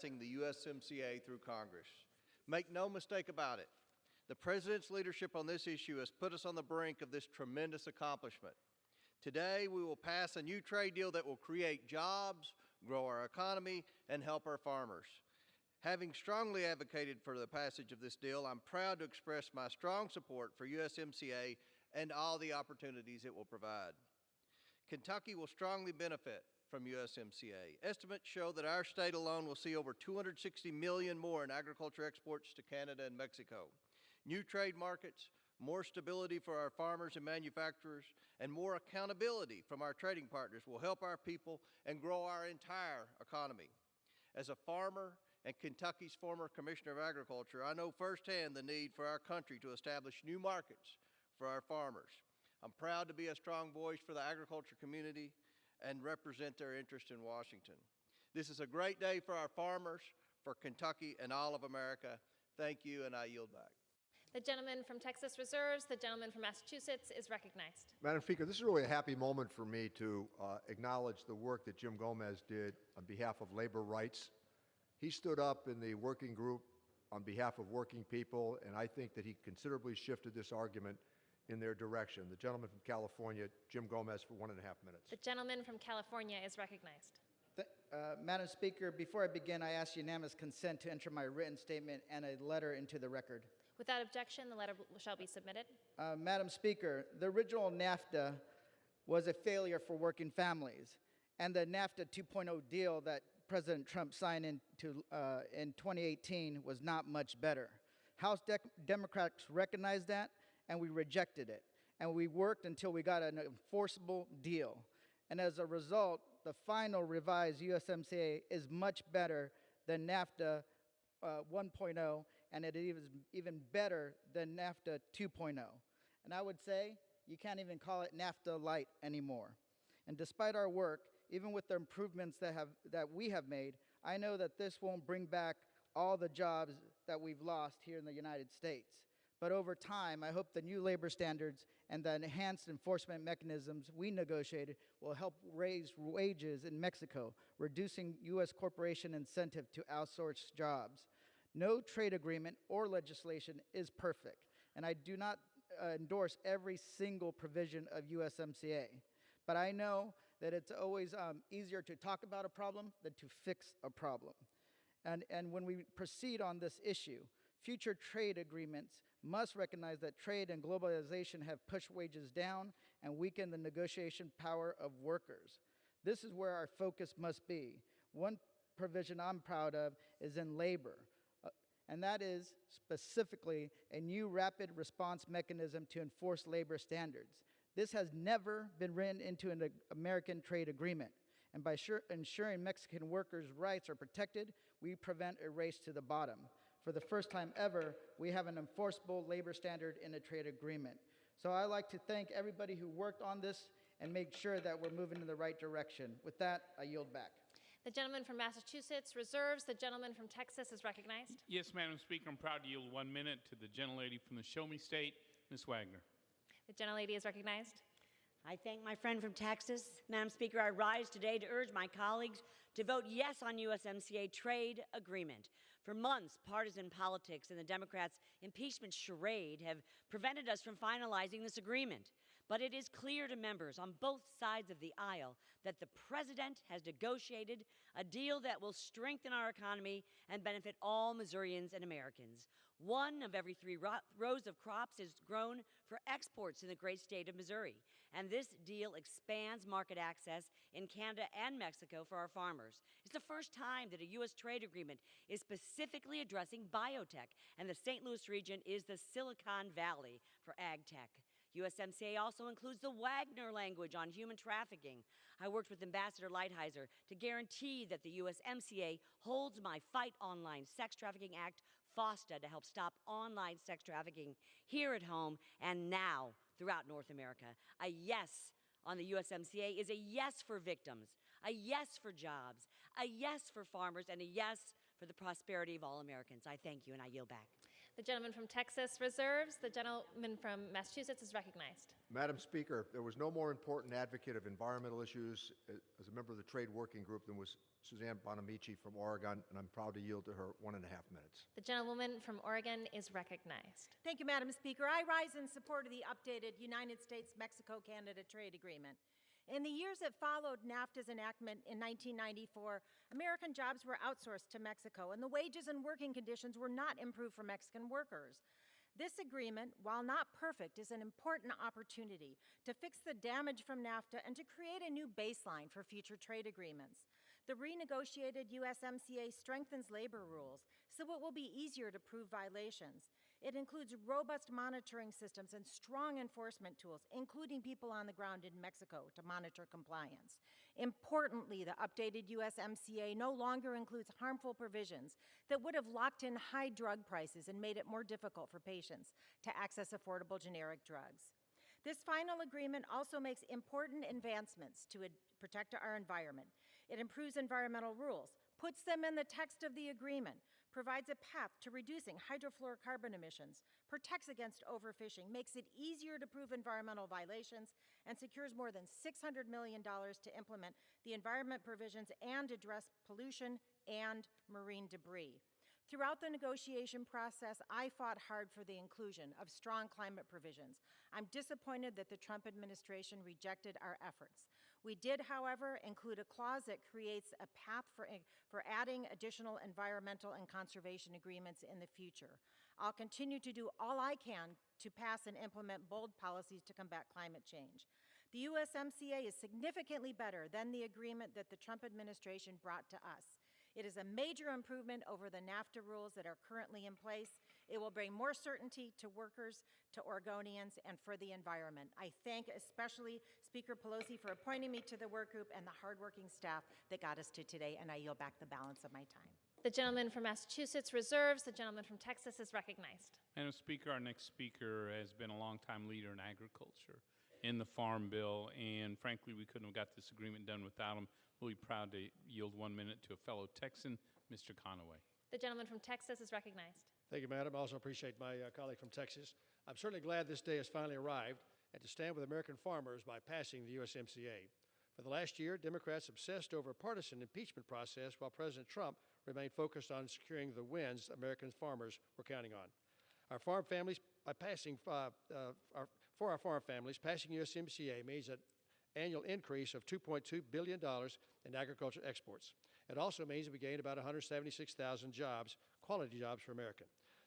the USMCA through Congress. Make no mistake about it, the President's leadership on this issue has put us on the brink of this tremendous accomplishment. Today, we will pass a new trade deal that will create jobs, grow our economy, and help our farmers. Having strongly advocated for the passage of this deal, I'm proud to express my strong support for USMCA and all the opportunities it will provide. Kentucky will strongly benefit from USMCA. Estimates show that our state alone will see over $260 million more in agriculture exports to Canada and Mexico. New trade markets, more stability for our farmers and manufacturers, and more accountability from our trading partners will help our people and grow our entire economy. As a farmer and Kentucky's former Commissioner of Agriculture, I know firsthand the need for our country to establish new markets for our farmers. I'm proud to be a strong voice for the agriculture community and represent their interest in Washington. This is a great day for our farmers, for Kentucky, and all of America. Thank you, and I yield back. The gentleman from Texas reserves. The gentleman from Massachusetts is recognized. Madam Speaker, this is really a happy moment for me to acknowledge the work that Jim Gomez did on behalf of labor rights. He stood up in the working group on behalf of working people, and I think that he considerably shifted this argument in their direction. The gentleman from California, Jim Gomez, for 1.5 minutes. The gentleman from California is recognized. Madam Speaker, before I begin, I ask unanimous consent to enter my written statement and a letter into the record. Without objection, the letter shall be submitted. Madam Speaker, the original NAFTA was a failure for working families, and the NAFTA 2.0 deal that President Trump signed into in 2018 was not much better. House Democrats recognized that, and we rejected it. And we worked until we got an enforceable deal. And as a result, the final revised USMCA is much better than NAFTA 1.0, and it is even better than NAFTA 2.0. And I would say you can't even call it NAFTA light anymore. And despite our work, even with the improvements that we have made, I know that this won't bring back all the jobs that we've lost here in the United States. But over time, I hope the new labor standards and the enhanced enforcement mechanisms we negotiated will help raise wages in Mexico, reducing U.S. corporation incentive to outsource jobs. No trade agreement or legislation is perfect, and I do not endorse every single provision of USMCA. But I know that it's always easier to talk about a problem than to fix a problem. And when we proceed on this issue, future trade agreements must recognize that trade and globalization have pushed wages down and weakened the negotiation power of workers. This is where our focus must be. One provision I'm proud of is in labor, and that is specifically a new rapid response mechanism to enforce labor standards. This has never been written into an American trade agreement. And by ensuring Mexican workers' rights are protected, we prevent a race to the bottom. For the first time ever, we have an enforceable labor standard in a trade agreement. So I'd like to thank everybody who worked on this and make sure that we're moving in the right direction. With that, I yield back. The gentleman from Massachusetts reserves. The gentleman from Texas is recognized. Yes, Madam Speaker, I'm proud to yield 1 minute to the gentlelady from the Show Me State, Ms. Wagner. The gentlelady is recognized. I thank my friend from Texas. Madam Speaker, I rise today to urge my colleagues to vote yes on USMCA trade agreement. For months, partisan politics and the Democrats' impeachment charade have prevented us from finalizing this agreement. But it is clear to members on both sides of the aisle that the President has negotiated a deal that will strengthen our economy and benefit all Missourians and Americans. 1 of every 3 rows of crops is grown for exports in the great state of Missouri. And this deal expands market access in Canada and Mexico for our farmers. It's the first time that a U.S. trade agreement is specifically addressing biotech, and the St. Louis region is the Silicon Valley for ag tech. USMCA also includes the Wagner language on human trafficking. I worked with Ambassador Lighthizer to guarantee that the USMCA holds my Fight Online Sex Trafficking Act, FOSTA, to help stop online sex trafficking here at home and now throughout North America. A yes on the USMCA is a yes for victims, a yes for jobs, a yes for farmers, and a yes for the prosperity of all Americans. I thank you, and I yield back. The gentleman from Texas reserves. The gentleman from Massachusetts is recognized. Madam Speaker, there was no more important advocate of environmental issues as a member of the Trade Working Group than was Suzanne Bonamici from Oregon, and I'm proud to yield to her 1.5 minutes. The gentlewoman from Oregon is recognized. Thank you, Madam Speaker. I rise in support of the updated United States-Mexico-Canada trade agreement. In the years that followed NAFTA's enactment in 1994, American jobs were outsourced to Mexico, and the wages and working conditions were not improved for Mexican workers. This agreement, while not perfect, is an important opportunity to fix the damage from NAFTA and to create a new baseline for future trade agreements. The renegotiated USMCA strengthens labor rules, so it will be easier to prove violations. It includes robust monitoring systems and strong enforcement tools, including people on the ground in Mexico to monitor compliance. Importantly, the updated USMCA no longer includes harmful provisions that would have locked in high drug prices and made it more difficult for patients to access affordable generic drugs. This final agreement also makes important advancements to protect our environment. It improves environmental rules, puts them in the text of the agreement, provides a path to reducing hydrofluorocarbon emissions, protects against overfishing, makes it easier to prove environmental violations, and secures more than $600 million to implement the environment provisions and address pollution and marine debris. Throughout the negotiation process, I fought hard for the inclusion of strong climate provisions. I'm disappointed that the Trump administration rejected our efforts. We did, however, include a clause that creates a path for adding additional environmental and conservation agreements in the future. I'll continue to do all I can to pass and implement bold policies to combat climate change. The USMCA is significantly better than the agreement that the Trump administration brought to us. It is a major improvement over the NAFTA rules that are currently in place. It will bring more certainty to workers, to Oregonians, and for the environment. I thank especially Speaker Pelosi for appointing me to the work group and the hardworking staff that got us to today, and I yield back the balance of my time. The gentleman from Massachusetts reserves. The gentleman from Texas is recognized. Madam Speaker, our next speaker has been a longtime leader in agriculture in the Farm Bill, and frankly, we couldn't have got this agreement done without him. We'll be proud to yield 1 minute to a fellow Texan, Mr. Conaway. The gentleman from Texas is recognized. Thank you, Madam. I also appreciate my colleague from Texas. I'm certainly glad this day has finally arrived and to stand with American farmers by passing the USMCA. For the last year, Democrats obsessed over a partisan impeachment process while President Trump remained focused on securing the wins American farmers were counting on. Our farm families, passing USMCA means an annual increase of $2.2 billion in agriculture exports. It also means we gained about 176,000 jobs, quality jobs for America.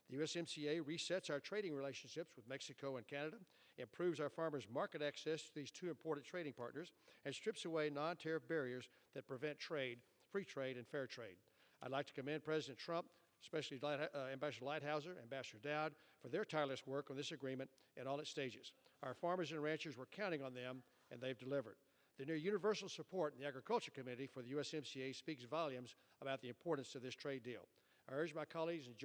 The USMCA resets our trading relationships with Mexico and Canada, improves our farmers' market access to these two important trading partners, and strips away non-tariff barriers that prevent trade, free trade, and fair trade. I'd like to commend President Trump, especially Ambassador Lighthouser, Ambassador Dowd, for their tireless work on this agreement at all its stages. Our farmers and ranchers were counting on them, and they've delivered. The near universal support in the Agriculture Committee for the USMCA speaks volumes about the importance of this trade deal. I urge my colleagues in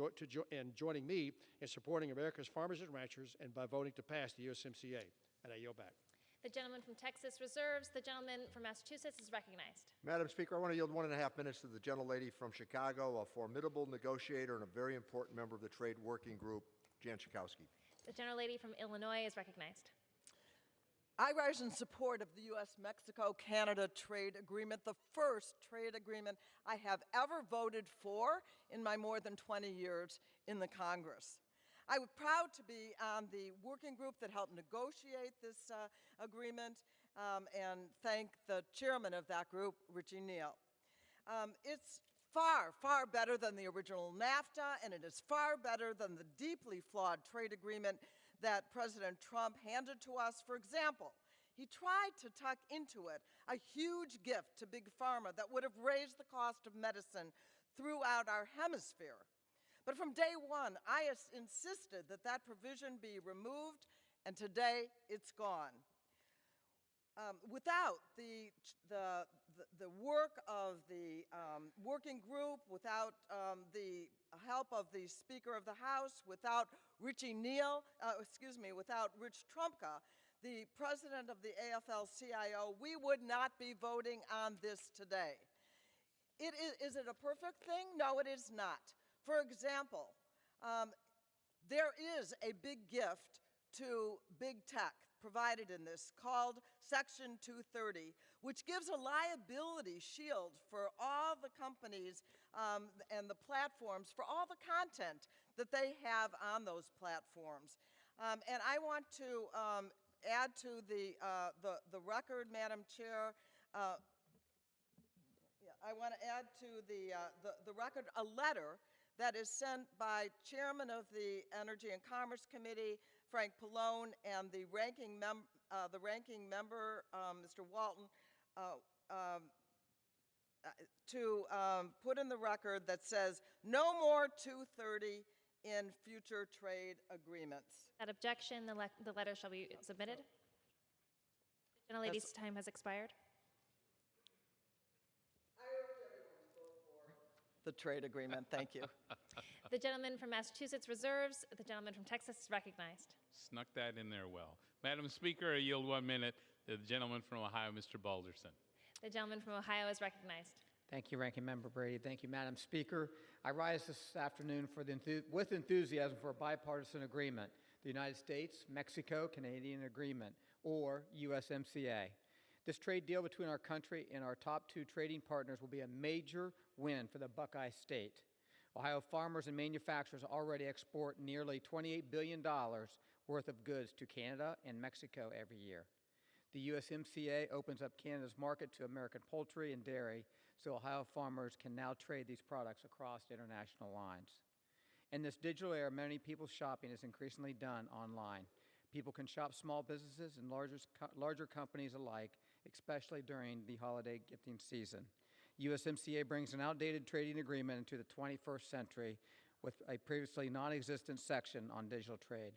joining me in supporting America's farmers and ranchers and by voting to pass the USMCA. And I yield back. The gentleman from Texas reserves. The gentleman from Massachusetts is recognized. Madam Speaker, I want to yield 1.5 minutes to the gentlelady from Chicago, a formidable negotiator and a very important member of the Trade Working Group, Jan Schakowsky. The gentlelady from Illinois is recognized. I rise in support of the U.S.-Mexico-Canada trade agreement, the first trade agreement I have ever voted for in my more than 20 years in the Congress. I was proud to be on the working group that helped negotiate this agreement and thank the chairman of that group, Richie Neal. It's far, far better than the original NAFTA, and it is far better than the deeply flawed trade agreement that President Trump handed to us. For example, he tried to tuck into it a huge gift to Big Pharma that would have raised the cost of medicine throughout our hemisphere. But from day one, I insisted that that provision be removed, and today it's gone. Without the work of the working group, without the help of the Speaker of the House, without without Rich Trumka, the president of the AFL-CIO, we would not be voting on this today. Is it a perfect thing? No, it is not. For example, There is a big gift to big tech provided in this called Section 230, which gives a liability shield for all the companies and the platforms for all the content that they have on those platforms. And I want to add to the record, Madam Chair, I want to add to the record a letter that is sent by Chairman of the Energy and Commerce Committee, Frank Pallone, and the ranking member, Mr. Walton, to put in the record that says no more 230 in future trade agreements. Without objection, the letter shall be submitted. The gentlelady's time has expired. The trade agreement. Thank you. The gentleman from Massachusetts reserves. The gentleman from Texas is recognized. Snuck that in there well. Madam Speaker, I yield 1 minute to the gentleman from Ohio, Mr. Balderson. The gentleman from Ohio is recognized. Thank you, Ranking Member Brady. Thank you, Madam Speaker. I rise this afternoon with enthusiasm for a bipartisan agreement, the United States-Mexico-Canadian Agreement, or USMCA. This trade deal between our country and our top two trading partners will be a major win for the Buckeye State. Ohio farmers and manufacturers already export nearly $28 billion worth of goods to Canada and Mexico every year. The USMCA opens up Canada's market to American poultry and dairy, so Ohio farmers can now trade these products across international lines. In this digital era, many people's shopping is increasingly done online. People can shop small businesses and larger companies alike, especially during the holiday gifting season. USMCA brings an outdated trading agreement into the 21st century with a previously non-existent section on digital trade.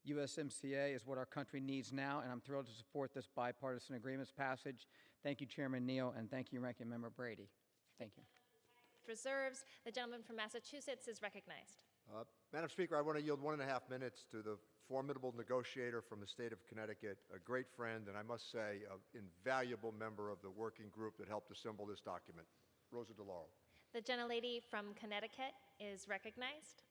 USMCA is what our country needs now, and I'm thrilled to support this bipartisan agreement's passage. Thank you, Chairman Neal, and thank you, Ranking Member Brady. Thank you. Reserves. The gentleman from Massachusetts is recognized. Madam Speaker, I want to yield 1.5 minutes to the formidable negotiator from the state of Connecticut, a great friend, and I must say, an invaluable member of the working group that helped assemble this document, Rosa DeLauro. The gentlelady from Connecticut is recognized.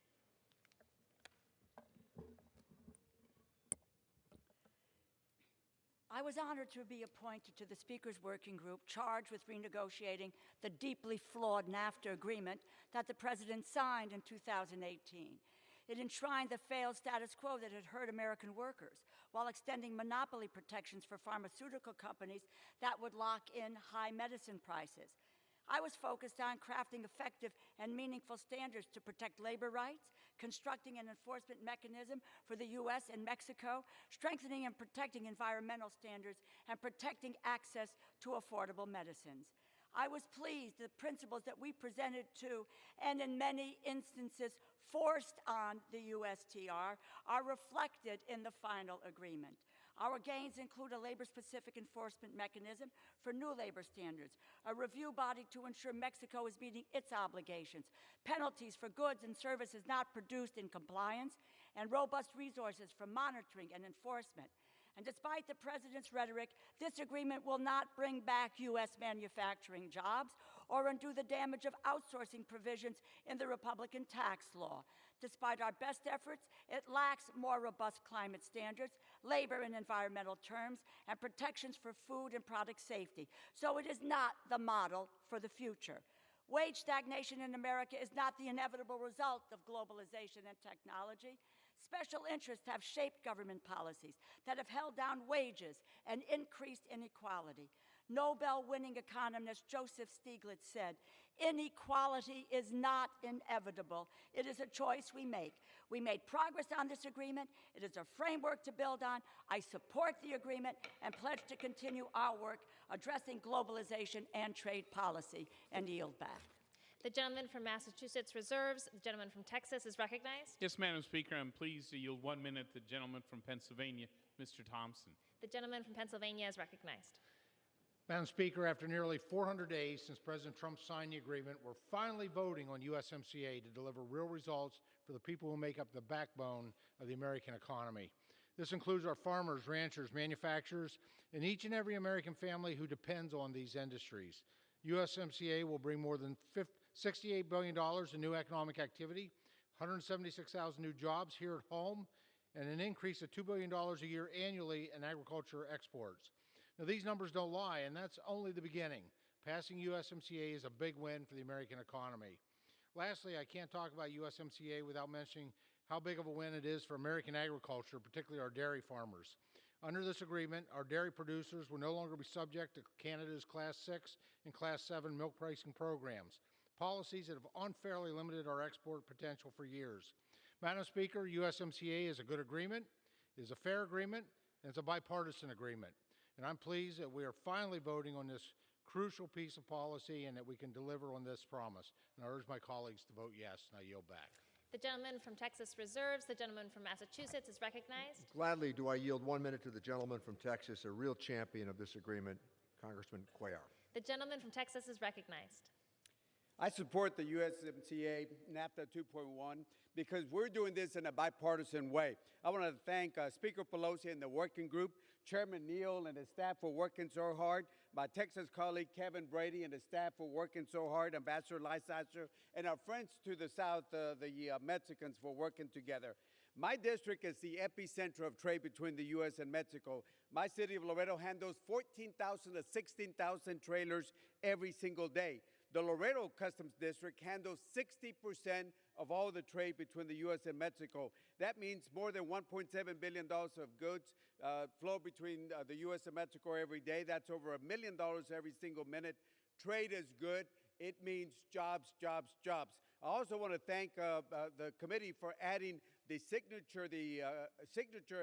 I was honored to be appointed to the Speaker's Working Group charged with renegotiating the deeply flawed NAFTA agreement that the President signed in 2018. It enshrined the failed status quo that had hurt American workers while extending monopoly protections for pharmaceutical companies that would lock in high medicine prices. I was focused on crafting effective and meaningful standards to protect labor rights, constructing an enforcement mechanism for the U.S. and Mexico, strengthening and protecting environmental standards, and protecting access to affordable medicines. I was pleased the principles that we presented to, and in many instances forced on the USTR, are reflected in the final agreement. Our gains include a labor-specific enforcement mechanism for new labor standards, a review body to ensure Mexico is meeting its obligations, penalties for goods and services not produced in compliance, and robust resources for monitoring and enforcement. And despite the President's rhetoric, this agreement will not bring back U.S. manufacturing jobs or undo the damage of outsourcing provisions in the Republican tax law. Despite our best efforts, it lacks more robust climate standards, labor and environmental terms, and protections for food and product safety. So it is not the model for the future. Wage stagnation in America is not the inevitable result of globalization and technology. Special interests have shaped government policies that have held down wages and increased inequality. Nobel-winning economist Joseph Stiglitz said, "Inequality is not inevitable. It is a choice we make." We made progress on this agreement. It is a framework to build on. I support the agreement and pledge to continue our work addressing globalization and trade policy, and yield back. The gentleman from Massachusetts reserves. The gentleman from Texas is recognized. Yes, Madam Speaker, I'm pleased to yield 1 minute to the gentleman from Pennsylvania, Mr. Thompson. The gentleman from Pennsylvania is recognized. Madam Speaker, after nearly 400 days since President Trump signed the agreement, we're finally voting on USMCA to deliver real results for the people who make up the backbone of the American economy. This includes our farmers, ranchers, manufacturers, and each and every American family who depends on these industries. USMCA will bring more than $68 billion in new economic activity, 176,000 new jobs here at home, and an increase of $2 billion a year annually in agriculture exports. Now, these numbers don't lie, and that's only the beginning. Passing USMCA is a big win for the American economy. Lastly, I can't talk about USMCA without mentioning how big of a win it is for American agriculture, particularly our dairy farmers. Under this agreement, our dairy producers will no longer be subject to Canada's Class 6 and Class 7 milk pricing programs, policies that have unfairly limited our export potential for years. Madam Speaker, USMCA is a good agreement, it is a fair agreement, and it's a bipartisan agreement. And I'm pleased that we are finally voting on this crucial piece of policy and that we can deliver on this promise. And I urge my colleagues to vote yes, and I yield back. The gentleman from Texas reserves. The gentleman from Massachusetts is recognized. Gladly do I yield 1 minute to the gentleman from Texas, a real champion of this agreement, Congressman Cuellar. The gentleman from Texas is recognized. I support the USMCA NAFTA 2.1 because we're doing this in a bipartisan way. I want to thank Speaker Pelosi and the working group, Chairman Neal and his staff for working so hard, my Texas colleague Kevin Brady and his staff for working so hard, Ambassador Leisatzer, and our friends to the south, the Mexicans, for working together. My district is the epicenter of trade between the U.S. and Mexico. My city of Laredo handles 14,000 to 16,000 trailers every single day. The Laredo Customs District handles 60% of all the trade between the U.S. and Mexico. That means more than $1.7 billion of goods flow between the U.S. and Mexico every day. That's over $1 million every single minute. Trade is good. It means jobs, jobs, jobs. I also want to thank the committee for adding the signature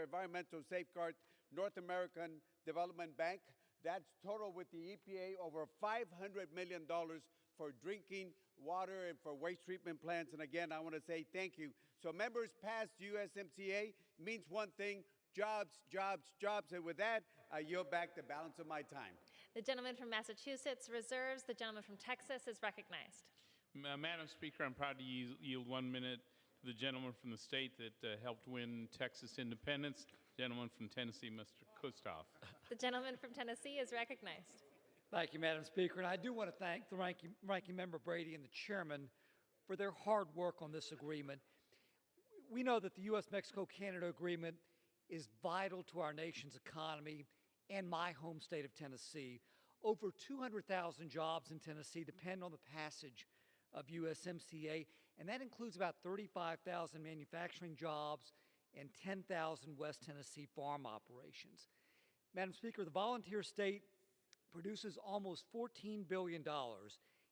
Environmental Safeguard North American Development Bank. That's total with the EPA over $500 million for drinking water and for waste treatment plants. And again, I want to say thank you. So members, pass USMCA means one thing: jobs, jobs, jobs. And with that, I yield back the balance of my time. The gentleman from Massachusetts reserves. The gentleman from Texas is recognized. Madam Speaker, I'm proud to yield 1 minute to the gentleman from the state that helped win Texas independence, gentleman from Tennessee, Mr. Kustoff. The gentleman from Tennessee is recognized. Thank you, Madam Speaker. And I do want to thank the ranking member Brady and the chairman for their hard work on this agreement. We know that the U.S.-Mexico-Canada agreement is vital to our nation's economy and my home state of Tennessee. Over 200,000 jobs in Tennessee depend on the passage of USMCA, and that includes about 35,000 manufacturing jobs and 10,000 West Tennessee farm operations. Madam Speaker, the volunteer state produces almost $14 billion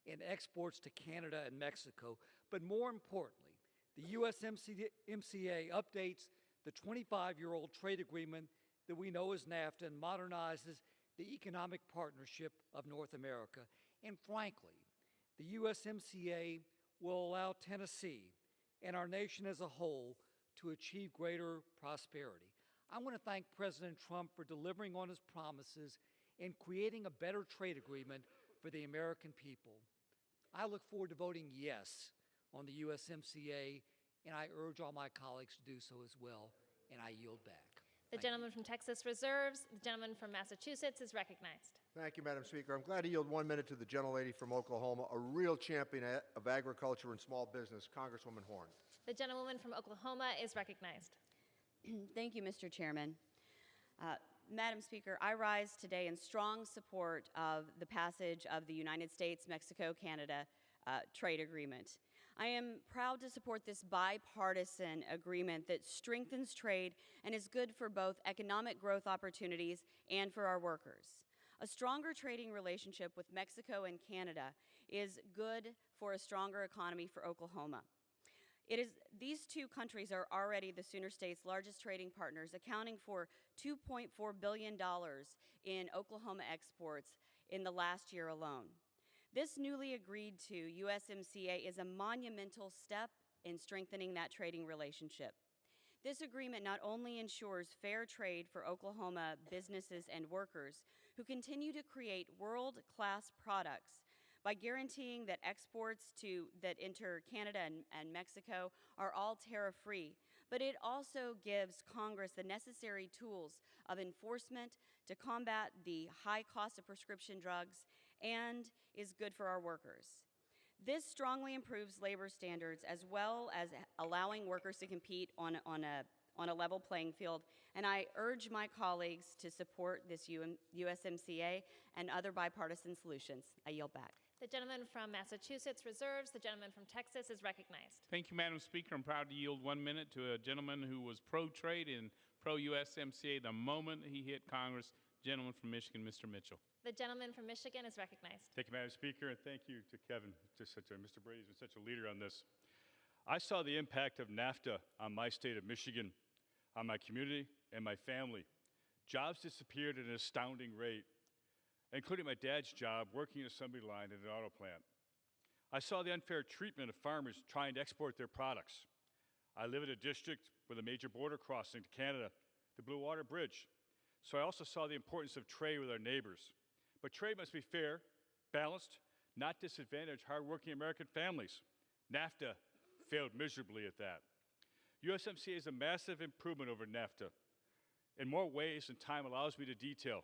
in exports to Canada and Mexico, but more importantly, the USMCA updates the 25-year-old trade agreement that we know as NAFTA and modernizes the economic partnership of North America. And frankly, the USMCA will allow Tennessee and our nation as a whole to achieve greater prosperity. I want to thank President Trump for delivering on his promises and creating a better trade agreement for the American people. I look forward to voting yes on the USMCA, and I urge all my colleagues to do so as well, and I yield back. The gentleman from Texas reserves. The gentleman from Massachusetts is recognized. Thank you, Madam Speaker. I'm glad to yield 1 minute to the gentlelady from Oklahoma, a real champion of agriculture and small business, Congresswoman Horn. The gentlewoman from Oklahoma is recognized. Thank you, Mr. Chairman. Madam Speaker, I rise today in strong support of the passage of the United States-Mexico-Canada trade agreement. I am proud to support this bipartisan agreement that strengthens trade and is good for both economic growth opportunities and for our workers. A stronger trading relationship with Mexico and Canada is good for a stronger economy for Oklahoma. These two countries are already the Sooner State's largest trading partners, accounting for $2.4 billion in Oklahoma exports in the last year alone. This newly agreed to USMCA is a monumental step in strengthening that trading relationship. This agreement not only ensures fair trade for Oklahoma businesses and workers who continue to create world-class products by guaranteeing that exports that enter Canada and Mexico are all tariff-free, but it also gives Congress the necessary tools of enforcement to combat the high cost of prescription drugs and is good for our workers. This strongly improves labor standards as well as allowing workers to compete on a level playing field. And I urge my colleagues to support this USMCA and other bipartisan solutions. I yield back. The gentleman from Massachusetts reserves. The gentleman from Texas is recognized. Thank you, Madam Speaker. I'm proud to yield 1 minute to a gentleman who was pro-trade and pro-USMCA the moment he hit Congress, gentleman from Michigan, Mr. Mitchell. The gentleman from Michigan is recognized. Thank you, Madam Speaker, and thank you to Kevin, Mr. Brady's been such a leader on this. I saw the impact of NAFTA on my state of Michigan, on my community, and my family. Jobs disappeared at an astounding rate, including my dad's job working an assembly line at an auto plant. I saw the unfair treatment of farmers trying to export their products. I live in a district with a major border crossing to Canada, the Blue Water Bridge. So I also saw the importance of trade with our neighbors. But trade must be fair, balanced, not disadvantage hardworking American families. NAFTA failed miserably at that. USMCA is a massive improvement over NAFTA in more ways than time allows me to detail.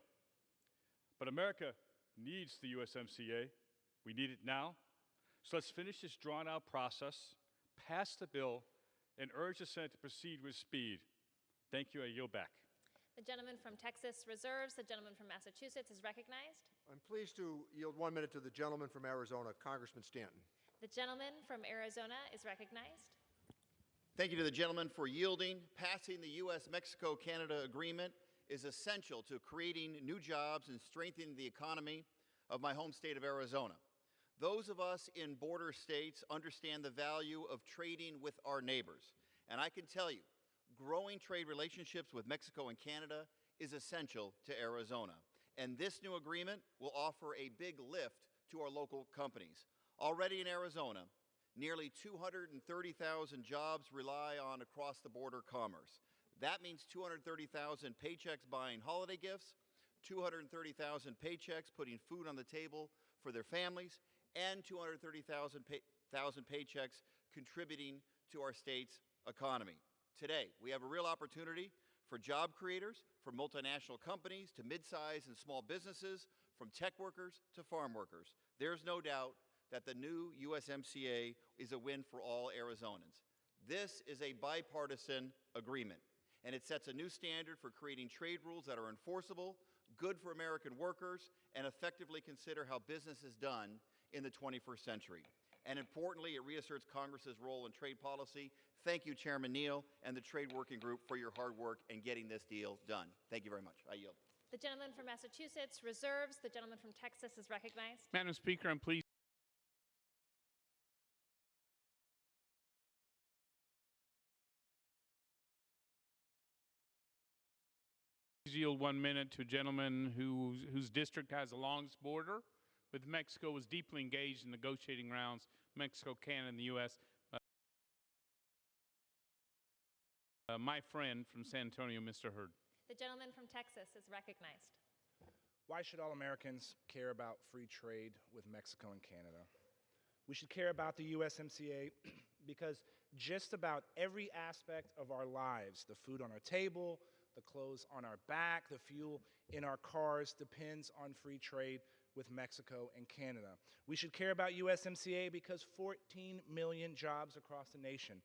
But America needs the USMCA. We need it now. So let's finish this drawn-out process, pass the bill, and urge the Senate to proceed with speed. Thank you. I yield back. The gentleman from Texas reserves. The gentleman from Massachusetts is recognized. I'm pleased to yield 1 minute to the gentleman from Arizona, Congressman Stanton. The gentleman from Arizona is recognized. Thank you to the gentleman for yielding. Passing the U.S.-Mexico-Canada agreement is essential to creating new jobs and strengthening the economy of my home state of Arizona. Those of us in border states understand the value of trading with our neighbors. And I can tell you, growing trade relationships with Mexico and Canada is essential to Arizona. And this new agreement will offer a big lift to our local companies. Already in Arizona, nearly 230,000 jobs rely on across-the-border commerce. That means 230,000 paychecks buying holiday gifts, 230,000 paychecks putting food on the table for their families, and 230,000 paychecks contributing to our state's economy. Today, we have a real opportunity for job creators, for multinational companies, to mid-size and small businesses, from tech workers to farm workers. There's no doubt that the new USMCA is a win for all Arizonans. This is a bipartisan agreement, and it sets a new standard for creating trade rules that are enforceable, good for American workers, and effectively consider how business is done in the 21st century. And importantly, it reasserts Congress's role in trade policy. Thank you, Chairman Neal and the Trade Working Group, for your hard work in getting this deal done. Thank you very much. I yield. The gentleman from Massachusetts reserves. The gentleman from Texas is recognized. Madam Speaker, I'm pleased to yield 1 minute to a gentleman whose district has the longest border with Mexico, was deeply engaged in negotiating rounds, Mexico, Canada, and the U.S. My friend from San Antonio, Mr. Hurd. The gentleman from Texas is recognized. Why should all Americans care about free trade with Mexico and Canada? We should care about the USMCA because just about every aspect of our lives, the food on our table, the clothes on our back, the fuel in our cars, depends on free trade with Mexico and Canada. We should care about USMCA because 14 million jobs across the nation,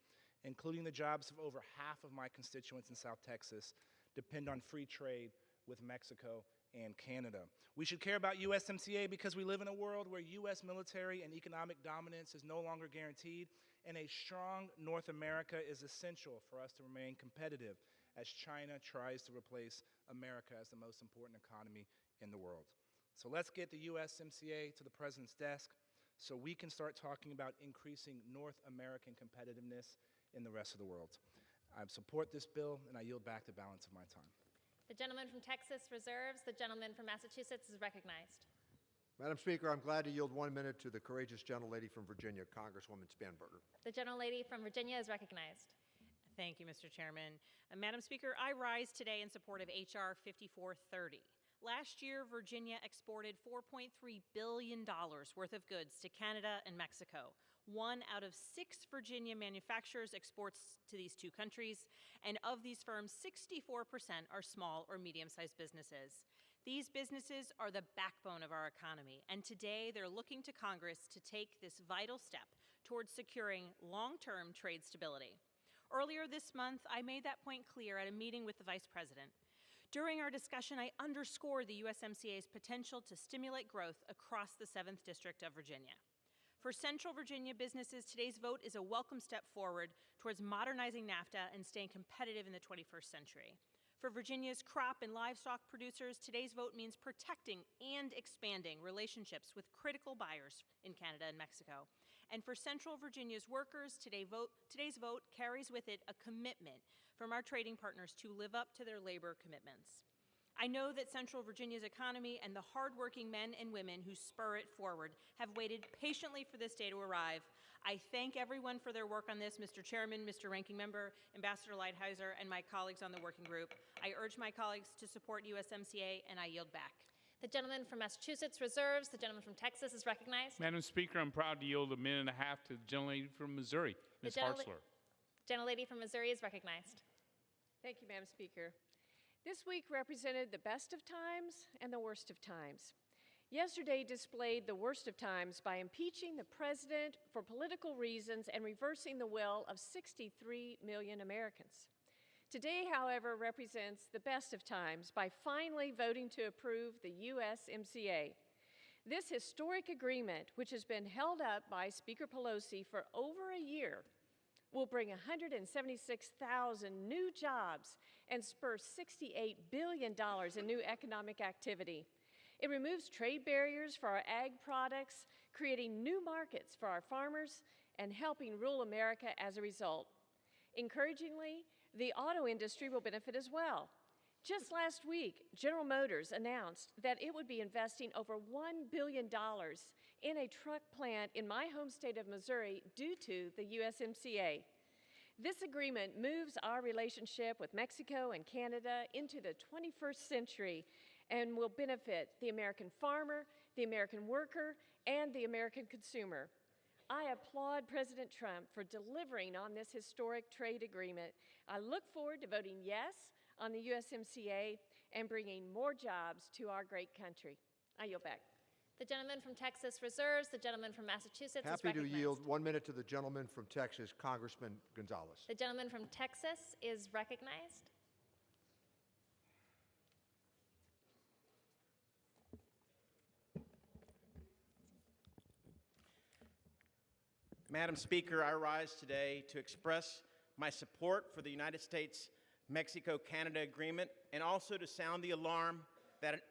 including the jobs of over half of my constituents in South Texas, depend on free trade with Mexico and Canada. We should care about USMCA because we live in a world where U.S. military and economic dominance is no longer guaranteed, and a strong North America is essential for us to remain competitive as China tries to replace America as the most important economy in the world. So let's get the USMCA to the President's desk so we can start talking about increasing North American competitiveness in the rest of the world. I support this bill, and I yield back the balance of my time. The gentleman from Texas reserves. The gentleman from Massachusetts is recognized. Madam Speaker, I'm glad to yield 1 minute to the courageous gentlelady from Virginia, Congresswoman Spanberger. The gentlelady from Virginia is recognized. Thank you, Mr. Chairman. Madam Speaker, I rise today in support of H.R. 5430. Last year, Virginia exported $4.3 billion worth of goods to Canada and Mexico. 1 out of 6 Virginia manufacturers exports to these two countries, and of these firms, 64% are small or medium-sized businesses. These businesses are the backbone of our economy, and today they're looking to Congress to take this vital step towards securing long-term trade stability. Earlier this month, I made that point clear at a meeting with the Vice President. During our discussion, I underscored the USMCA's potential to stimulate growth across the 7th District of Virginia. For Central Virginia businesses, today's vote is a welcome step forward towards modernizing NAFTA and staying competitive in the 21st century. For Virginia's crop and livestock producers, today's vote means protecting and expanding relationships with critical buyers in Canada and Mexico. And for Central Virginia's workers, today's vote carries with it a commitment from our trading partners to live up to their labor commitments. I know that Central Virginia's economy and the hardworking men and women who spur it forward have waited patiently for this day to arrive. I thank everyone for their work on this, Mr. Chairman, Mr. Ranking Member, Ambassador Lighthizer, and my colleagues on the working group. I urge my colleagues to support USMCA, and I yield back. The gentleman from Massachusetts reserves. The gentleman from Texas is recognized. Madam Speaker, I'm proud to yield a minute and a half to the gentlelady from Missouri, Ms. Hartzler. Gentlelady from Missouri is recognized. Thank you, Madam Speaker. This week represented the best of times and the worst of times. Yesterday displayed the worst of times by impeaching the president for political reasons and reversing the will of 63 million Americans. Today, however, represents the best of times by finally voting to approve the USMCA. This historic agreement, which has been held up by Speaker Pelosi for over a year, will bring 176,000 new jobs and spur $68 billion in new economic activity. It removes trade barriers for our ag products, creating new markets for our farmers and helping rural America as a result. Encouragingly, the auto industry will benefit as well. Just last week, General Motors announced that it would be investing over $1 billion in a truck plant in my home state of Missouri due to the USMCA. This agreement moves our relationship with Mexico and Canada into the 21st century and will benefit the American farmer, the American worker, and the American consumer. I applaud President Trump for delivering on this historic trade agreement. I look forward to voting yes on the USMCA and bringing more jobs to our great country. I yield back. The gentleman from Texas reserves. The gentleman from Massachusetts is Happy to recognized. yield 1 minute to the gentleman from Texas, Congressman Gonzalez. The gentleman from Texas is recognized. Madam Speaker, I rise today to express my support for the United States-Mexico-Canada agreement and also to sound the alarm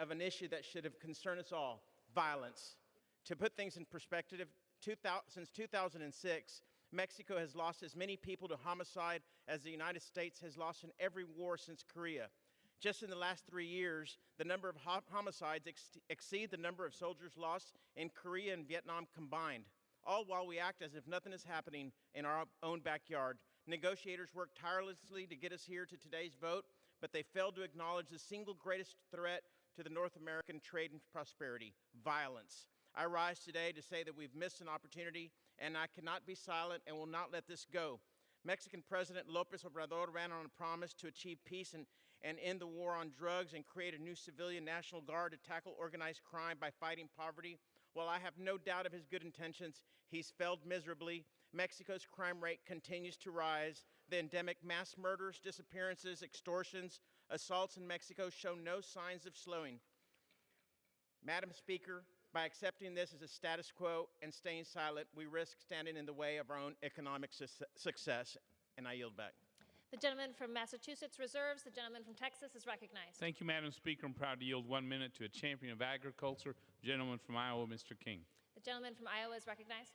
of an issue that should have concerned us all, violence. To put things in perspective, since 2006, Mexico has lost as many people to homicide as the United States has lost in every war since Korea. Just in the last 3 years, the number of homicides exceed the number of soldiers lost in Korea and Vietnam combined, all while we act as if nothing is happening in our own backyard. Negotiators worked tirelessly to get us here to today's vote, but they failed to acknowledge the single greatest threat to the North American trade and prosperity, violence. I rise today to say that we've missed an opportunity, and I cannot be silent and will not let this go. Mexican President López Obrador ran on a promise to achieve peace and end the war on drugs and create a new civilian National Guard to tackle organized crime by fighting poverty. While I have no doubt of his good intentions, he's failed miserably. Mexico's crime rate continues to rise. The endemic mass murders, disappearances, extortions, assaults in Mexico show no signs of slowing. Madam Speaker, by accepting this as a status quo and staying silent, we risk standing in the way of our own economic success. And I yield back. The gentleman from Massachusetts reserves. The gentleman from Texas is recognized. Thank you, Madam Speaker. I'm proud to yield 1 minute to a champion of agriculture, gentleman from Iowa, Mr. King. The gentleman from Iowa is recognized.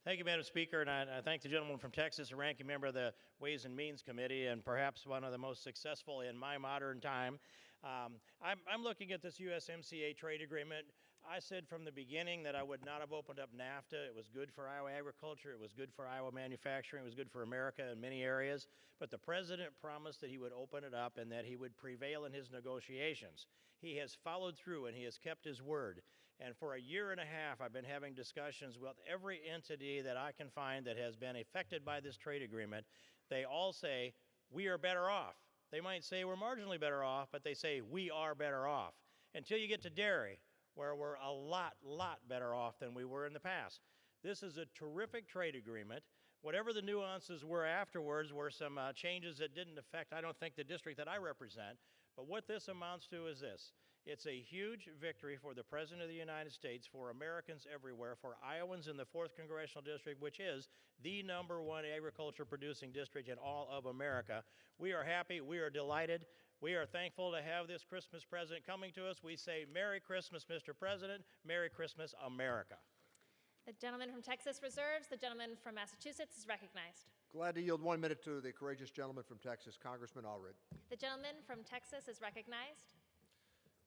Thank you, Madam Speaker, and I thank the gentleman from Texas, a ranking member of the Ways and Means Committee, and perhaps one of the most successful in my modern time. I'm looking at this USMCA trade agreement. I said from the beginning that I would not have opened up NAFTA. It was good for Iowa agriculture. It was good for Iowa manufacturing. It was good for America in many areas. But the president promised that he would open it up and that he would prevail in his negotiations. He has followed through and he has kept his word. And for a year and a half, I've been having discussions with every entity that I can find that has been affected by this trade agreement. They all say, we are better off. They might say we're marginally better off, but they say we are better off. until you get to dairy, where we're a lot better off than we were in the past. This is a terrific trade agreement. Whatever the nuances were afterwards were some changes that didn't affect, I don't think, the district that I represent. But what this amounts to is this. It's a huge victory for the President of the United States, for Americans everywhere, for Iowans in the 4th Congressional District, which is the #1 agriculture producing district in all of America. We are happy. We are delighted. We are thankful to have this Christmas present coming to us. We say, Merry Christmas, Mr. President. Merry Christmas, America. The gentleman from Texas reserves. The gentleman from Massachusetts is recognized. Glad to yield 1 minute to the courageous gentleman from Texas, Congressman Allred. The gentleman from Texas is recognized.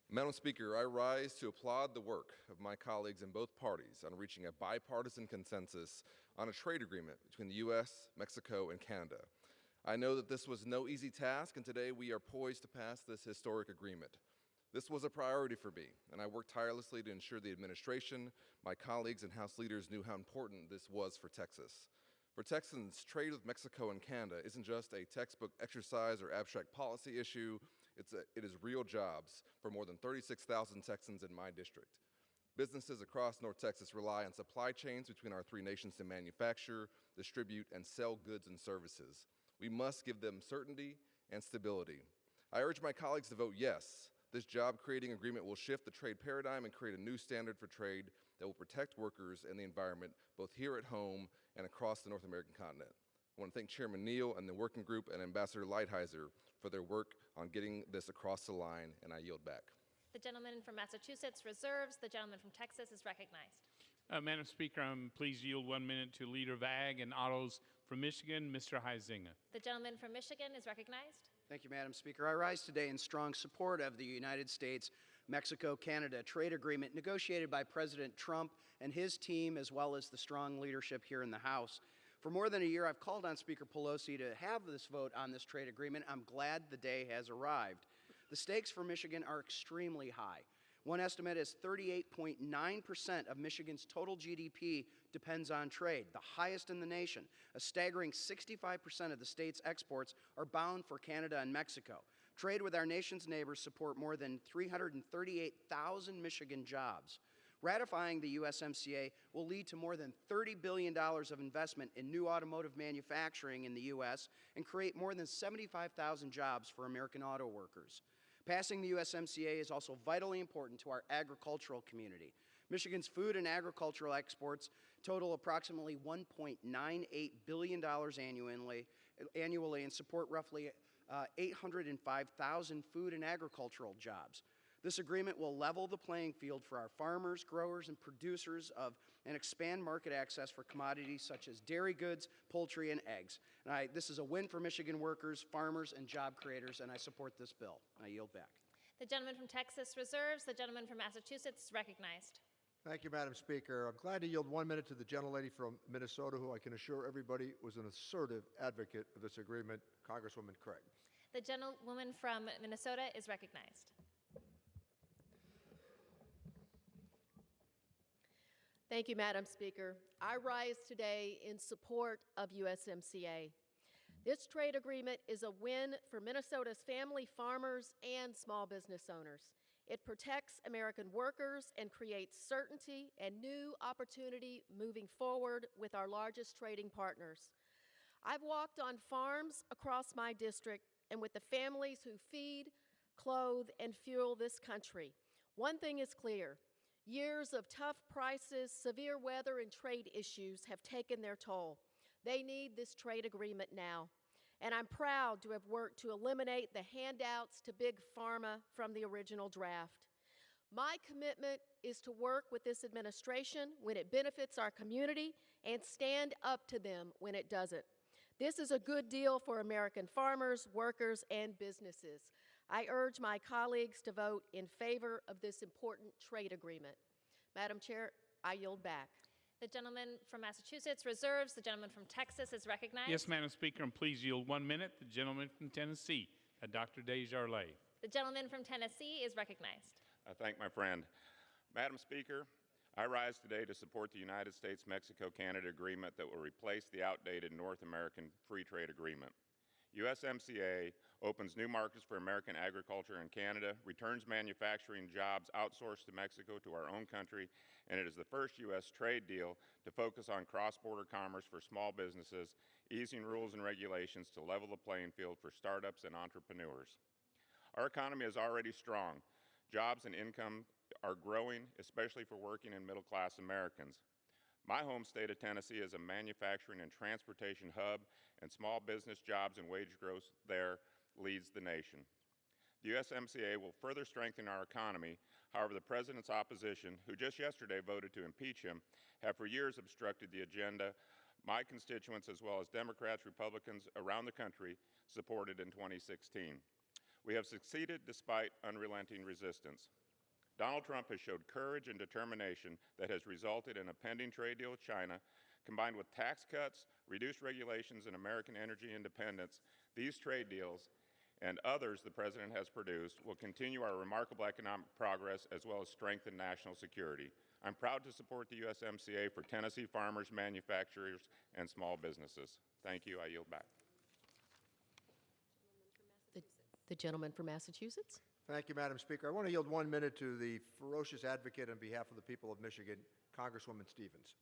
Madam Speaker, I rise to applaud the work of my colleagues in both parties on reaching a bipartisan consensus on a trade agreement between the U.S., Mexico, and Canada. I know that this was no easy task, and today we are poised to pass this historic agreement. This was a priority for me, and I worked tirelessly to ensure the administration, my colleagues, and House leaders knew how important this was for Texas. For Texans, trade with Mexico and Canada isn't just a textbook exercise or abstract policy issue. It is real jobs for more than 36,000 Texans in my district. Businesses across North Texas rely on supply chains between our 3 nations to manufacture, distribute, and sell goods and services. We must give them certainty and stability. I urge my colleagues to vote yes. This job-creating agreement will shift the trade paradigm and create a new standard for trade that will protect workers and the environment, both here at home and across the North American continent. I want to thank Chairman Neal and the working group and Ambassador Lighthizer for their work on getting this across the line, and I yield back. The gentleman from Massachusetts reserves. The gentleman from Texas is recognized. Madam Speaker, I'm pleased to yield 1 minute to Leader of Ag and Autos from Michigan, Mr. Huizinga. The gentleman from Michigan is recognized. Thank you, Madam Speaker. I rise today in strong support of the United States-Mexico-Canada trade agreement negotiated by President Trump and his team, as well as the strong leadership here in the House. For more than a year, I've called on Speaker Pelosi to have this vote on this trade agreement. I'm glad the day has arrived. The stakes for Michigan are extremely high. One estimate is 38.9% of Michigan's total GDP depends on trade, the highest in the nation. A staggering 65% of the state's exports are bound for Canada and Mexico. Trade with our nation's neighbors support more than 338,000 Michigan jobs. Ratifying the USMCA will lead to more than $30 billion of investment in new automotive manufacturing in the U.S. and create more than 75,000 jobs for American auto workers. Passing the USMCA is also vitally important to our agricultural community. Michigan's food and agricultural exports total approximately $1.98 billion annually and support roughly 805,000 food and agricultural jobs. This agreement will level the playing field for our farmers, growers, and producers and expand market access for commodities such as dairy goods, poultry, and eggs. And this is a win for Michigan workers, farmers, and job creators, and I support this bill. I yield back. The gentleman from Texas reserves. The gentleman from Massachusetts is recognized. Thank you, Madam Speaker. I'm glad to yield 1 minute to the gentlelady from Minnesota, who I can assure everybody was an assertive advocate of this agreement, Congresswoman Craig. The gentlewoman from Minnesota is recognized. Thank you, Madam Speaker. I rise today in support of USMCA. This trade agreement is a win for Minnesota's family farmers and small business owners. It protects American workers and creates certainty and new opportunity moving forward with our largest trading partners. I've walked on farms across my district and with the families who feed, clothe, and fuel this country. One thing is clear. Years of tough prices, severe weather, and trade issues have taken their toll. They need this trade agreement now. And I'm proud to have worked to eliminate the handouts to Big Pharma from the original draft. My commitment is to work with this administration when it benefits our community and stand up to them when it doesn't. This is a good deal for American farmers, workers, and businesses. I urge my colleagues to vote in favor of this important trade agreement. Madam Chair, I yield back. The gentleman from Massachusetts reserves. The gentleman from Texas is recognized. Yes, Madam Speaker, and please yield 1 minute. The gentleman from Tennessee, Dr. Desjardins. The gentleman from Tennessee is recognized. I thank my friend. Madam Speaker, I rise today to support the United States-Mexico-Canada agreement that will replace the outdated North American Free Trade Agreement. USMCA opens new markets for American agriculture in Canada, returns manufacturing jobs outsourced to Mexico to our own country, and it is the first U.S. trade deal to focus on cross-border commerce for small businesses, easing rules and regulations to level the playing field for startups and entrepreneurs. Our economy is already strong. Jobs and income are growing, especially for working and middle-class Americans. My home state of Tennessee is a manufacturing and transportation hub, and small business jobs and wage growth there leads the nation. The USMCA will further strengthen our economy. However, the president's opposition, who just yesterday voted to impeach him, have for years obstructed the agenda my constituents, as well as Democrats, Republicans around the country, supported in 2016. We have succeeded despite unrelenting resistance. Donald Trump has showed courage and determination that has resulted in a pending trade deal with China. Combined with tax cuts, reduced regulations, and American energy independence, these trade deals and others the President has produced will continue our remarkable economic progress as well as strengthen national security. I'm proud to support the USMCA for Tennessee farmers, manufacturers, and small businesses. Thank you. I yield back. The gentleman from Massachusetts. Thank you, Madam Speaker. I want to yield 1 minute to the ferocious advocate on behalf of the people of Michigan, Congresswoman Stevens.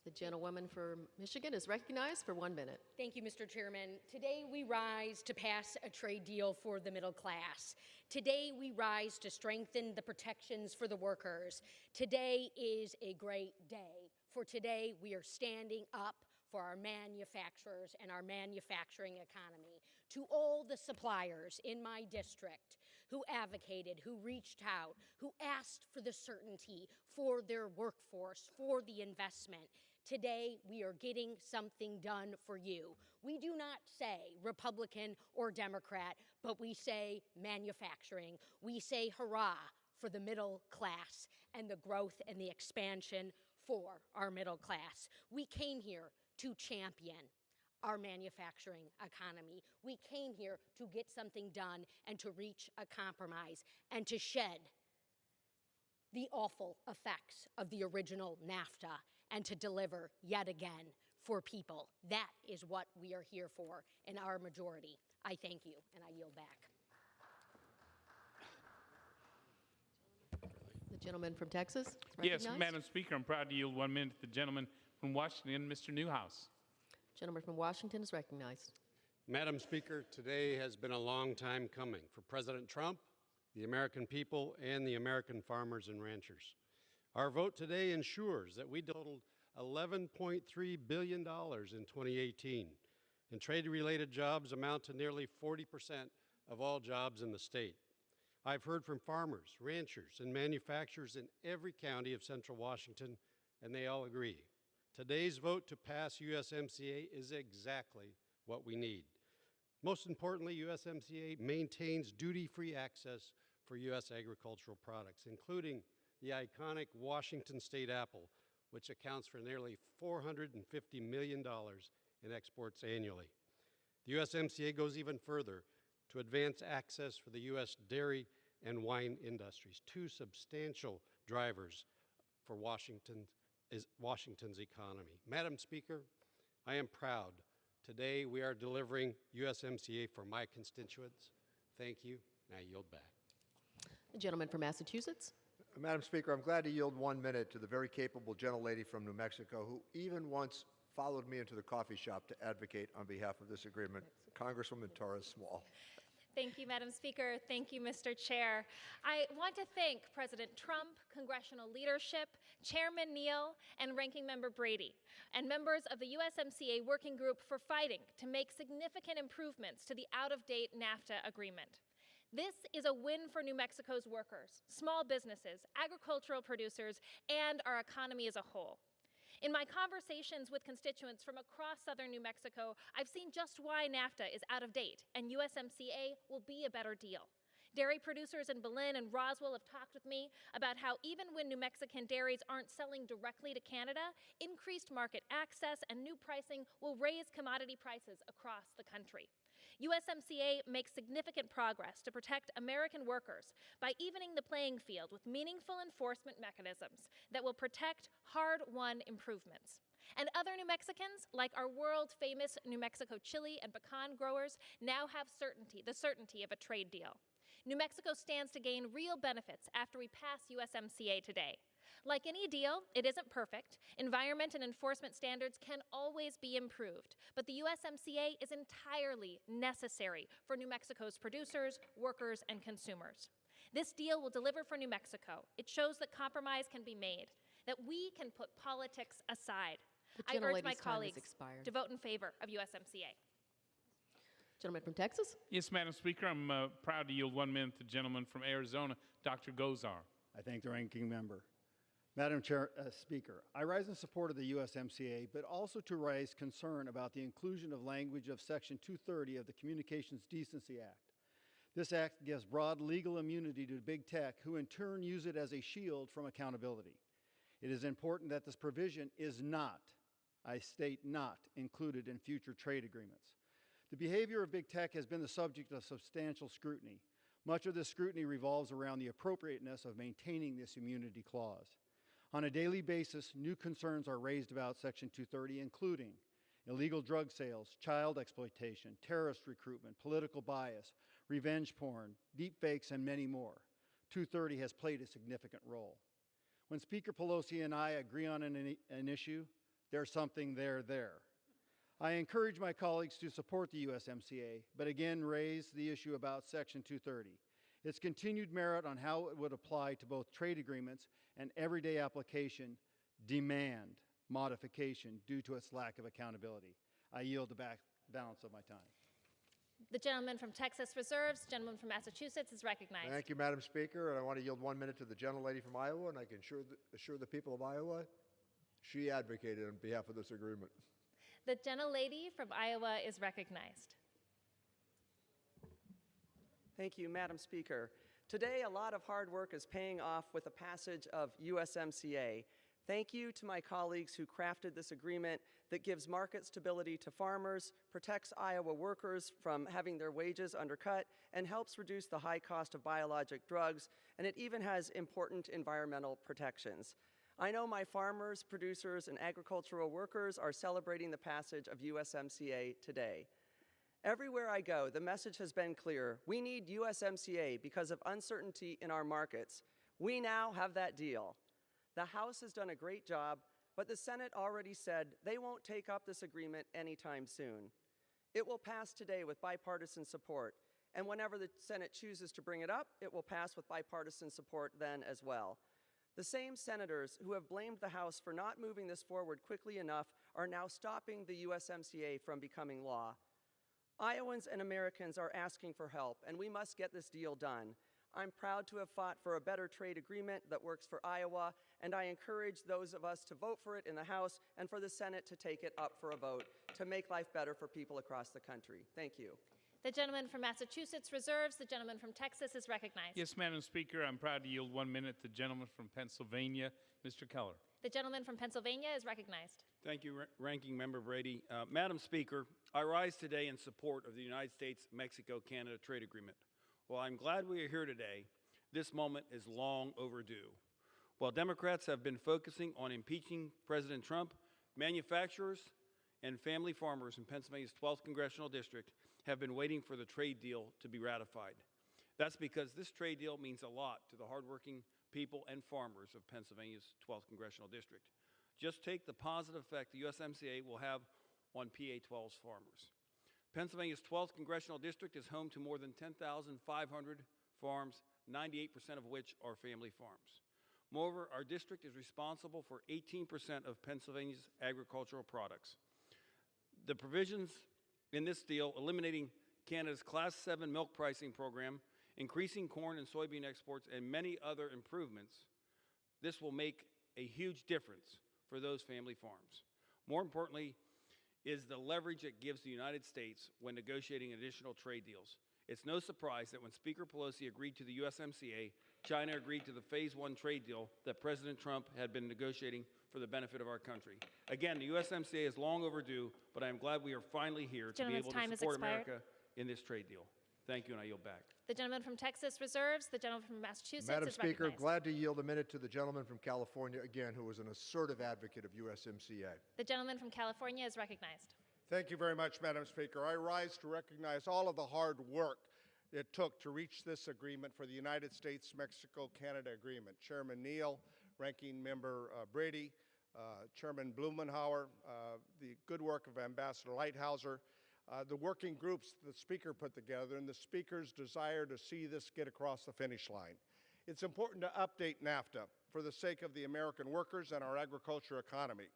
The gentlewoman for Michigan is recognized for 1 minute. Thank you, Mr. Chairman. Today we rise to pass a trade deal for the middle class. Today we rise to strengthen the protections for the workers. Today is a great day, for today we are standing up for our manufacturers and our manufacturing economy. To all the suppliers in my district who advocated, who reached out, who asked for the certainty for their workforce, for the investment, today we are getting something done for you. We do not say Republican or Democrat, but we say manufacturing. We say hurrah for the middle class and the growth and the expansion for our middle class. We came here to champion our manufacturing economy. We came here to get something done and to reach a compromise and to shed the awful effects of the original NAFTA and to deliver yet again for people. That is what we are here for in our majority. I thank you, and I yield back. The gentleman from Texas is Yes, recognized. Madam Speaker, I'm proud to yield 1 minute to the gentleman from Washington, Mr. Newhouse. Gentleman from Washington is recognized. Madam Speaker, today has been a long time coming for President Trump, the American people, and the American farmers and ranchers. Our vote today ensures that we totaled $11.3 billion in 2018, and trade-related jobs amount to nearly 40% of all jobs in the state. I've heard from farmers, ranchers, and manufacturers in every county of Central Washington, and they all agree. Today's vote to pass USMCA is exactly what we need. Most importantly, USMCA maintains duty-free access for U.S. agricultural products, including the iconic Washington State apple, which accounts for nearly $450 million in exports annually. The USMCA goes even further to advance access for the U.S. dairy and wine industries, two substantial drivers for Washington's economy. Madam Speaker, I am proud. Today we are delivering USMCA for my constituents. Thank you, and I yield back. The gentleman from Massachusetts. Madam Speaker, I'm glad to yield 1 minute to the very capable gentlelady from New Mexico who even once followed me into the coffee shop to advocate on behalf of this agreement, Congresswoman Torres Small. Thank you, Madam Speaker. Thank you, Mr. Chair. I want to thank President Trump, congressional leadership, Chairman Neal, and Ranking Member Brady, and members of the USMCA Working Group for fighting to make significant improvements to the out-of-date NAFTA agreement. This is a win for New Mexico's workers, small businesses, agricultural producers, and our economy as a whole. In my conversations with constituents from across southern New Mexico, I've seen just why NAFTA is out of date and USMCA will be a better deal. Dairy producers in Belen and Roswell have talked with me about how even when New Mexican dairies aren't selling directly to Canada, increased market access and new pricing will raise commodity prices across the country. USMCA makes significant progress to protect American workers by evening the playing field with meaningful enforcement mechanisms that will protect hard-won improvements. And other New Mexicans, like our world-famous New Mexico chili and pecan growers, now have the certainty of a trade deal. New Mexico stands to gain real benefits after we pass USMCA today. Like any deal, it isn't perfect. Environment and enforcement standards can always be improved, but the USMCA is entirely necessary for New Mexico's producers, workers, and consumers. This deal will deliver for New Mexico. It shows that compromise can be made, that we can put politics aside. I urge my colleagues to vote in favor of USMCA. Gentleman from Texas. Yes, Madam Speaker, I'm proud to yield 1 minute to the gentleman from Arizona, Dr. Gozar. I thank the ranking member. Madam Speaker, I rise in support of the USMCA, but also to raise concern about the inclusion of language of Section 230 of the Communications Decency Act. This act gives broad legal immunity to big tech, who in turn use it as a shield from accountability. It is important that this provision is not, I state not, included in future trade agreements. The behavior of big tech has been the subject of substantial scrutiny. Much of this scrutiny revolves around the appropriateness of maintaining this immunity clause. On a daily basis, new concerns are raised about Section 230, including illegal drug sales, child exploitation, terrorist recruitment, political bias, revenge porn, deepfakes, and many more. 230 has played a significant role. When Speaker Pelosi and I agree on an issue, there's something there. I encourage my colleagues to support the USMCA, but again raise the issue about Section 230. Its continued merit on how it would apply to both trade agreements and everyday application demand modification due to its lack of accountability. I yield the balance of my time. The gentleman from Texas reserves. The gentleman from Massachusetts is recognized. Thank you, Madam Speaker. And I want to yield 1 minute to the gentlelady from Iowa, and I can assure the people of Iowa she advocated on behalf of this agreement. The gentlelady from Iowa is recognized. Thank you, Madam Speaker. Today, a lot of hard work is paying off with the passage of USMCA. Thank you to my colleagues who crafted this agreement that gives market stability to farmers, protects Iowa workers from having their wages undercut, and helps reduce the high cost of biologic drugs, and it even has important environmental protections. I know my farmers, producers, and agricultural workers are celebrating the passage of USMCA today. Everywhere I go, the message has been clear. We need USMCA because of uncertainty in our markets. We now have that deal. The House has done a great job, but the Senate already said they won't take up this agreement anytime soon. It will pass today with bipartisan support, and whenever the Senate chooses to bring it up, it will pass with bipartisan support then as well. The same senators who have blamed the House for not moving this forward quickly enough are now stopping the USMCA from becoming law. Iowans and Americans are asking for help, and we must get this deal done. I'm proud to have fought for a better trade agreement that works for Iowa, and I encourage those of us to vote for it in the House and for the Senate to take it up for a vote to make life better for people across the country. Thank you. The gentleman from Massachusetts reserves. The gentleman from Texas is recognized. Yes, Madam Speaker, I'm proud to yield 1 minute to the gentleman from Pennsylvania, Mr. Keller. The gentleman from Pennsylvania is recognized. Thank you, Ranking Member Brady. Madam Speaker, I rise today in support of the United States-Mexico-Canada Trade Agreement. While I'm glad we are here today, this moment is long overdue. While Democrats have been focusing on impeaching President Trump, manufacturers and family farmers in Pennsylvania's 12th Congressional District have been waiting for the trade deal to be ratified. That's because this trade deal means a lot to the hardworking people and farmers of Pennsylvania's 12th Congressional District. Just take the positive effect the USMCA will have on PA-12's farmers. Pennsylvania's 12th Congressional District is home to more than 10,500 farms, 98% of which are family farms. Moreover, our district is responsible for 18% of Pennsylvania's agricultural products. The provisions in this deal, eliminating Canada's Class 7 milk pricing program, increasing corn and soybean exports, and many other improvements, this will make a huge difference for those family farms. More importantly, is the leverage it gives the United States when negotiating additional trade deals. It's no surprise that when Speaker Pelosi agreed to the USMCA, China agreed to the Phase 1 trade deal that President Trump had been negotiating for the benefit of our country. Again, the USMCA is long overdue, but I am glad we are finally here to be able to support America in this trade deal. Thank you, and I yield back. The gentleman from Texas reserves. The gentleman from Massachusetts Madam is Speaker, recognized. glad to yield a minute to the gentleman from California again, who was an assertive advocate of USMCA. The gentleman from California is recognized. Thank you very much, Madam Speaker. I rise to recognize all of the hard work it took to reach this agreement for the United States-Mexico-Canada agreement. Chairman Neal, Ranking Member Brady, Chairman Blumenauer, the good work of Ambassador Lighthouser, the working groups the Speaker put together, and the Speaker's desire to see this get across the finish line. It's important to update NAFTA for the sake of the American workers and our agriculture economy.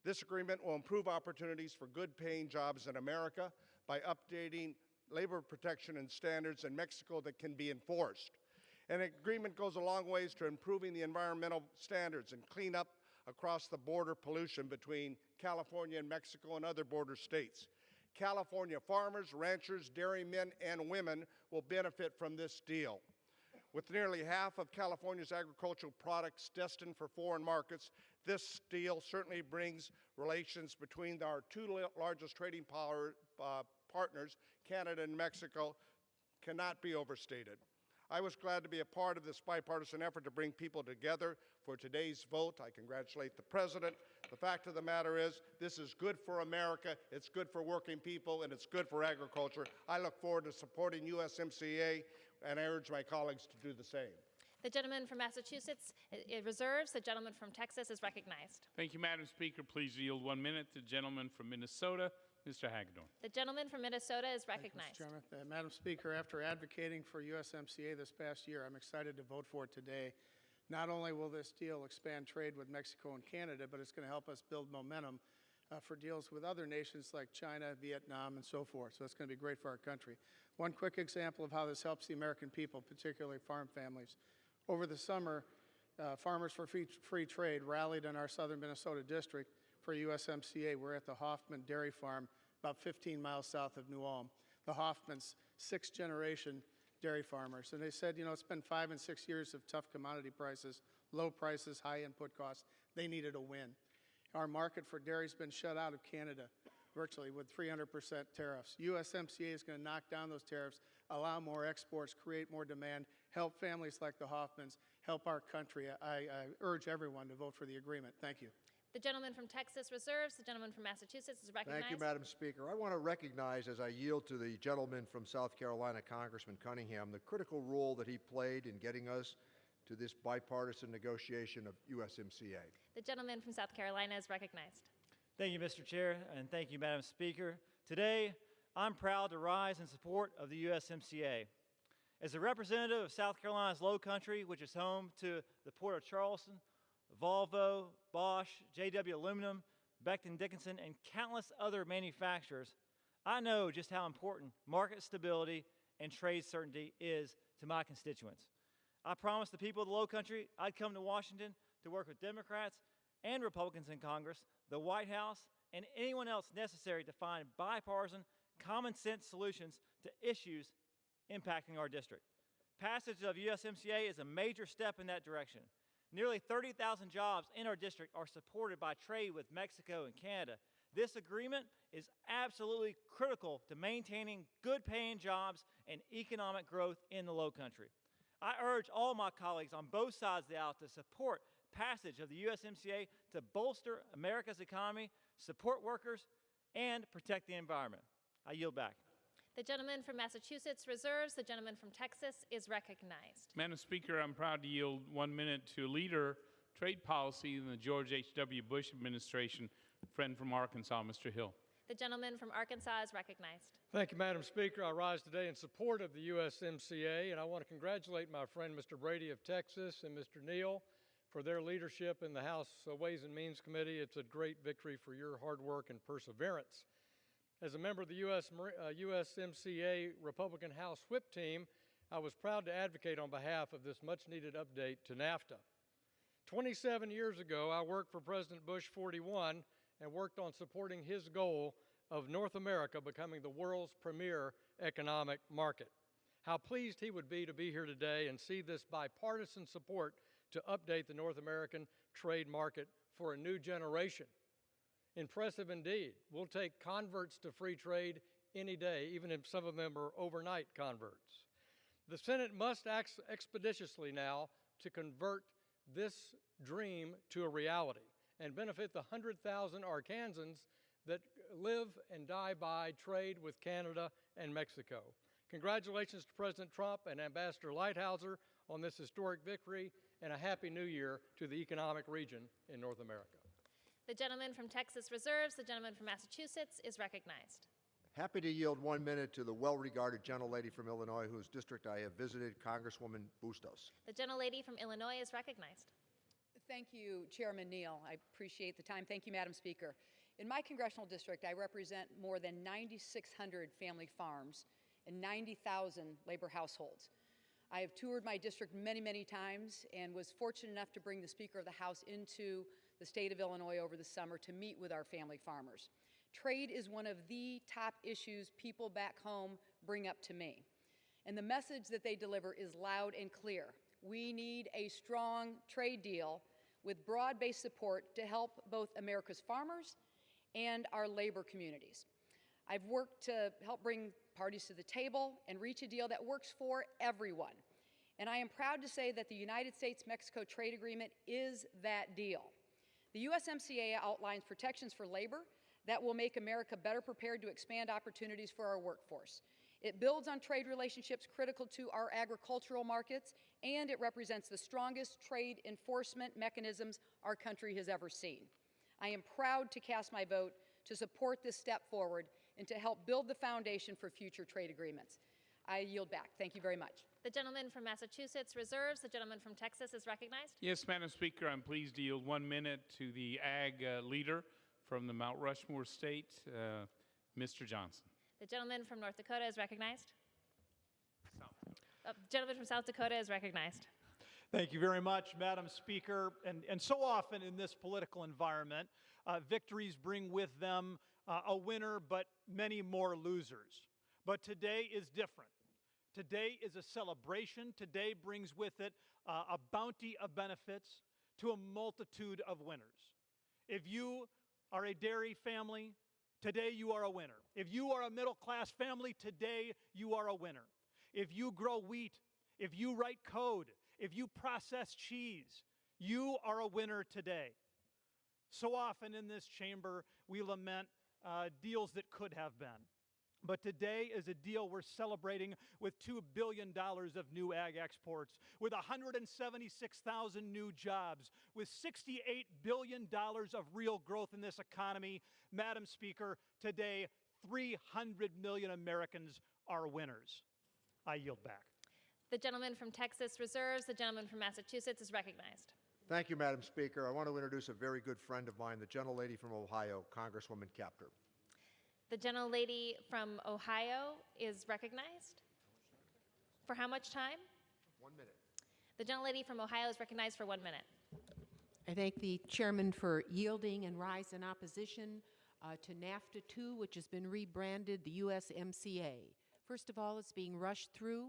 This agreement will improve opportunities for good-paying jobs in America by updating labor protection and standards in Mexico that can be enforced. An agreement goes a long ways to improving the environmental standards and clean up across the border pollution between California and Mexico and other border states. California farmers, ranchers, dairymen, and women will benefit from this deal. With nearly half of California's agricultural products destined for foreign markets, this deal certainly brings relations between our two largest trading partners, Canada and Mexico, cannot be overstated. I was glad to be a part of this bipartisan effort to bring people together for today's vote. I congratulate the President. The fact of the matter is, this is good for America, it's good for working people, and it's good for agriculture. I look forward to supporting USMCA, and I urge my colleagues to do the same. The gentleman from Massachusetts reserves. The gentleman from Texas is recognized. Thank you, Madam Speaker. Please yield 1 minute to the gentleman from Minnesota, Mr. Hagedorn. The gentleman from Minnesota is recognized. Thank you, Mr. Chairman. Madam Speaker, after advocating for USMCA this past year, I'm excited to vote for it today. Not only will this deal expand trade with Mexico and Canada, but it's going to help us build momentum for deals with other nations like China, Vietnam, and so forth. So it's going to be great for our country. One quick example of how this helps the American people, particularly farm families. Over the summer, Farmers for Free Trade rallied in our southern Minnesota district for USMCA. We're at the Hoffman Dairy Farm, about 15 miles south of New Ulm. The Hoffmans, sixth-generation dairy farmers. And they said, you know, it's been 5 and 6 years of tough commodity prices, low prices, high input costs. They needed a win. Our market for dairy has been shut out of Canada, virtually, with 300% tariffs. USMCA is going to knock down those tariffs, allow more exports, create more demand, help families like the Hoffmans, help our country. I urge everyone to vote for the agreement. Thank you. The gentleman from Texas reserves. The gentleman from Massachusetts is recognized. Thank you, Madam Speaker. I want to recognize, as I yield to the gentleman from South Carolina, Congressman Cunningham, the critical role that he played in getting us to this bipartisan negotiation of USMCA. The gentleman from South Carolina is recognized. Thank you, Mr. Chair, and thank you, Madam Speaker. Today, I'm proud to rise in support of the USMCA. As a representative of South Carolina's Low Country, which is home to the Port of Charleston, Volvo, Bosch, JW Aluminum, Becton Dickinson, and countless other manufacturers, I know just how important market stability and trade certainty is to my constituents. I promised the people of the Low Country I'd come to Washington to work with Democrats and Republicans in Congress, the White House, and anyone else necessary to find bipartisan, common-sense solutions to issues impacting our district. Passage of USMCA is a major step in that direction. Nearly 30,000 jobs in our district are supported by trade with Mexico and Canada. This agreement is absolutely critical to maintaining good-paying jobs and economic growth in the Low Country. I urge all my colleagues on both sides of the aisle to support passage of the USMCA to bolster America's economy, support workers, and protect the environment. I yield back. The gentleman from Massachusetts reserves. The gentleman from Texas is recognized. Madam Speaker, I'm proud to yield 1 minute to leader trade policy in the George H.W. Bush administration, friend from Arkansas, Mr. Hill. The gentleman from Arkansas is recognized. Thank you, Madam Speaker. I rise today in support of the USMCA, and I want to congratulate my friend Mr. Brady of Texas and Mr. Neal for their leadership in the House Ways and Means Committee. It's a great victory for your hard work and perseverance. As a member of the USMCA Republican House Whip team, I was proud to advocate on behalf of this much-needed update to NAFTA. 27 years ago, I worked for President Bush 41 and worked on supporting his goal of North America becoming the world's premier economic market. How pleased he would be to be here today and see this bipartisan support to update the North American trade market for a new generation. Impressive indeed. We'll take converts to free trade any day, even if some of them are overnight converts. The Senate must act expeditiously now to convert this dream to a reality and benefit the 100,000 Arkansans that live and die by trade with Canada and Mexico. Congratulations to President Trump and Ambassador Lighthouser on this historic victory, and a Happy New Year to the economic region in North America. The gentleman from Texas reserves. The gentleman from Massachusetts is recognized. Happy to yield 1 minute to the well-regarded gentlelady from Illinois, whose district I have visited, Congresswoman Bustos. The gentlelady from Illinois is recognized. Thank you, Chairman Neal. I appreciate the time. Thank you, Madam Speaker. In my congressional district, I represent more than 9,600 family farms and 90,000 labor households. I have toured my district many, many times and was fortunate enough to bring the Speaker of the House into the state of Illinois over the summer to meet with our family farmers. Trade is one of the top issues people back home bring up to me. And the message that they deliver is loud and clear. We need a strong trade deal with broad-based support to help both America's farmers and our labor communities. I've worked to help bring parties to the table and reach a deal that works for everyone. And I am proud to say that the United States-Mexico Trade Agreement is that deal. The USMCA outlines protections for labor that will make America better prepared to expand opportunities for our workforce. It builds on trade relationships critical to our agricultural markets, and it represents the strongest trade enforcement mechanisms our country has ever seen. I am proud to cast my vote to support this step forward and to help build the foundation for future trade agreements. I yield back. Thank you very much. The gentleman from Massachusetts reserves. The gentleman from Texas is recognized. Yes, Madam Speaker, I'm pleased to yield 1 minute to the Ag leader from the Mount Rushmore State, Mr. Johnson. The gentleman from North Dakota is recognized. The gentleman from South Dakota is recognized. Thank you very much, Madam Speaker. And so often in this political environment, victories bring with them a winner, but many more losers. But today is different. Today is a celebration. Today brings with it a bounty of benefits to a multitude of winners. If you are a dairy family, today you are a winner. If you are a middle-class family, today you are a winner. If you grow wheat, if you write code, if you process cheese, you are a winner today. So often in this chamber, we lament deals that could have been. But today is a deal we're celebrating with $2 billion of new ag exports, with 176,000 new jobs, with $68 billion of real growth in this economy. Madam Speaker, today 300 million Americans are winners. I yield back. The gentleman from Texas reserves. The gentleman from Massachusetts is recognized. Thank you, Madam Speaker. I want to introduce a very good friend of mine, the gentlelady from Ohio, Congresswoman Kaptur. The gentlelady from Ohio is recognized. For how much time? 1 minute. The gentlelady from Ohio is recognized for 1 minute. I thank the chairman for yielding and rise in opposition to NAFTA 2, which has been rebranded the USMCA. First of all, it's being rushed through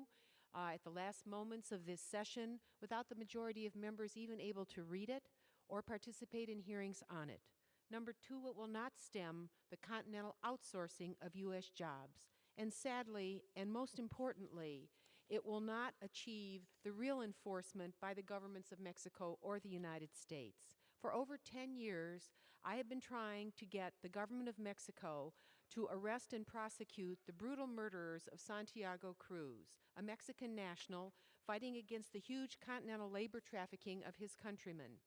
at the last moments of this session without the majority of members even able to read it or participate in hearings on it. Number two, it will not stem the continental outsourcing of U.S. jobs. And sadly, and most importantly, it will not achieve the real enforcement by the governments of Mexico or the United States. For over 10 years, I have been trying to get the government of Mexico to arrest and prosecute the brutal murderers of Santiago Cruz, a Mexican national fighting against the huge continental labor trafficking of his countrymen.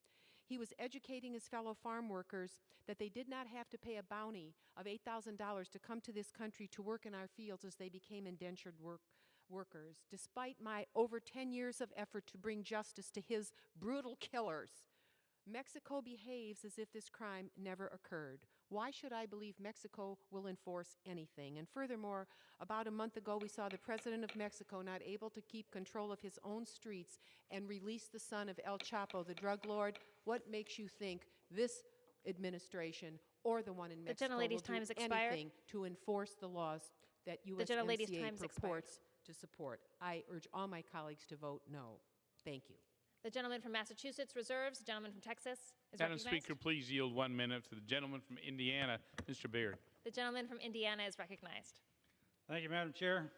He was educating his fellow farm workers that they did not have to pay a bounty of $8,000 to come to this country to work in our fields as they became indentured workers. Despite my over 10 years of effort to bring justice to his brutal killers, Mexico behaves as if this crime never occurred. Why should I believe Mexico will enforce anything? And furthermore, about a month ago, we saw the president of Mexico not able to keep control of his own streets and release the son of El Chapo, the drug lord. What makes you think this administration or the one in Mexico will do anything to enforce the laws that USMCA purports to support? I urge all my colleagues to vote no. Thank you. The gentleman from Massachusetts reserves. The gentleman from Texas is Madam recognized. Speaker, please yield 1 minute to the gentleman from Indiana, Mr. Baird. The gentleman from Indiana is recognized. Thank you, Madam Chair.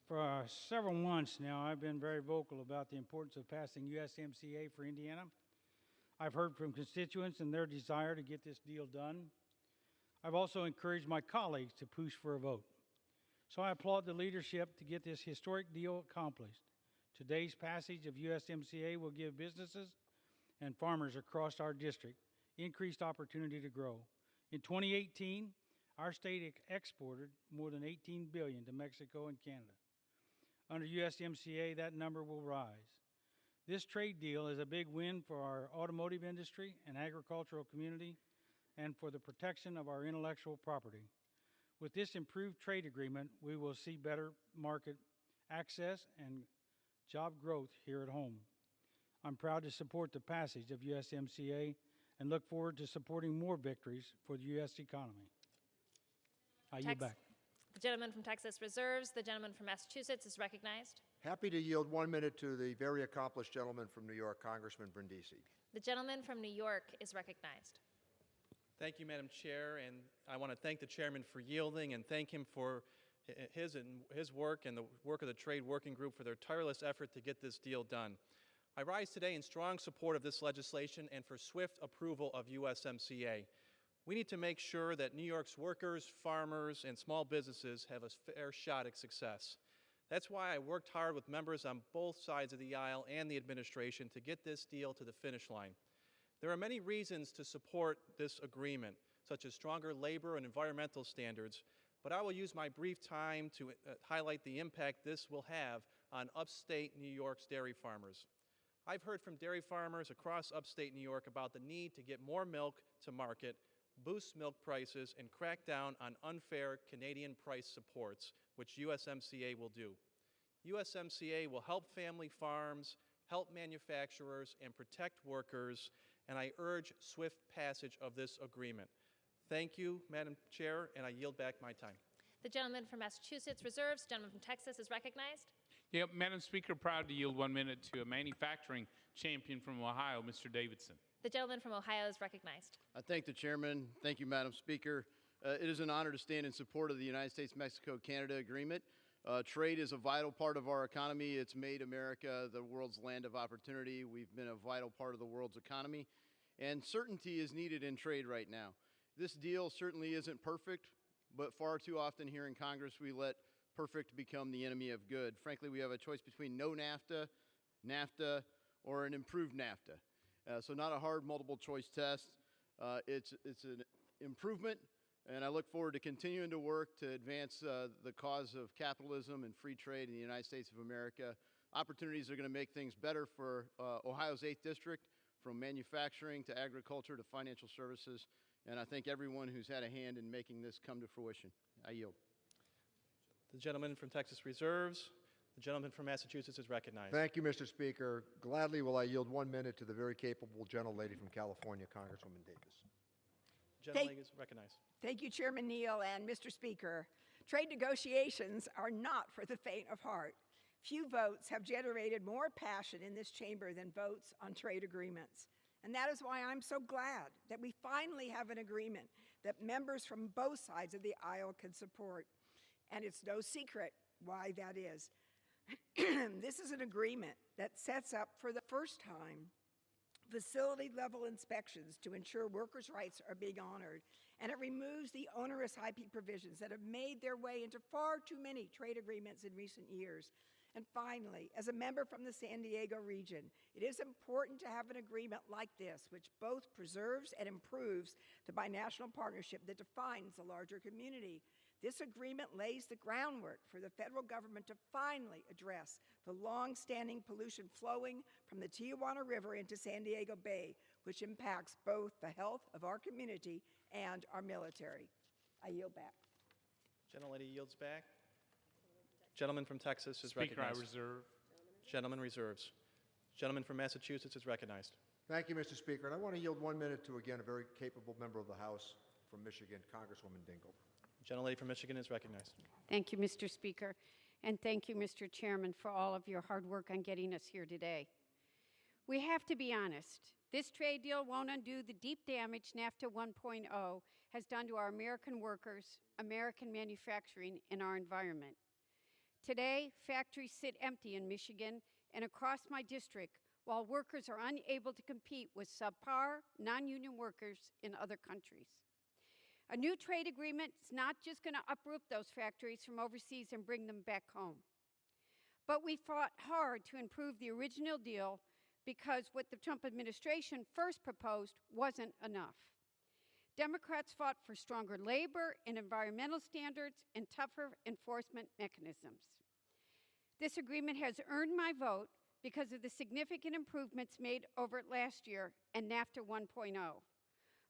For several months now, I've been very vocal about the importance of passing USMCA for Indiana. I've heard from constituents and their desire to get this deal done. I've also encouraged my colleagues to push for a vote. So I applaud the leadership to get this historic deal accomplished. Today's passage of USMCA will give businesses and farmers across our district increased opportunity to grow. In 2018, our state exported more than $18 billion to Mexico and Canada. Under USMCA, that number will rise. This trade deal is a big win for our automotive industry and agricultural community and for the protection of our intellectual property. With this improved trade agreement, we will see better market access and job growth here at home. I'm proud to support the passage of USMCA and look forward to supporting more victories for the U.S. economy. I yield back. The gentleman from Texas reserves. The gentleman from Massachusetts is recognized. Happy to yield 1 minute to the very accomplished gentleman from New York, Congressman Brindisi. The gentleman from New York is recognized. Thank you, Madam Chair, and I want to thank the chairman for yielding and thank him for his work and the work of the Trade Working Group for their tireless effort to get this deal done. I rise today in strong support of this legislation and for swift approval of USMCA. We need to make sure that New York's workers, farmers, and small businesses have a fair shot at success. That's why I worked hard with members on both sides of the aisle and the administration to get this deal to the finish line. There are many reasons to support this agreement, such as stronger labor and environmental standards, but I will use my brief time to highlight the impact this will have on upstate New York's dairy farmers. I've heard from dairy farmers across upstate New York about the need to get more milk to market, boost milk prices, and crack down on unfair Canadian price supports, which USMCA will do. USMCA will help family farms, help manufacturers, and protect workers, and I urge swift passage of this agreement. Thank you, Madam Chair, and I yield back my time. The gentleman from Massachusetts reserves. The gentleman from Texas is recognized. Yep, Madam Speaker, proud to yield 1 minute to a manufacturing champion from Ohio, Mr. Davidson. The gentleman from Ohio is recognized. I thank the chairman. Thank you, Madam Speaker. It is an honor to stand in support of the United States-Mexico-Canada agreement. Trade is a vital part of our economy. It's made America the world's land of opportunity. We've been a vital part of the world's economy, and certainty is needed in trade right now. This deal certainly isn't perfect, but far too often here in Congress we let perfect become the enemy of good. Frankly, we have a choice between no NAFTA, NAFTA, or an improved NAFTA. So not a hard multiple choice test. It's an improvement, and I look forward to continuing to work to advance the cause of capitalism and free trade in the United States of America. Opportunities are going to make things better for Ohio's 8th District, from manufacturing to agriculture to financial services, and I thank everyone who's had a hand in making this come to fruition. I yield. The gentleman from Texas reserves. The gentleman from Massachusetts is recognized. Thank you, Mr. Speaker. Gladly will I yield 1 minute to the very capable gentlelady from California, Congresswoman Davis. Gentlelady is recognized. Thank you, Chairman Neal and Mr. Speaker. Trade negotiations are not for the faint of heart. Few votes have generated more passion in this chamber than votes on trade agreements. And that is why I'm so glad that we finally have an agreement that members from both sides of the aisle can support. And it's no secret why that is. This is an agreement that sets up for the first time facility-level inspections to ensure workers' rights are being honored, and it removes the onerous IP provisions that have made their way into far too many trade agreements in recent years. And finally, as a member from the San Diego region, it is important to have an agreement like this, which both preserves and improves the binational partnership that defines the larger community. This agreement lays the groundwork for the federal government to finally address the long-standing pollution flowing from the Tijuana River into San Diego Bay, which impacts both the health of our community and our military. I yield back. Gentlelady yields back. Gentleman from Texas is Speaker, recognized. I reserve. Gentleman reserves. Gentleman from Massachusetts is recognized. Thank you, Mr. Speaker. And I want to yield 1 minute to, again, a very capable member of the House from Michigan, Congresswoman Dingell. Gentlelady from Michigan is recognized. Thank you, Mr. Speaker, and thank you, Mr. Chairman, for all of your hard work on getting us here today. We have to be honest. This trade deal won't undo the deep damage NAFTA 1.0 has done to our American workers, American manufacturing, and our environment. Today, factories sit empty in Michigan and across my district while workers are unable to compete with subpar, non-union workers in other countries. A new trade agreement is not just going to uproot those factories from overseas and bring them back home. But we fought hard to improve the original deal because what the Trump administration first proposed wasn't enough. Democrats fought for stronger labor and environmental standards and tougher enforcement mechanisms. This agreement has earned my vote because of the significant improvements made over it last year and NAFTA 1.0.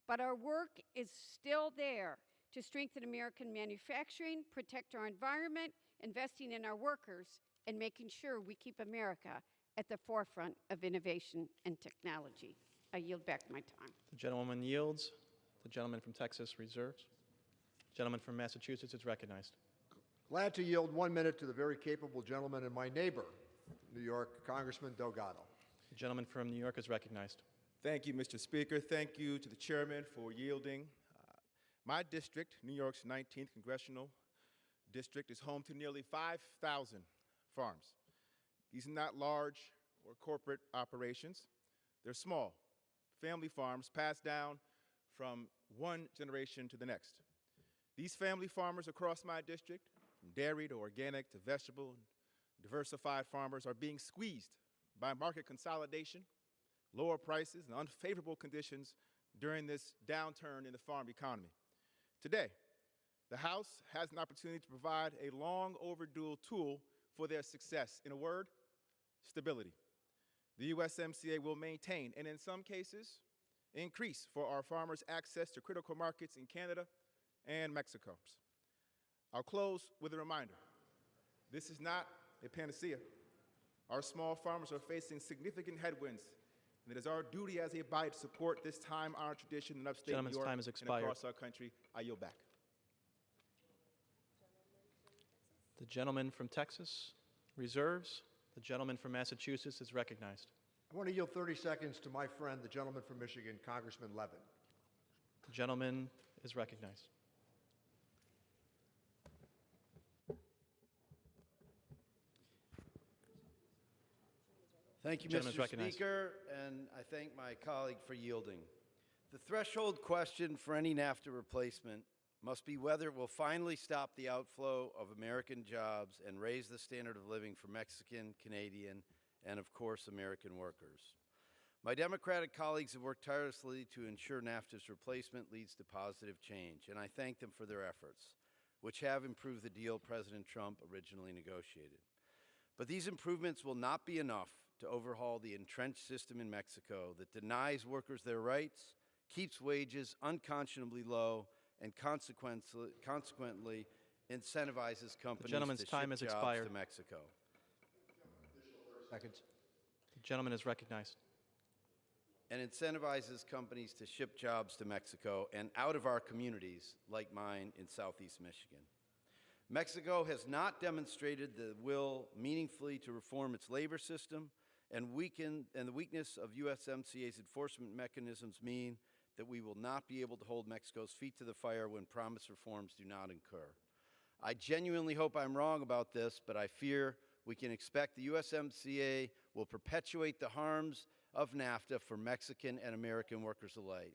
But our work is still there to strengthen American manufacturing, protect our environment, investing in our workers, and making sure we keep America at the forefront of innovation and technology. I yield back my time. The gentlewoman yields. The gentleman from Texas reserves. The gentleman from Massachusetts is recognized. Glad to yield 1 minute to the very capable gentleman and my neighbor, New York, Congressman Delgado. The gentleman from New York is recognized. Thank you, Mr. Speaker. Thank you to the chairman for yielding. My district, New York's 19th congressional district, is home to nearly 5,000 farms. These are not large or corporate operations. They're small, family farms passed down from one generation to the next. These family farmers across my district, from dairy to organic to vegetable and diversified farmers, are being squeezed by market consolidation, lower prices, and unfavorable conditions during this downturn in the farm economy. Today, the House has an opportunity to provide a long overdue tool for their success. In a word, stability. The USMCA will maintain, and in some cases, increase for our farmers access to critical markets in Canada and Mexico. I'll close with a reminder. This is not a panacea. Our small farmers are facing significant headwinds, and it is our duty as a body to support this time-honored tradition in upstate New York time has and expired. across our country. I yield back. The gentleman from Texas reserves. The gentleman from Massachusetts is recognized. I want to yield 30 seconds to my friend, the gentleman from Michigan, Congressman Levin. The gentleman is recognized. Thank you, Gentleman's Mr. recognized. Speaker, and I thank my colleague for yielding. The threshold question for any NAFTA replacement must be whether it will finally stop the outflow of American jobs and raise the standard of living for Mexican, Canadian, and of course, American workers. My Democratic colleagues have worked tirelessly to ensure NAFTA's replacement leads to positive change, and I thank them for their efforts, which have improved the deal President Trump originally negotiated. But these improvements will not be enough to overhaul the entrenched system in Mexico that denies workers their rights, keeps wages unconscionably low, and consequently incentivizes companies gentleman's to time ship has jobs expired. to Mexico. Seconds. The gentleman is recognized. And incentivizes companies to ship jobs to Mexico and out of our communities like mine in Southeast Michigan. Mexico has not demonstrated the will meaningfully to reform its labor system, and the weakness of USMCA's enforcement mechanisms mean that we will not be able to hold Mexico's feet to the fire when promised reforms do not occur. I genuinely hope I'm wrong about this, but I fear we can expect the USMCA will perpetuate the harms of NAFTA for Mexican and American workers alike.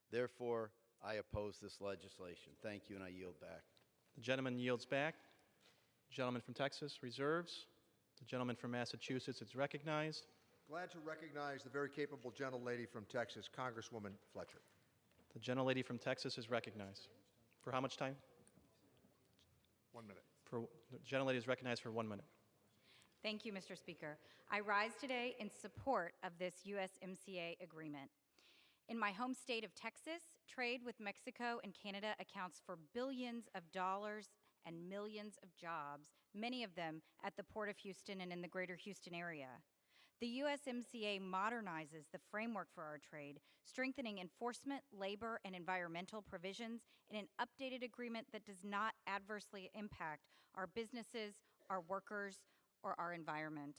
Therefore, I oppose this legislation. Thank you, and I yield back. The gentleman yields back. The gentleman from Texas reserves. The gentleman from Massachusetts is recognized. Glad to recognize the very capable gentlelady from Texas, Congresswoman Fletcher. The gentlelady from Texas is recognized. For how much time? 1 minute. The gentlelady is recognized for 1 minute. Thank you, Mr. Speaker. I rise today in support of this USMCA agreement. In my home state of Texas, trade with Mexico and Canada accounts for billions of dollars and millions of jobs, many of them at the Port of Houston and in the greater Houston area. The USMCA modernizes the framework for our trade, strengthening enforcement, labor, and environmental provisions in an updated agreement that does not adversely impact our businesses, our workers, or our environment.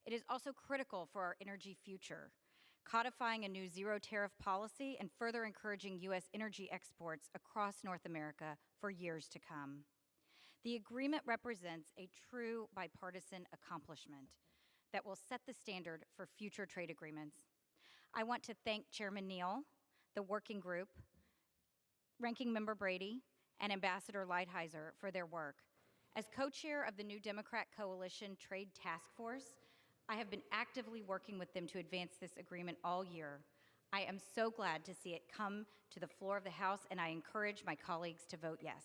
It is also critical for our energy future. codifying a new zero tariff policy, and further encouraging U.S. energy exports across North America for years to come. The agreement represents a true bipartisan accomplishment that will set the standard for future trade agreements. I want to thank Chairman Neal, the working group, Ranking Member Brady, and Ambassador Lighthizer for their work. As co-chair of the New Democrat Coalition Trade Task Force, I have been actively working with them to advance this agreement all year. I am so glad to see it come to the floor of the House, and I encourage my colleagues to vote yes.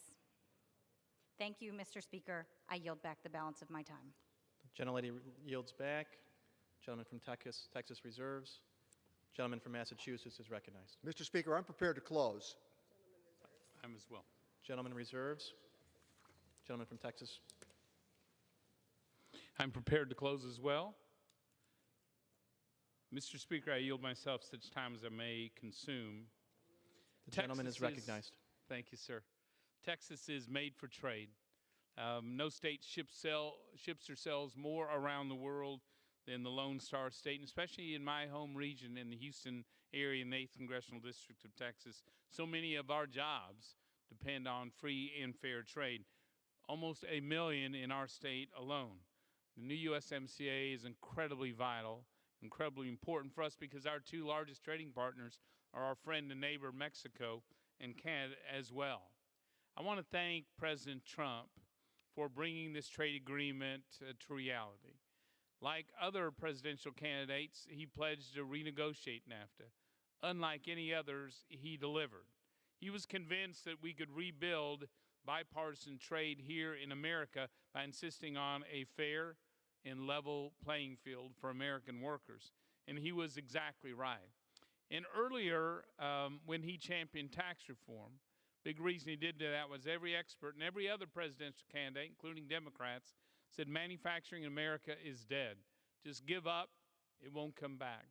Thank you, Mr. Speaker. I yield back the balance of my time. The gentlelady yields back. Gentleman from Texas reserves. Gentleman from Massachusetts is recognized. Mr. Speaker, I'm prepared to close. I'm as well. Gentleman reserves. Gentleman from Texas. I'm prepared to close as well. Mr. Speaker, I yield myself such time as I may consume. The gentleman is recognized. Thank you, sir. Texas is made for trade. No state ships or sells more around the world than the Lone Star State, and especially in my home region in the Houston area in the 8th Congressional District of Texas. So many of our jobs depend on free and fair trade. Almost 1 million in our state alone. The new USMCA is incredibly vital, incredibly important for us because our two largest trading partners are our friend and neighbor Mexico and Canada as well. I want to thank President Trump for bringing this trade agreement to reality. Like other presidential candidates, he pledged to renegotiate NAFTA. Unlike any others, he delivered. He was convinced that we could rebuild bipartisan trade here in America by insisting on a fair and level playing field for American workers. And he was exactly right. And earlier, when he championed tax reform, big reason he did that was every expert and every other presidential candidate, including Democrats, said manufacturing in America is dead. Just give up, it won't come back.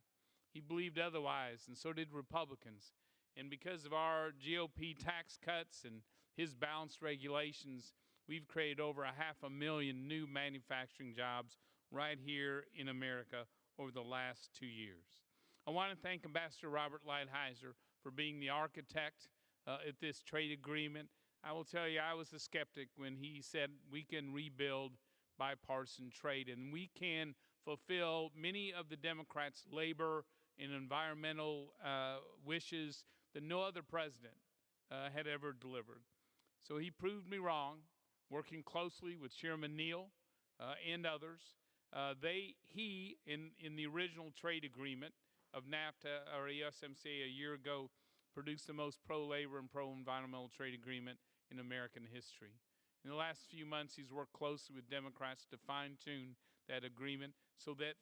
He believed otherwise, and so did Republicans. And because of our GOP tax cuts and his balanced regulations, we've created over 500,000 new manufacturing jobs right here in America over the last 2 years. I want to thank Ambassador Robert Lighthizer for being the architect at this trade agreement. I will tell you, I was a skeptic when he said we can rebuild bipartisan trade and we can fulfill many of the Democrats' labor and environmental wishes that no other president had ever delivered. So he proved me wrong, working closely with Chairman Neal and others. In the original trade agreement of NAFTA or USMCA a year ago, produced the most pro-labor and pro-environmental trade agreement in American history. In the last few months, he's worked closely with Democrats to fine-tune that agreement so that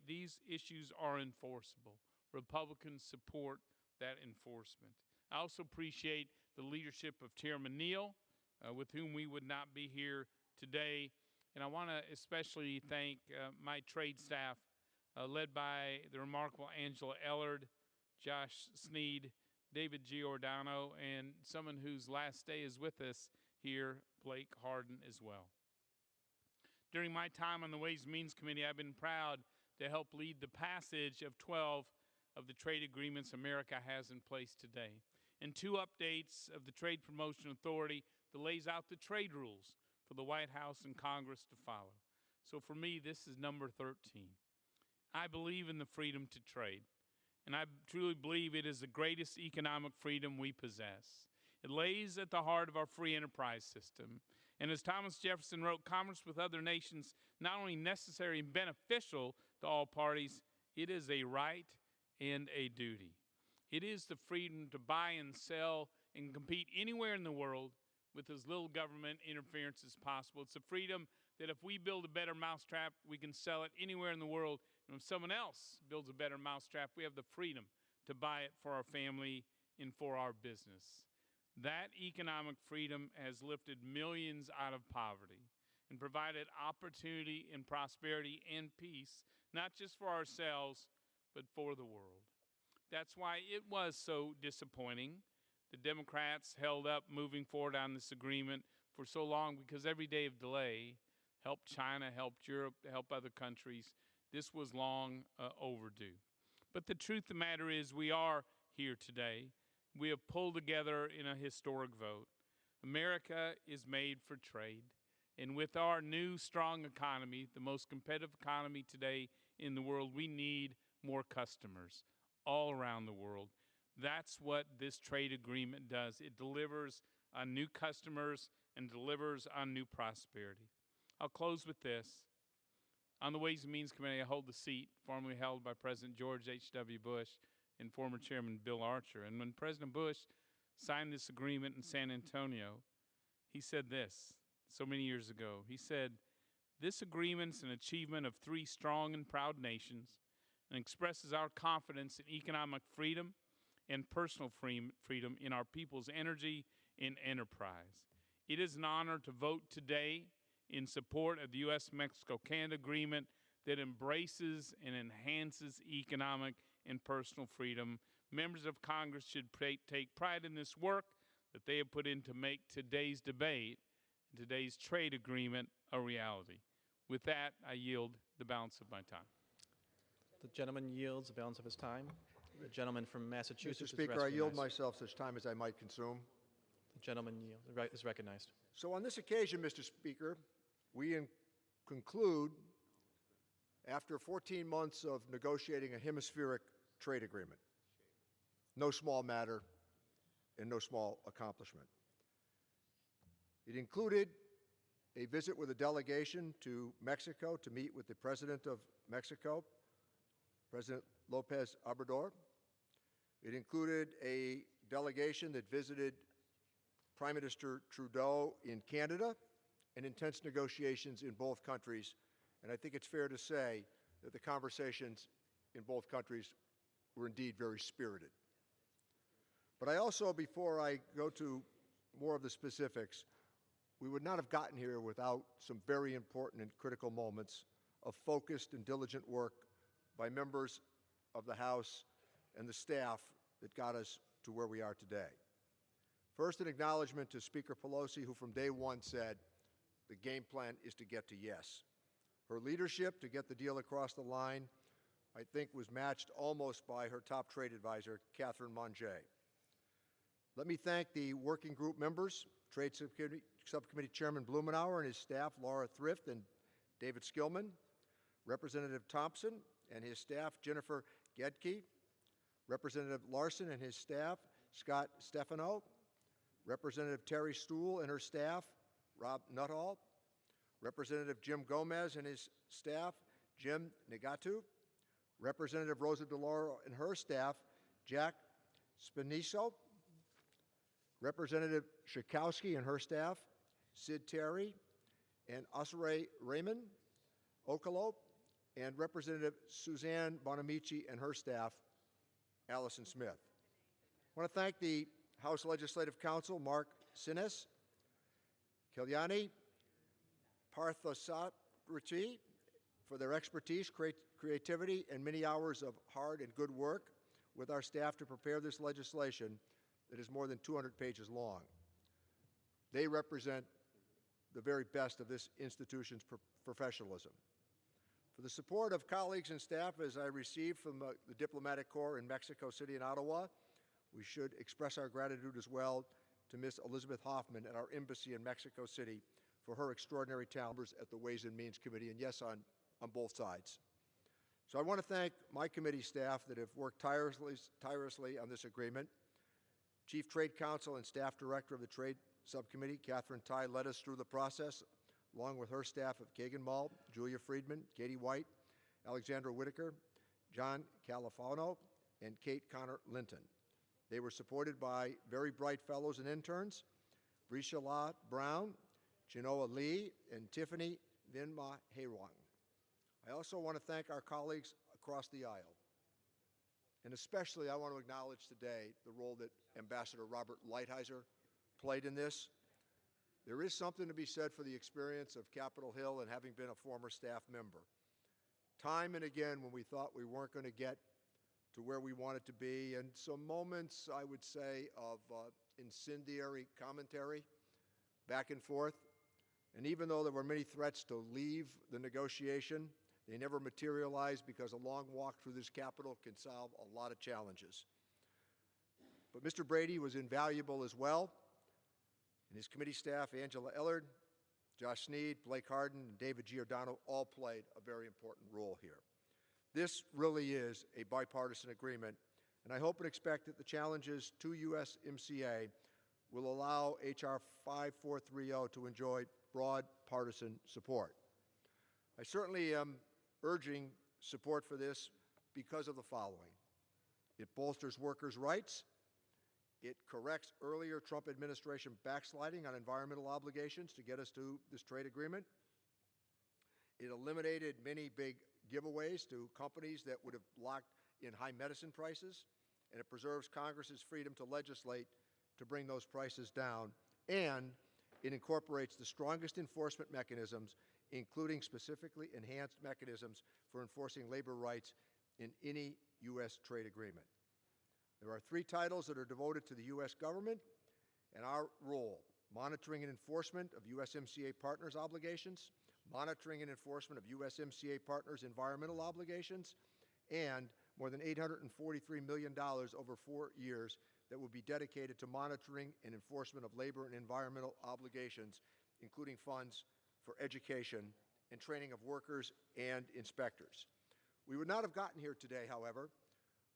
these issues are enforceable. Republicans support that enforcement. I also appreciate the leadership of Chairman Neal, with whom we would not be here today. And I want to especially thank my trade staff, led by the remarkable Angela Ellard, Josh Sneed, David Giordano, and someone whose last day is with us here, Blake Harden, as well. During my time on the Ways and Means Committee, I've been proud to help lead the passage of 12 of the trade agreements America has in place today, and 2 updates of the Trade Promotion Authority that lays out the trade rules for the White House and Congress to follow. So for me, this is number 13. I believe in the freedom to trade, and I truly believe it is the greatest economic freedom we possess. It lays at the heart of our free enterprise system. And as Thomas Jefferson wrote, commerce with other nations not only necessary and beneficial to all parties, it is a right and a duty. It is the freedom to buy and sell and compete anywhere in the world with as little government interference as possible. It's a freedom that if we build a better mousetrap, we can sell it anywhere in the world. And if someone else builds a better mousetrap, we have the freedom to buy it for our family and for our business. That economic freedom has lifted millions out of poverty and provided opportunity and prosperity and peace, not just for ourselves, but for the world. That's why it was so disappointing the Democrats held up moving forward on this agreement for so long, because every day of delay helped China, helped Europe, helped other countries. This was long overdue. But the truth of the matter is we are here today. We have pulled together in a historic vote. America is made for trade. And with our new strong economy, the most competitive economy today in the world, we need more customers all around the world. That's what this trade agreement does. It delivers on new customers and delivers on new prosperity. I'll close with this. On the Ways and Means Committee, I hold the seat formerly held by President George H.W. Bush and former Chairman Bill Archer. And when President Bush signed this agreement in San Antonio, he said this so many years ago. He said, "This agreement's an achievement of three strong and proud nations and expresses our confidence in economic freedom and personal freedom in our people's energy and enterprise. It is an honor to vote today in support of the U.S.-Mexico-Canada agreement that embraces and enhances economic and personal freedom. Members of Congress should take pride in this work that they have put in to make today's debate and today's trade agreement a reality." With that, I yield the balance of my time. The gentleman yields the balance of his time. The gentleman from Massachusetts Mr. Speaker, I is yield recognized. myself such time as I might consume. The gentleman is recognized. So on this occasion, Mr. Speaker, we conclude, after 14 months of negotiating a hemispheric trade agreement. No small matter and no small accomplishment. It included a visit with a delegation to Mexico to meet with the President of Mexico, President Lopez Obrador. It included a delegation that visited Prime Minister Trudeau in Canada, and intense negotiations in both countries. And I think it's fair to say that the conversations in both countries were indeed very spirited. But I also, before I go to more of the specifics, we would not have gotten here without some very important and critical moments of focused and diligent work by members of the House and the staff that got us to where we are today. First, an acknowledgement to Speaker Pelosi, who from day one said, the game plan is to get to yes. Her leadership to get the deal across the line, I think, was matched almost by her top trade advisor, Catherine Monge. Let me thank the working group members, Trade Subcommittee Chairman Blumenauer and his staff, Laura Thrift and David Skillman, Representative Thompson and his staff, Jennifer Gedke, Representative Larson and his staff, Scott Stefano, Representative Terry Stool and her staff, Rob Nuttall, Representative Jim Gomez and his staff, Jim Negatu, Representative Rosa DeLauro and her staff, Jack Spiniso, Representative Schakowsky and her staff, Sid Terry and Asare Raymond Okalo, and Representative Suzanne Bonamici and her staff, Allison Smith. I want to thank the House Legislative Counsel, Mark Sinnes, Kalyani Parthasarathy, for their expertise, creativity, and many hours of hard and good work with our staff to prepare this legislation that is more than 200 pages long. They represent the very best of this institution's professionalism. For the support of colleagues and staff as I received from the Diplomatic Corps in Mexico City and Ottawa, we should express our gratitude as well to Ms. Elizabeth Hoffman at our embassy in Mexico City for her extraordinary talents at the Ways and Means Committee, and yes, on both sides. So I want to thank my committee staff that have worked tirelessly on this agreement. Chief Trade Counsel and Staff Director of the Trade Subcommittee, Catherine Tai, led us through the process, along with her staff of Kagan Mall, Julia Friedman, Katie White, Alexandra Whitaker, John Califano, and Kate Connor Linton. They were supported by very bright fellows and interns, Brishala Brown, Chinoa Lee, and Tiffany Vinma Haywang. I also want to thank our colleagues across the aisle. And especially I want to acknowledge today the role that Ambassador Robert Lighthizer played in this. There is something to be said for the experience of Capitol Hill and having been a former staff member. Time and again when we thought we weren't going to get to where we wanted to be, and some moments, I would say, of incendiary commentary back and forth. And even though there were many threats to leave the negotiation, They never materialize because a long walk through this Capitol can solve a lot of challenges. But Mr. Brady was invaluable as well, and his committee staff, Angela Ellard, Josh Sneed, Blake Hardin, and David Giordano, all played a very important role here. This really is a bipartisan agreement, and I hope and expect that the challenges to USMCA will allow H.R. 5430 to enjoy broad partisan support. I certainly am urging support for this because of the following. It bolsters workers' rights. It corrects earlier Trump administration backsliding on environmental obligations to get us to this trade agreement. It eliminated many big giveaways to companies that would have locked in high medicine prices, and it preserves Congress's freedom to legislate to bring those prices down, and it incorporates the strongest enforcement mechanisms, including specifically enhanced mechanisms for enforcing labor rights in any U.S. trade agreement. There are 3 titles that are devoted to the U.S. government and our role: monitoring and enforcement of USMCA partners' obligations, monitoring and enforcement of USMCA partners' environmental obligations, and more than $843 million over 4 years that will be dedicated to monitoring and enforcement of labor and environmental obligations, including funds for education and training of workers and inspectors. We would not have gotten here today, however,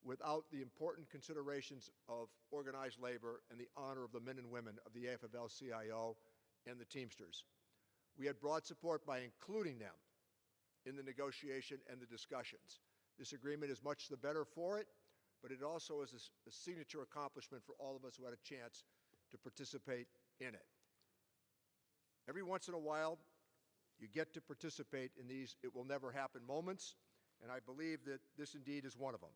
without the important considerations of organized labor and the honor of the men and women of the AFL-CIO and the Teamsters. We had broad support by including them in the negotiation and the discussions. This agreement is much the better for it, but it also is a signature accomplishment for all of us who had a chance to participate in it. Every once in a while, you get to participate in these it-will-never-happen moments, and I believe that this indeed is one of them.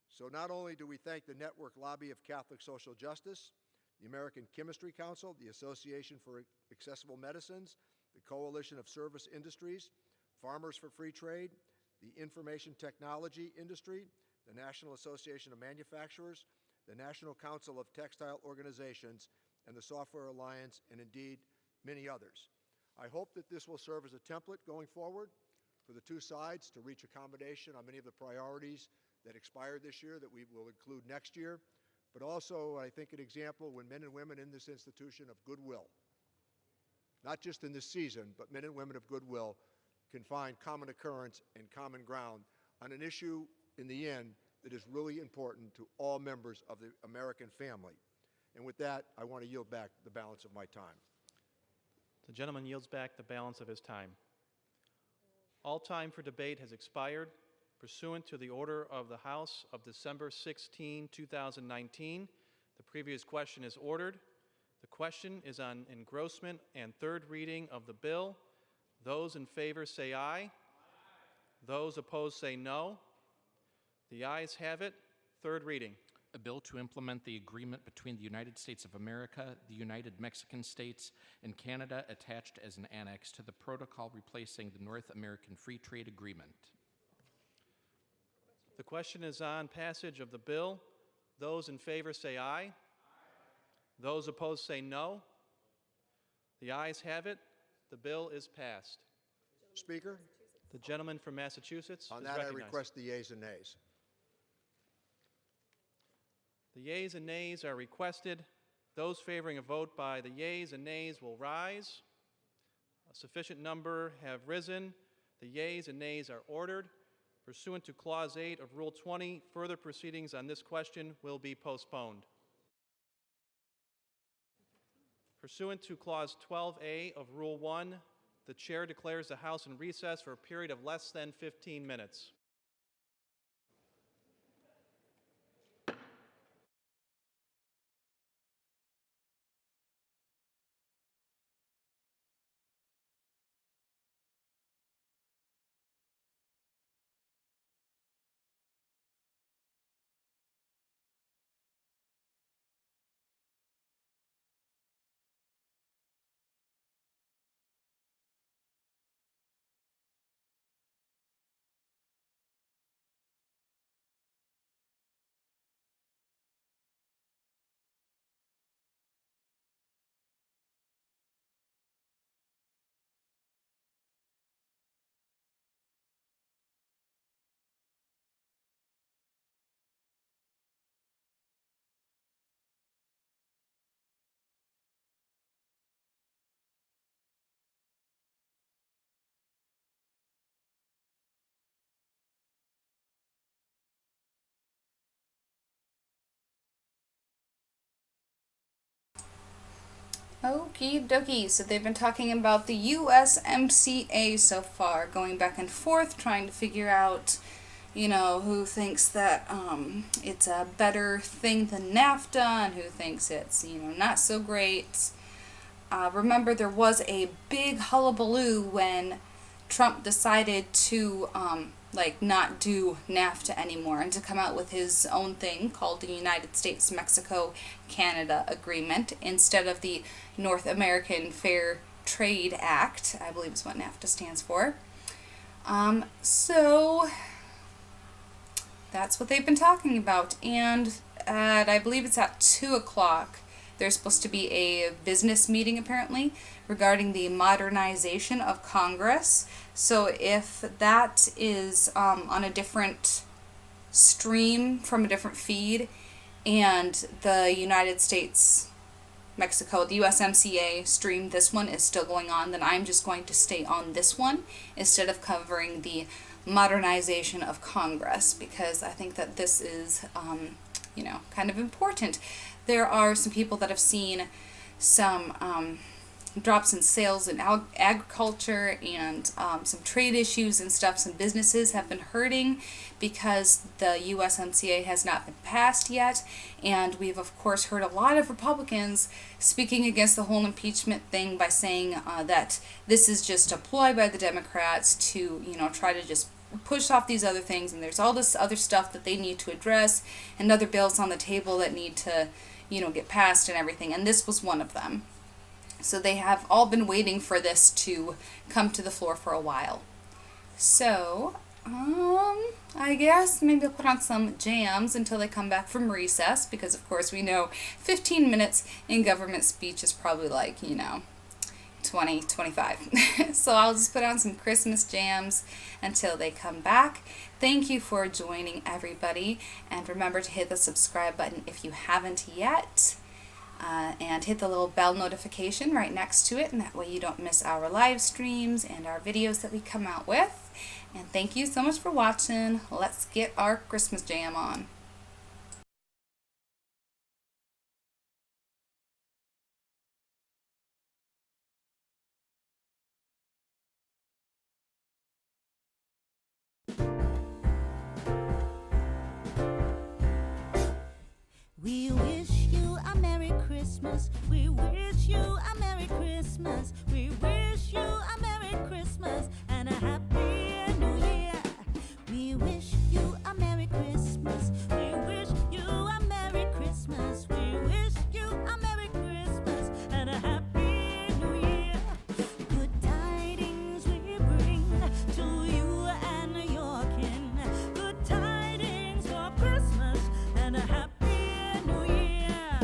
So not only do we thank the Network Lobby of Catholic Social Justice, the American Chemistry Council, the Association for Accessible Medicines, the Coalition of Service Industries, Farmers for Free Trade, the Information Technology Industry, the National Association of Manufacturers, the National Council of Textile Organizations, and the Software Alliance, and indeed many others. I hope that this will serve as a template going forward for the 2 sides to reach accommodation on many of the priorities that expired this year that we will include next year, but also, I think, an example when men and women in this institution of goodwill, not just in this season, but men and women of goodwill, can find common occurrence and common ground on an issue, in the end, that is really important to all members of the American family. And with that, I want to yield back the balance of my time. The gentleman yields back the balance of his time. All time for debate has expired. Pursuant to the order of the House of December 16, 2019, the previous question is ordered. The question is on engrossment and 3rd reading of the bill. Those in favor say aye. Those opposed say no. The ayes have it. 3rd reading. A bill to implement the agreement between the United States of America, the United Mexican States, and Canada attached as an annex to the protocol replacing the North American Free Trade Agreement. The question is on passage of the bill. Those in favor say aye. Those opposed say no. The ayes have it. The bill is passed. Speaker? The gentleman from Massachusetts On is that, recognized. I request the yeas and nays. The yeas and nays are requested. Those favoring a vote by the yeas and nays will rise. A sufficient number have risen. The yeas and nays are ordered. Pursuant to Clause 8 of Rule 20, further proceedings on this question will be postponed. Pursuant to Clause 12A of Rule 1, the Chair declares the House in recess for a period of less than 15 minutes. Okie dokie. So they've been talking about the USMCA so far, going back and forth, trying to figure out, you know, who thinks that it's a better thing than NAFTA and who thinks it's, you know, not so great. Remember, there was a big hullabaloo when Trump decided to not do NAFTA anymore and to come out with his own thing called the United States-Mexico-Canada Agreement instead of the North American Fair Trade Act, I believe is what NAFTA stands for. So that's what they've been talking about, and I believe it's at 2 o'clock. There's supposed to be a business meeting apparently regarding the modernization of Congress. So if that is on a different stream from a different feed, and the United States, Mexico, the USMCA stream, this one is still going on, then I'm just going to stay on this one instead of covering the modernization of Congress, because I think that this is, kind of important. There are some people that have seen some drops in sales in agriculture and some trade issues and stuff. Some businesses have been hurting because the USMCA has not been passed yet, and we've of course heard a lot of Republicans speaking against the whole impeachment thing by saying that this is just a ploy by the Democrats to try to just push off these other things, and there's all this other stuff that they need to address and other bills on the table that need to get passed and everything, and this was one of them. So they have all been waiting for this to come to the floor for a while. So I guess maybe I'll put on some jams until they come back from recess, because of course we know 15 minutes in government speech is probably 20, 25. So I'll just put on some Christmas jams until they come back. Thank you for joining, everybody, and remember to hit the subscribe button if you haven't yet, and hit the little bell notification right next to it, and that way you don't miss our live streams and our videos that we come out with. And thank you so much for watching. Let's get our Christmas jam on. We wish you a Merry Christmas. We wish you a Merry Christmas. We wish you a Merry Christmas and a Happy New Year. We wish you a Merry Christmas. We wish you a Merry Christmas. We wish you a Merry Christmas and a Happy New Year. Good tidings we bring to you and your kin. Good tidings for Christmas and a Happy New Year.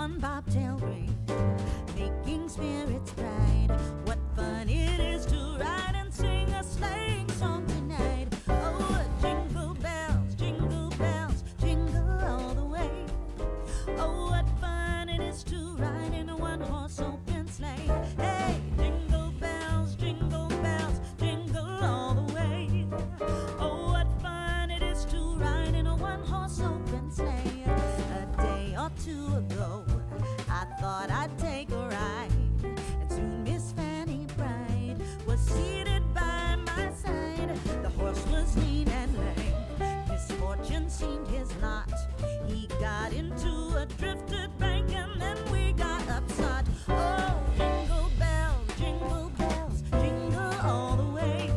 one bobtail ring, making spirits bright. What fun it is to ride and sing a sleighing song tonight. Oh, jingle bells, jingle all the way. Oh, what fun it is to ride in a one-horse open sleigh. Hey, jingle bells, jingle all the way. Oh, what fun it is to ride in a one-horse open sleigh. A day or two ago, I thought I'd take a ride, and soon Miss Fanny Bright was seated by my side. The horse was lean and lame, misfortune seemed his lot. He got into a drifted bank and then we got upside. Oh, jingle bells, jingle all the way.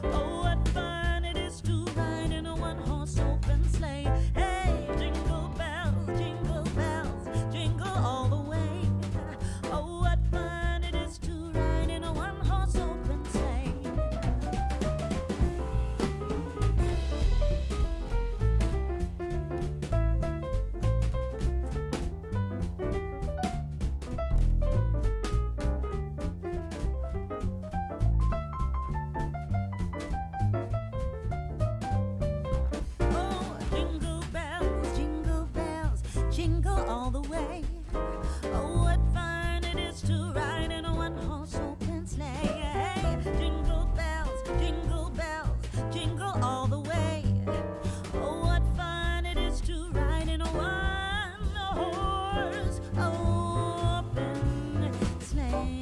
Oh, what fun it is to ride in a one-horse open sleigh. Hey, jingle bells, jingle all the way. Oh, what fun it is to ride in a one-horse open sleigh. Oh, jingle bells, jingle all the way. Oh, what fun it is to ride in a one-horse open sleigh. Hey, jingle bells, jingle all the way. Oh, what fun it is to ride in a one-horse open sleigh.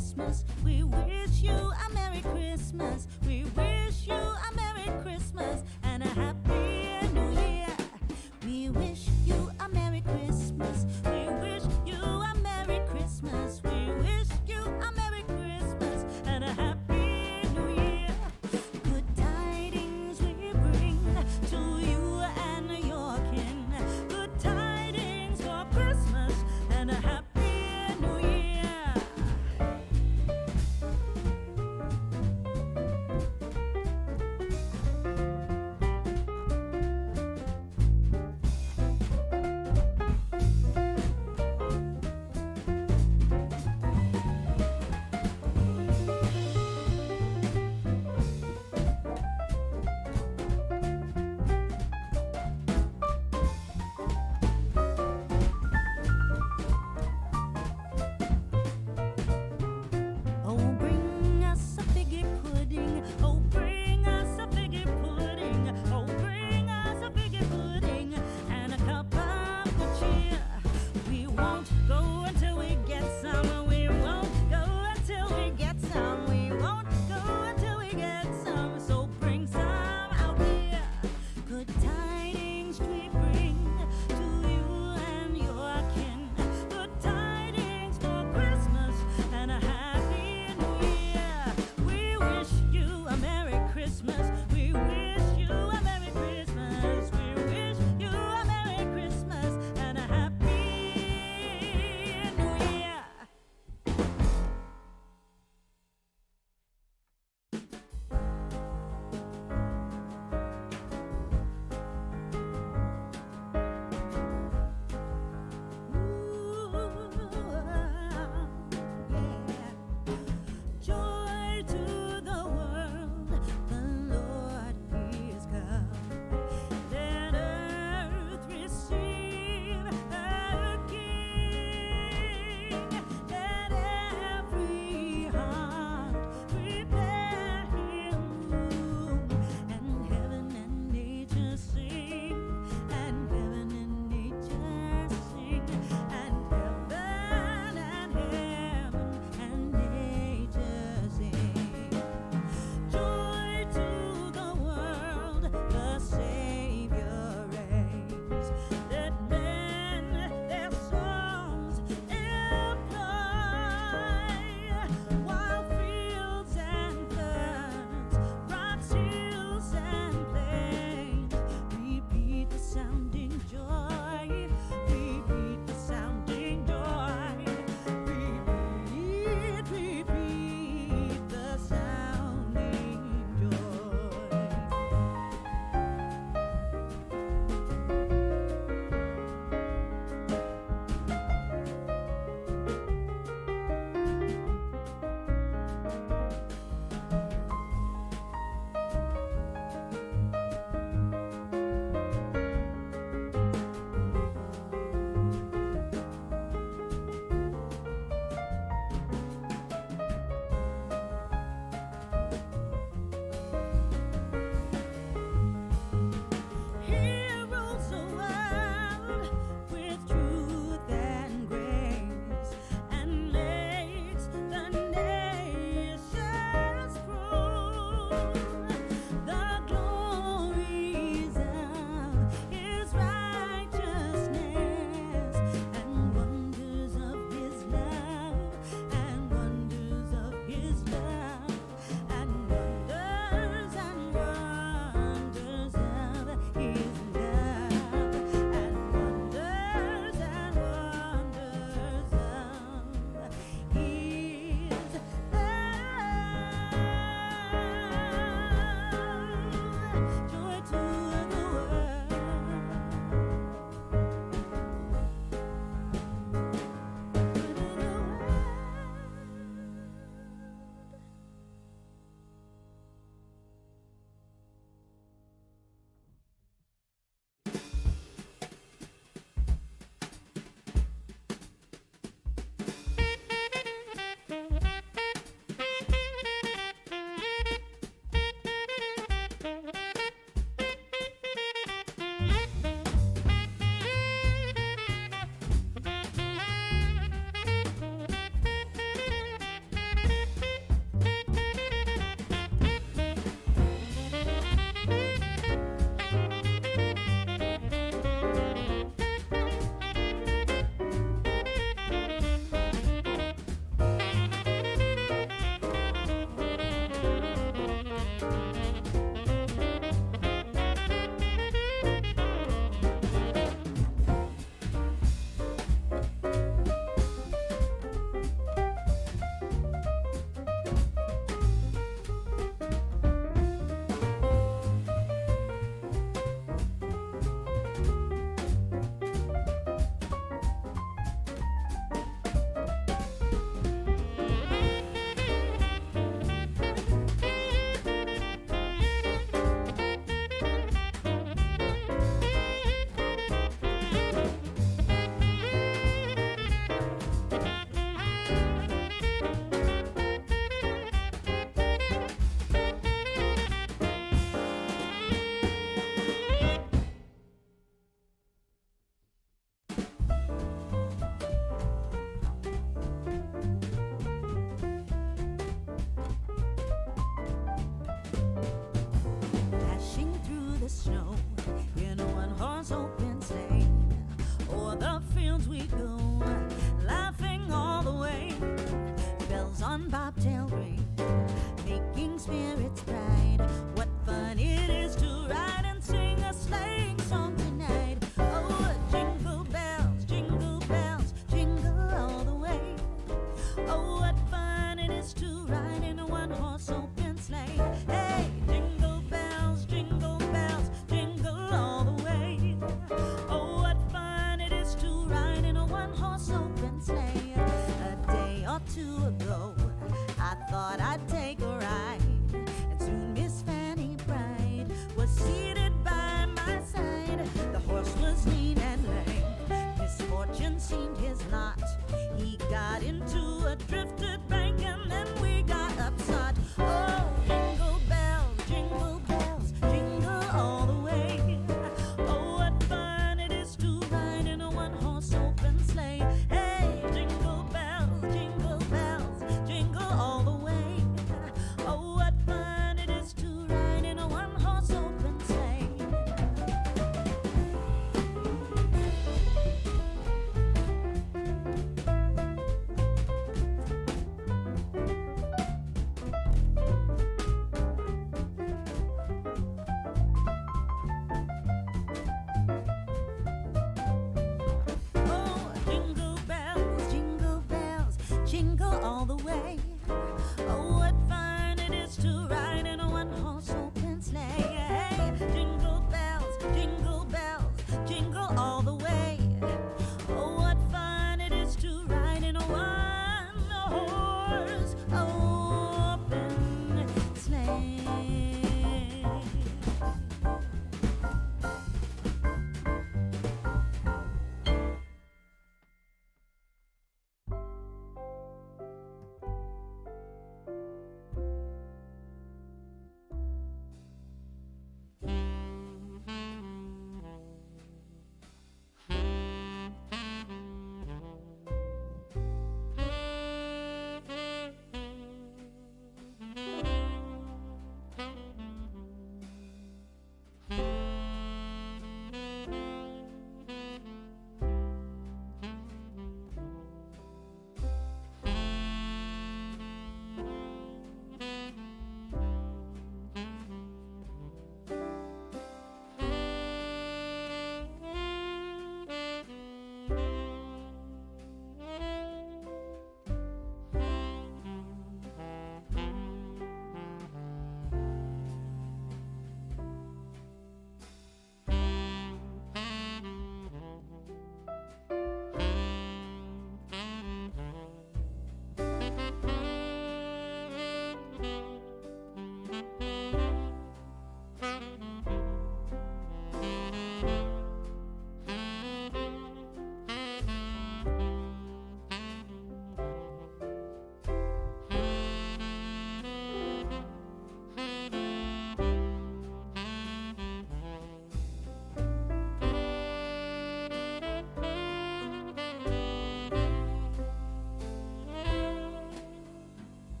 Christmas. We wish you a Merry Christmas. We wish you a Merry Christmas and a Happy New Year. We wish you a Merry Christmas. We wish you a Merry Christmas. We wish you a Merry Christmas and a Happy New Year. Good tidings we bring to you and your kin. Good tidings for Christmas and a Happy New Year.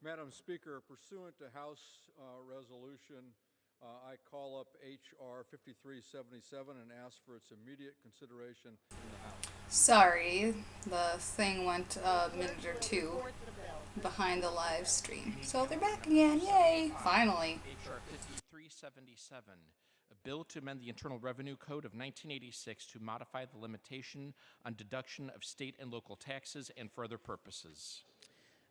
Madam Speaker, pursuant to House Resolution, I call up H.R. 5377 and ask for its immediate consideration in the House. Sorry, the thing went a minute or two behind the live stream. So they're back again. Yay! Finally. H.R. 5377, a bill to amend the Internal Revenue Code of 1986 to modify the limitation on deduction of state and local taxes and for other purposes.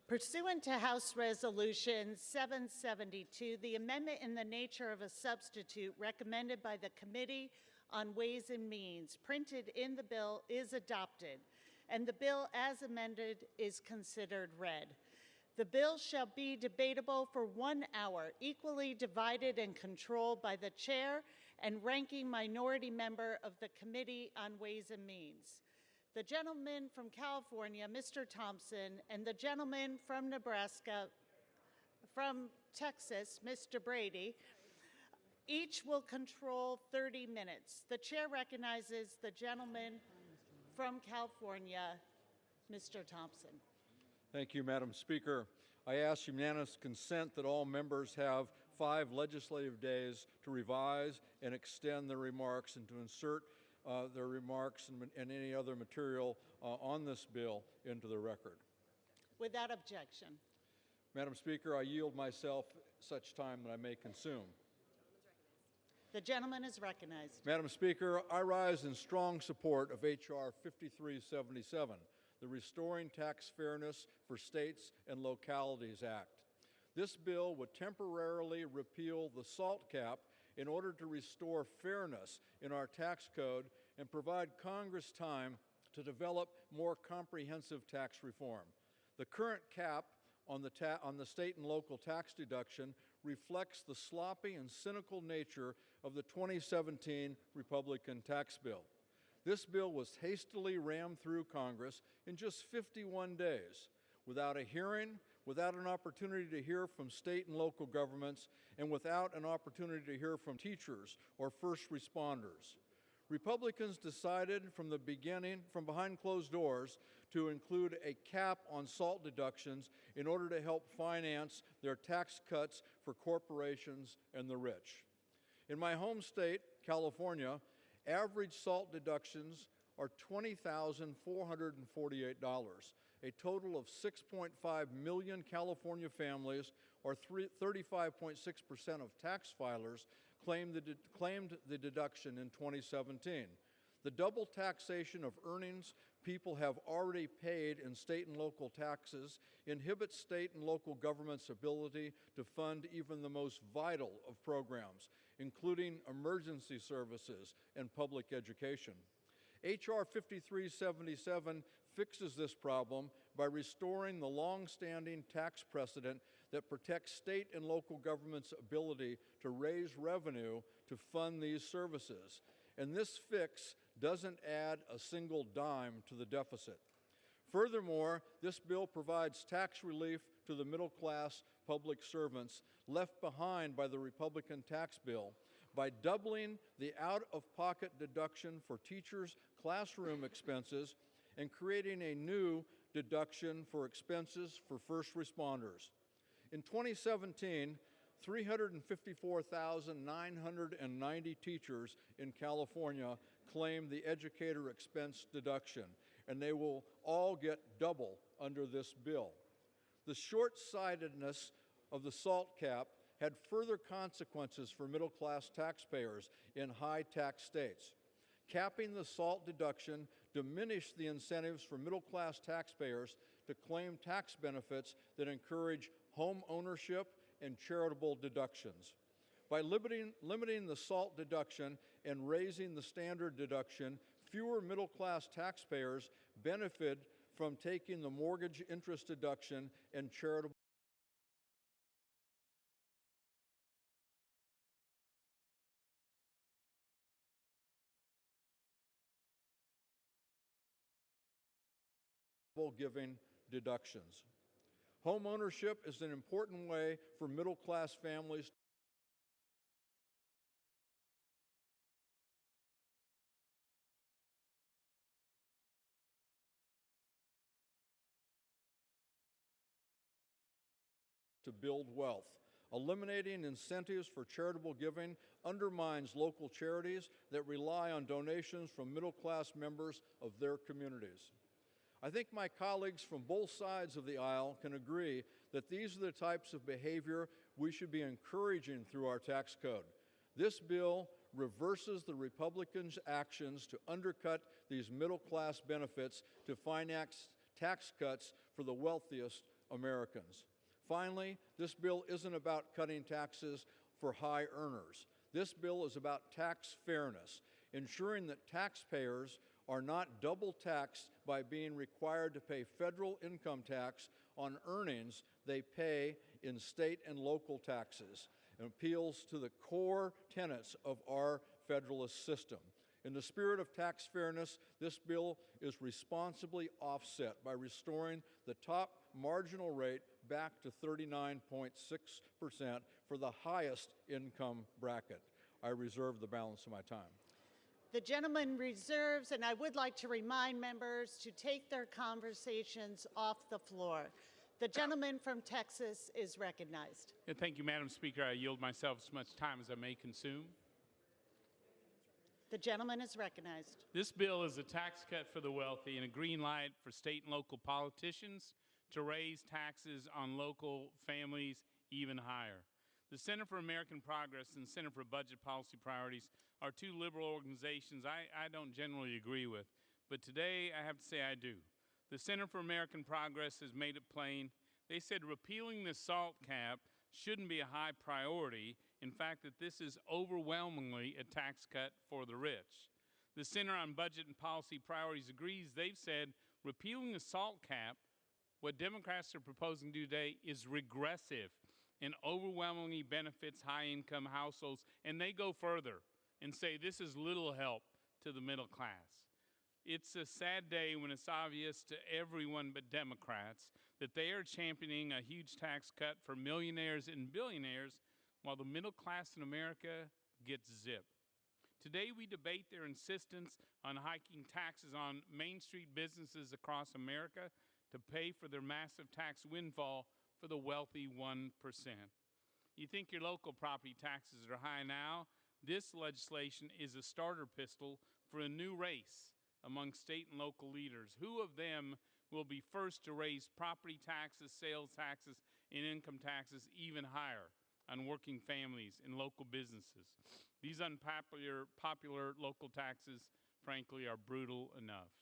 Pursuant to House Resolution 772, the amendment in the nature of a substitute recommended by the Committee on Ways and Means printed in the bill is adopted, and the bill as amended is considered read. The bill shall be debatable for 1 hour, equally divided and controlled by the chair and ranking minority member of the Committee on Ways and Means. The gentleman from California, Mr. Thompson, and the gentleman from Texas, Mr. Brady, each will control 30 minutes. The chair recognizes the gentleman from California, Mr. Thompson. Thank you, Madam Speaker. I ask unanimous consent that all members have 5 legislative days to revise and extend their remarks and to insert their remarks and any other material on this bill into the record. Without objection. Madam Speaker, I yield myself such time that I may consume. The gentleman is recognized. Madam Speaker, I rise in strong support of H.R. 5377, the Restoring Tax Fairness for States and Localities Act. This bill would temporarily repeal the SALT cap in order to restore fairness in our tax code and provide Congress time to develop more comprehensive tax reform. The current cap on the state and local tax deduction reflects the sloppy and cynical nature of the 2017 Republican tax bill. This bill was hastily rammed through Congress in just 51 days, without a hearing, without an opportunity to hear from state and local governments, and without an opportunity to hear from teachers or first responders. Republicans decided from the beginning, from behind closed doors, to include a cap on SALT deductions in order to help finance their tax cuts for corporations and the rich. In my home state, California, average SALT deductions are $20,448. A total of 6.5 million California families, or 35.6% of tax filers, claimed the deduction in 2017. The double taxation of earnings people have already paid in state and local taxes inhibits state and local government's ability to fund even the most vital of programs, including emergency services and public education. H.R. 5377 fixes this problem by restoring the long-standing tax precedent that protects state and local governments' ability to raise revenue to fund these services. And this fix doesn't add a single dime to the deficit. Furthermore, this bill provides tax relief to the middle-class public servants left behind by the Republican tax bill by doubling the out-of-pocket deduction for teachers' classroom expenses and creating a new deduction for expenses for first responders. In 2017, 354,990 teachers in California claimed the educator expense deduction, and they will all get double under this bill. The short-sightedness of the SALT cap had further consequences for middle-class taxpayers in high-tax states. Capping the SALT deduction diminished the incentives for middle-class taxpayers to claim tax benefits that encourage home ownership and charitable deductions. By limiting the SALT deduction and raising the standard deduction, fewer middle-class taxpayers benefit from taking the mortgage interest deduction and charitable giving deductions. Home ownership is an important way for middle-class families to build wealth. Eliminating incentives for charitable giving undermines local charities that rely on donations from middle-class members of their communities. I think my colleagues from both sides of the aisle can agree that these are the types of behavior we should be encouraging through our tax code. This bill reverses the Republicans' actions to undercut these middle-class benefits to finance tax cuts for the wealthiest Americans. Finally, this bill isn't about cutting taxes for high earners. This bill is about tax fairness, ensuring that taxpayers are not double taxed by being required to pay federal income tax on earnings they pay in state and local taxes, and appeals to the core tenets of our federalist system. In the spirit of tax fairness, this bill is responsibly offset by restoring the top marginal rate back to 39.6% for the highest income bracket. I reserve the balance of my time. The gentleman reserves, and I would like to remind members to take their conversations off the floor. The gentleman from Texas is recognized. Thank you, Madam Speaker. I yield myself as much time as I may consume. The gentleman is recognized. This bill is a tax cut for the wealthy and a green light for state and local politicians to raise taxes on local families even higher. The Center for American Progress and Center for Budget Policy Priorities are two liberal organizations I don't generally agree with, but today I have to say I do. The Center for American Progress has made it plain. They said repealing the SALT cap shouldn't be a high priority. In fact, that this is overwhelmingly a tax cut for the rich. The Center on Budget and Policy Priorities agrees. They've said repealing the SALT cap, what Democrats are proposing to do today, is regressive and overwhelmingly benefits high-income households. And they go further and say this is little help to the middle class. It's a sad day when it's obvious to everyone but Democrats that they are championing a huge tax cut for millionaires and billionaires while the middle class in America gets zipped. Today we debate their insistence on hiking taxes on Main Street businesses across America to pay for their massive tax windfall for the wealthy 1%. You think your local property taxes are high now? This legislation is a starter pistol for a new race among state and local leaders. Who of them will be first to raise property taxes, sales taxes, and income taxes even higher on working families and local businesses? These popular local taxes, frankly, are brutal enough.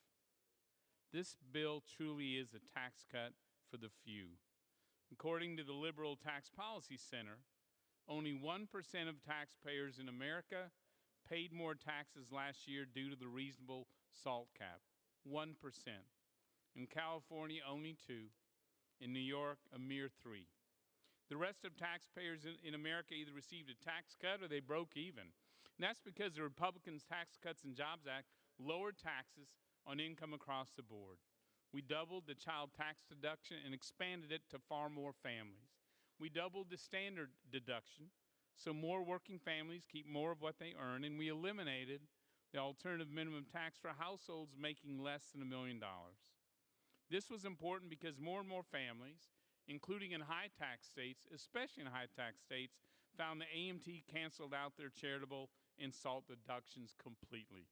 This bill truly is a tax cut for the few. According to the Liberal Tax Policy Center, only 1% of taxpayers in America paid more taxes last year due to the reasonable SALT cap. 1%. In California, only 2%. In New York, a mere 3%. The rest of taxpayers in America either received a tax cut or they broke even. And that's because the Republicans' Tax Cuts and Jobs Act lowered taxes on income across the board. We doubled the child tax deduction and expanded it to far more families. We doubled the standard deduction, so more working families keep more of what they earn, and we eliminated the alternative minimum tax for households making less than $1 million. This was important because more and more families, including in high tax states, especially in high tax states, found the AMT canceled out their charitable and SALT deductions completely.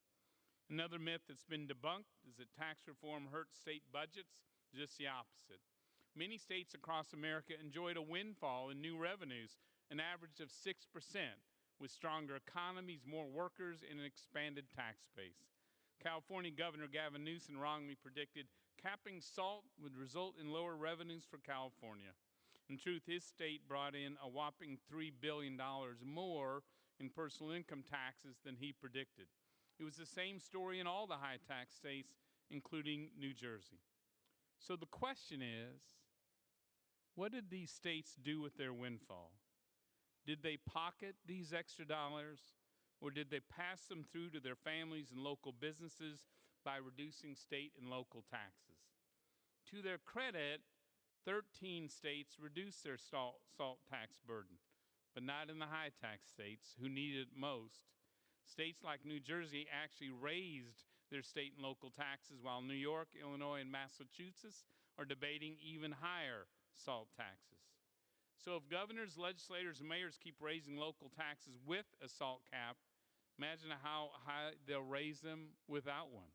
Another myth that's been debunked is that tax reform hurts state budgets. Just the opposite. Many states across America enjoyed a windfall in new revenues, an average of 6%, with stronger economies, more workers, and an expanded tax base. California Governor Gavin Newsom wrongly predicted capping SALT would result in lower revenues for California. In truth, his state brought in a whopping $3 billion more in personal income taxes than he predicted. It was the same story in all the high tax states, including New Jersey. So the question is, what did these states do with their windfall? Did they pocket these extra dollars, or did they pass them through to their families and local businesses by reducing state and local taxes? To their credit, 13 states reduced their SALT tax burden, but not in the high tax states who need it most. States like New Jersey actually raised their state and local taxes, while New York, Illinois, and Massachusetts are debating even higher SALT taxes. So if governors, legislators, and mayors keep raising local taxes with a SALT cap, imagine how high they'll raise them without one.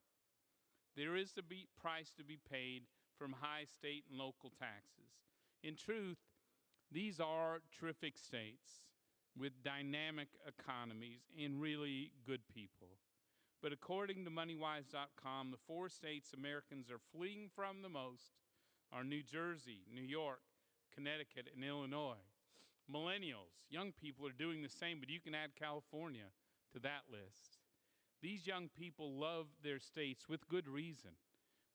There is a price to be paid from high state and local taxes. In truth, these are terrific states with dynamic economies and really good people. But according to MoneyWise.com, the 4 states Americans are fleeing from the most are New Jersey, New York, Connecticut, and Illinois. Millennials, young people, are doing the same, but you can add California to that list. These young people love their states with good reason,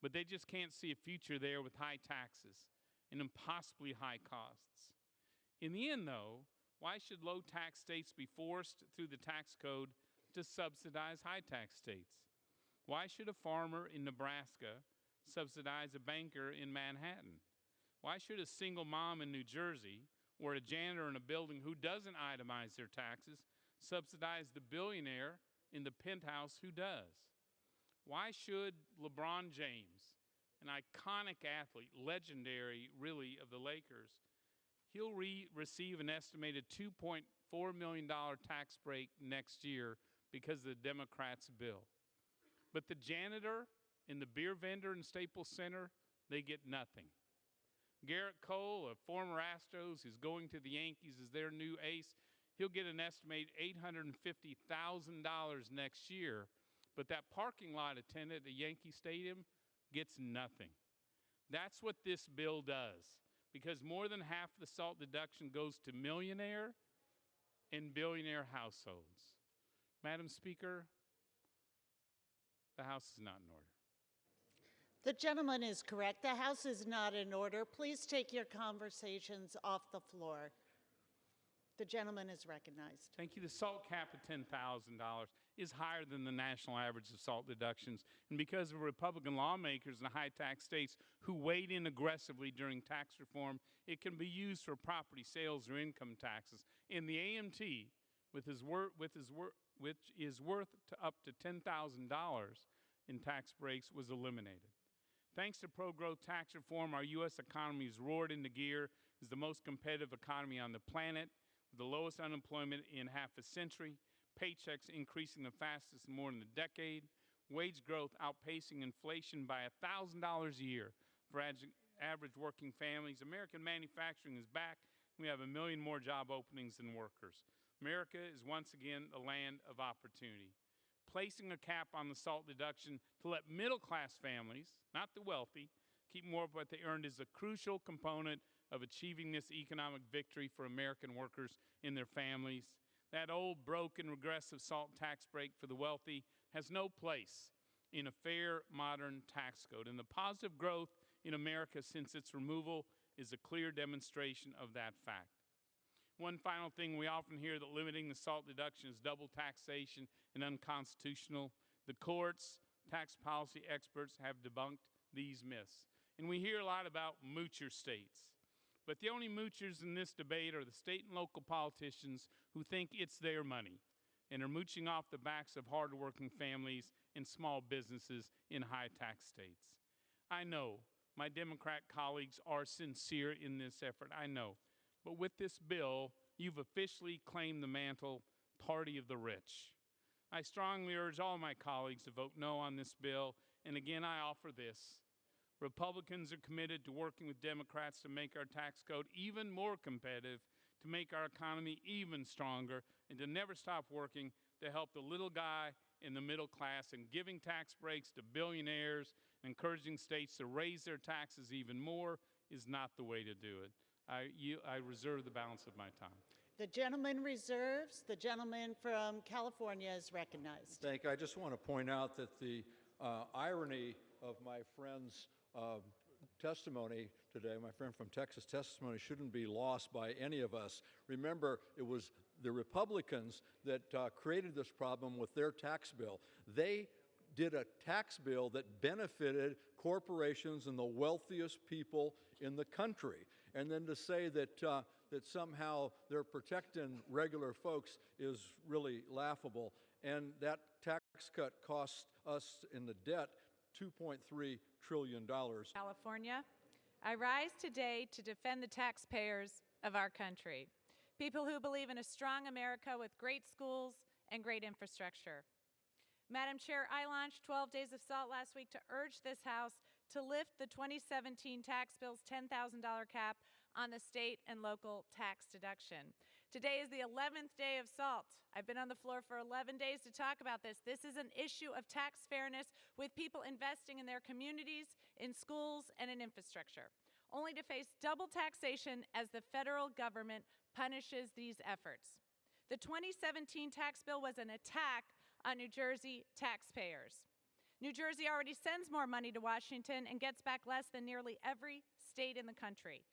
but they just can't see a future there with high taxes and impossibly high costs. In the end, though, why should low-tax states be forced through the tax code to subsidize high-tax states? Why should a farmer in Nebraska subsidize a banker in Manhattan? Why should a single mom in New Jersey or a janitor in a building who doesn't itemize their taxes subsidize the billionaire in the penthouse who does? Why should LeBron James, an iconic athlete, legendary really of the Lakers, he'll receive an estimated $2.4 million tax break next year because of the Democrats' bill. But the janitor and the beer vendor in Staples Center, they get nothing. Garrett Cole, a former Astros who's going to the Yankees as their new ace, he'll get an estimated $850,000 next year. But that parking lot attendant at Yankee Stadium gets nothing. That's what this bill does, because more than half the SALT deduction goes to millionaire and billionaire households. Madam Speaker, the House is not in order. The gentleman is correct. The House is not in order. Please take your conversations off the floor. The gentleman is recognized. Thank you. The SALT cap of $10,000 is higher than the national average of SALT deductions. And because of Republican lawmakers in the high-tax states who weighed in aggressively during tax reform, it can be used for property sales or income taxes. And the AMT, which is worth up to $10,000 in tax breaks, was eliminated. Thanks to pro-growth tax reform, our U.S. economy has roared into gear as the most competitive economy on the planet, with the lowest unemployment in half a century, paychecks increasing the fastest in more than a decade, wage growth outpacing inflation by $1,000 a year for average working families. American manufacturing is back. We have 1 million more job openings than workers. America is once again a land of opportunity. Placing a cap on the SALT deduction to let middle-class families, not the wealthy, keep more of what they earned is a crucial component of achieving this economic victory for American workers and their families. That old, broken, regressive SALT tax break for the wealthy has no place in a fair, modern tax code. And the positive growth in America since its removal is a clear demonstration of that fact. One final thing, we often hear that limiting the SALT deduction is double taxation and unconstitutional. The courts, tax policy experts have debunked these myths. And we hear a lot about moocher states. But the only moochers in this debate are the state and local politicians who think it's their money and are mooching off the backs of hardworking families and small businesses in high-tax states. I know my Democrat colleagues are sincere in this effort, I know. But with this bill, you've officially claimed the mantle, party of the rich. I strongly urge all my colleagues to vote no on this bill, and again I offer this. Republicans are committed to working with Democrats to make our tax code even more competitive, to make our economy even stronger, and to never stop working to help the little guy in the middle class, and giving tax breaks to billionaires, encouraging states to raise their taxes even more is not the way to do it. I reserve the balance of my time. The gentleman reserves. The gentleman from California is recognized. Thank you. I just want to point out that the irony of my friend's testimony today, my friend from Texas' testimony, shouldn't be lost by any of us. Remember, it was the Republicans that created this problem with their tax bill. They did a tax bill that benefited corporations and the wealthiest people in the country. And then to say that, that somehow they're protecting regular folks is really laughable. And that tax cut cost us in the debt $2.3 trillion. California. I rise today to defend the taxpayers of our country, people who believe in a strong America with great schools and great infrastructure. Madam Chair, I launched 12 Days of SALT last week to urge this House to lift the 2017 tax bill's $10,000 cap on the state and local tax deduction. Today is the 11th day of SALT. I've been on the floor for 11 days to talk about this. This is an issue of tax fairness with people investing in their communities, in schools, and in infrastructure, only to face double taxation as the federal government punishes these efforts. The 2017 tax bill was an attack on New Jersey taxpayers. New Jersey already sends more money to Washington and gets back less than nearly every state in the country.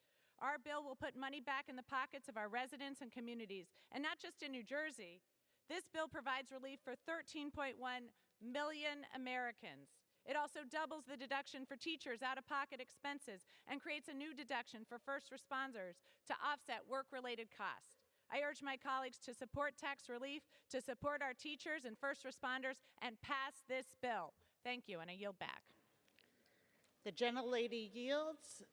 Our bill will put money back in the pockets of our residents and communities, and not just in New Jersey. This bill provides relief for 13.1 million Americans. It also doubles the deduction for teachers' out-of-pocket expenses and creates a new deduction for first responders to offset work-related costs. I urge my colleagues to support tax relief, to support our teachers and first responders, and pass this bill. Thank you, and I yield back. The gentlelady yields.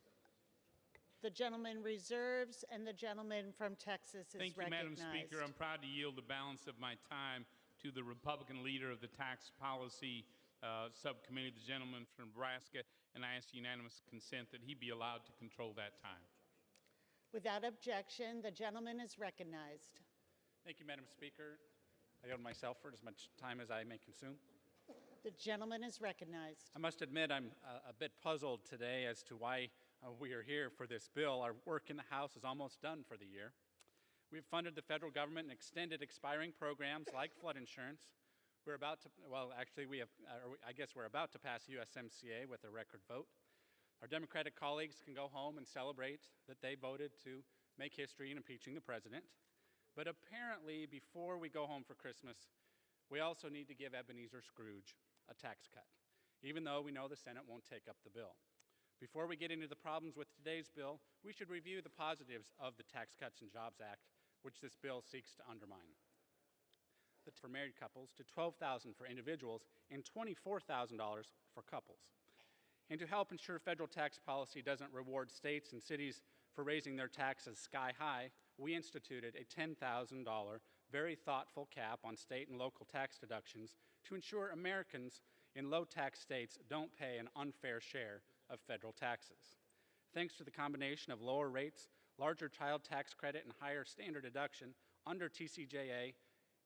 The gentleman reserves, and the gentleman from Texas is Thank you, Madam recognized. Speaker. I'm proud to yield the balance of my time to the Republican leader of the Tax Policy Subcommittee, the gentleman from Nebraska, and I ask unanimous consent that he be allowed to control that time. Without objection, the gentleman is recognized. Thank you, Madam Speaker. I yield myself for as much time as I may consume. The gentleman is recognized. I must admit I'm a bit puzzled today as to why we are here for this bill. Our work in the House is almost done for the year. We've funded the federal government and extended expiring programs like flood insurance. We're about to, well, actually, I guess we're about to pass USMCA with a record vote. Our Democratic colleagues can go home and celebrate that they voted to make history in impeaching the president. But apparently, before we go home for Christmas, we also need to give Ebenezer Scrooge a tax cut, even though we know the Senate won't take up the bill. Before we get into the problems with today's bill, we should review the positives of the Tax Cuts and Jobs Act, which this bill seeks to undermine. For married couples to $12,000 for individuals and $24,000 for couples. And to help ensure federal tax policy doesn't reward states and cities for raising their taxes sky high, we instituted a $10,000, very thoughtful cap on state and local tax deductions to ensure Americans in low-tax states don't pay an unfair share of federal taxes. Thanks to the combination of lower rates, larger child tax credit, and higher standard deduction under TCJA,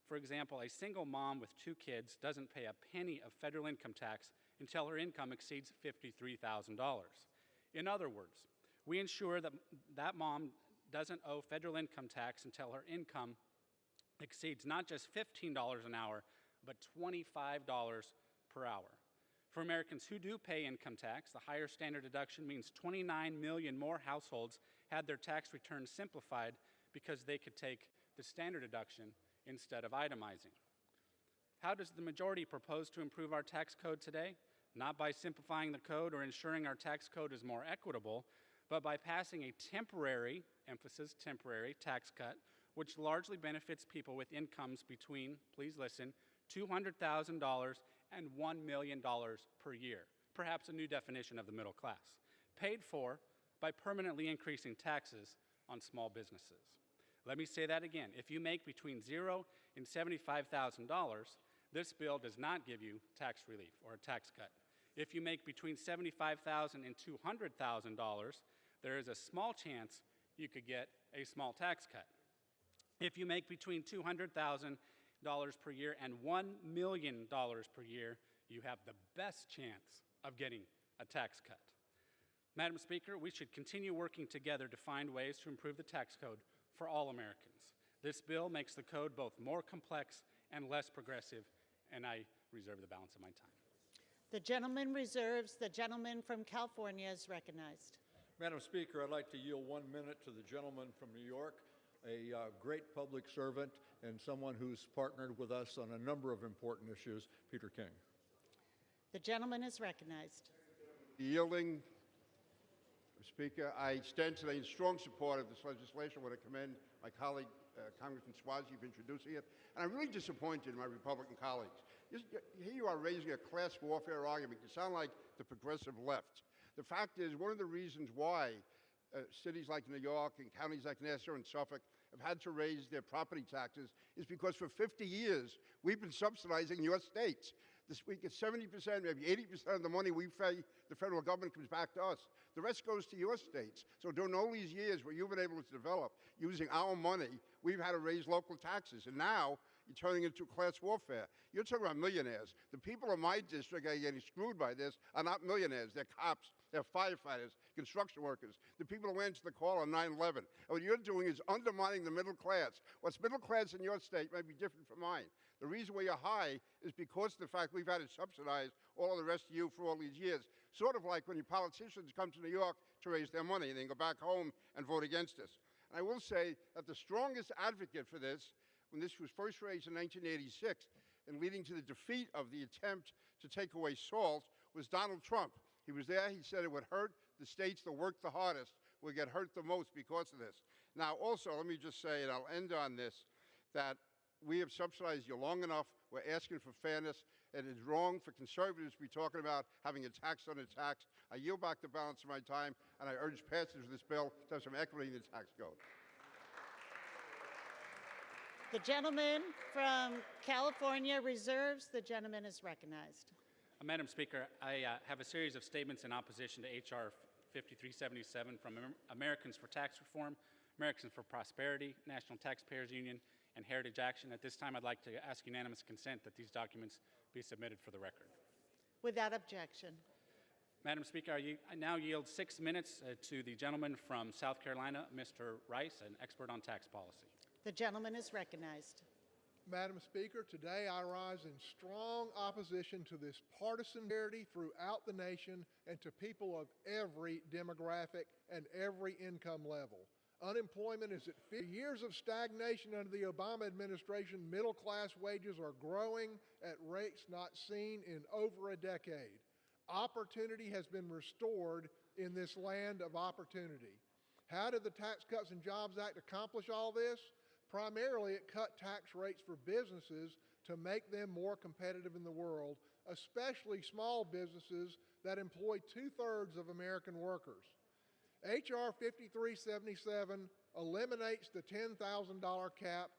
for example, a single mom with 2 kids doesn't pay a penny of federal income tax until her income exceeds $53,000. In other words, we ensure that that mom doesn't owe federal income tax until her income exceeds not just $15 an hour, but $25 per hour. For Americans who do pay income tax, the higher standard deduction means 29 million more households had their tax returns simplified because they could take the standard deduction instead of itemizing. How does the majority propose to improve our tax code today? Not by simplifying the code or ensuring our tax code is more equitable, but by passing a temporary, emphasis temporary, tax cut, which largely benefits people with incomes between, please listen, $200,000 and $1 million per year, perhaps a new definition of the middle class, paid for by permanently increasing taxes on small businesses. Let me say that again. If you make between $0 and $75,000, this bill does not give you tax relief or a tax cut. If you make between $75,000 and $200,000, there is a small chance you could get a small tax cut. If you make between $200,000 per year and $1 million per year, you have the best chance of getting a tax cut. Madam Speaker, we should continue working together to find ways to improve the tax code for all Americans. This bill makes the code both more complex and less progressive, and I reserve the balance of my time. The gentleman reserves. The gentleman from California is recognized. Madam Speaker, I'd like to yield 1 minute to the gentleman from New York, a great public servant and someone who's partnered with us on a number of important issues, Peter King. The gentleman is recognized. Yielding, Speaker, I stand today in strong support of this legislation. I want to commend my colleague, Congressman Suozzi, for introducing it. And I'm really disappointed in my Republican colleagues. Here you are raising a class warfare argument. You sound like the progressive left. The fact is, one of the reasons why cities like New York and counties like Nassau and Suffolk have had to raise their property taxes is because for 50 years, we've been subsidizing your states. This week, it's 70%, maybe 80% of the money we pay the federal government comes back to us. The rest goes to your states. So during all these years where you've been able to develop using our money, we've had to raise local taxes. And now you're turning into class warfare. You're talking about millionaires. The people in my district are getting screwed by this are not millionaires. They're cops, they're firefighters, construction workers, the people who answered the call on 9/11. And what you're doing is undermining the middle class. What's middle class in your state might be different from mine. The reason why you're high is because of the fact we've had to subsidize all of the rest of you for all these years. Sort of like when your politicians come to New York to raise their money and then go back home and vote against us. And I will say that the strongest advocate for this, when this was first raised in 1986 and leading to the defeat of the attempt to take away SALT, was Donald Trump. He was there. He said it would hurt the states that work the hardest, will get hurt the most because of this. Now, also, let me just say, and I'll end on this, that we have subsidized you long enough. We're asking for fairness. It is wrong for conservatives to be talking about having a tax on a tax. I yield back the balance of my time, and I urge passage of this bill to have some equity in the tax code. The gentleman from California reserves. The gentleman is recognized. Madam Speaker, I have a series of statements in opposition to H.R. 5377 from Americans for Tax Reform, Americans for Prosperity, National Taxpayers Union, and Heritage Action. At this time, I'd like to ask unanimous consent that these documents be submitted for the record. Without objection. Madam Speaker, I now yield 6 minutes to the gentleman from South Carolina, Mr. Rice, an expert on tax policy. The gentleman is recognized. Madam Speaker, today I rise in strong opposition to this partisan parity throughout the nation and to people of every demographic and every income level. Unemployment is at years of stagnation under the Obama administration. Middle-class wages are growing at rates not seen in over a decade. Opportunity has been restored in this land of opportunity. How did the Tax Cuts and Jobs Act accomplish all this? Primarily, it cut tax rates for businesses to make them more competitive in the world, especially small businesses that employ 2/3 of American workers. H.R. 5377 eliminates the $10,000 cap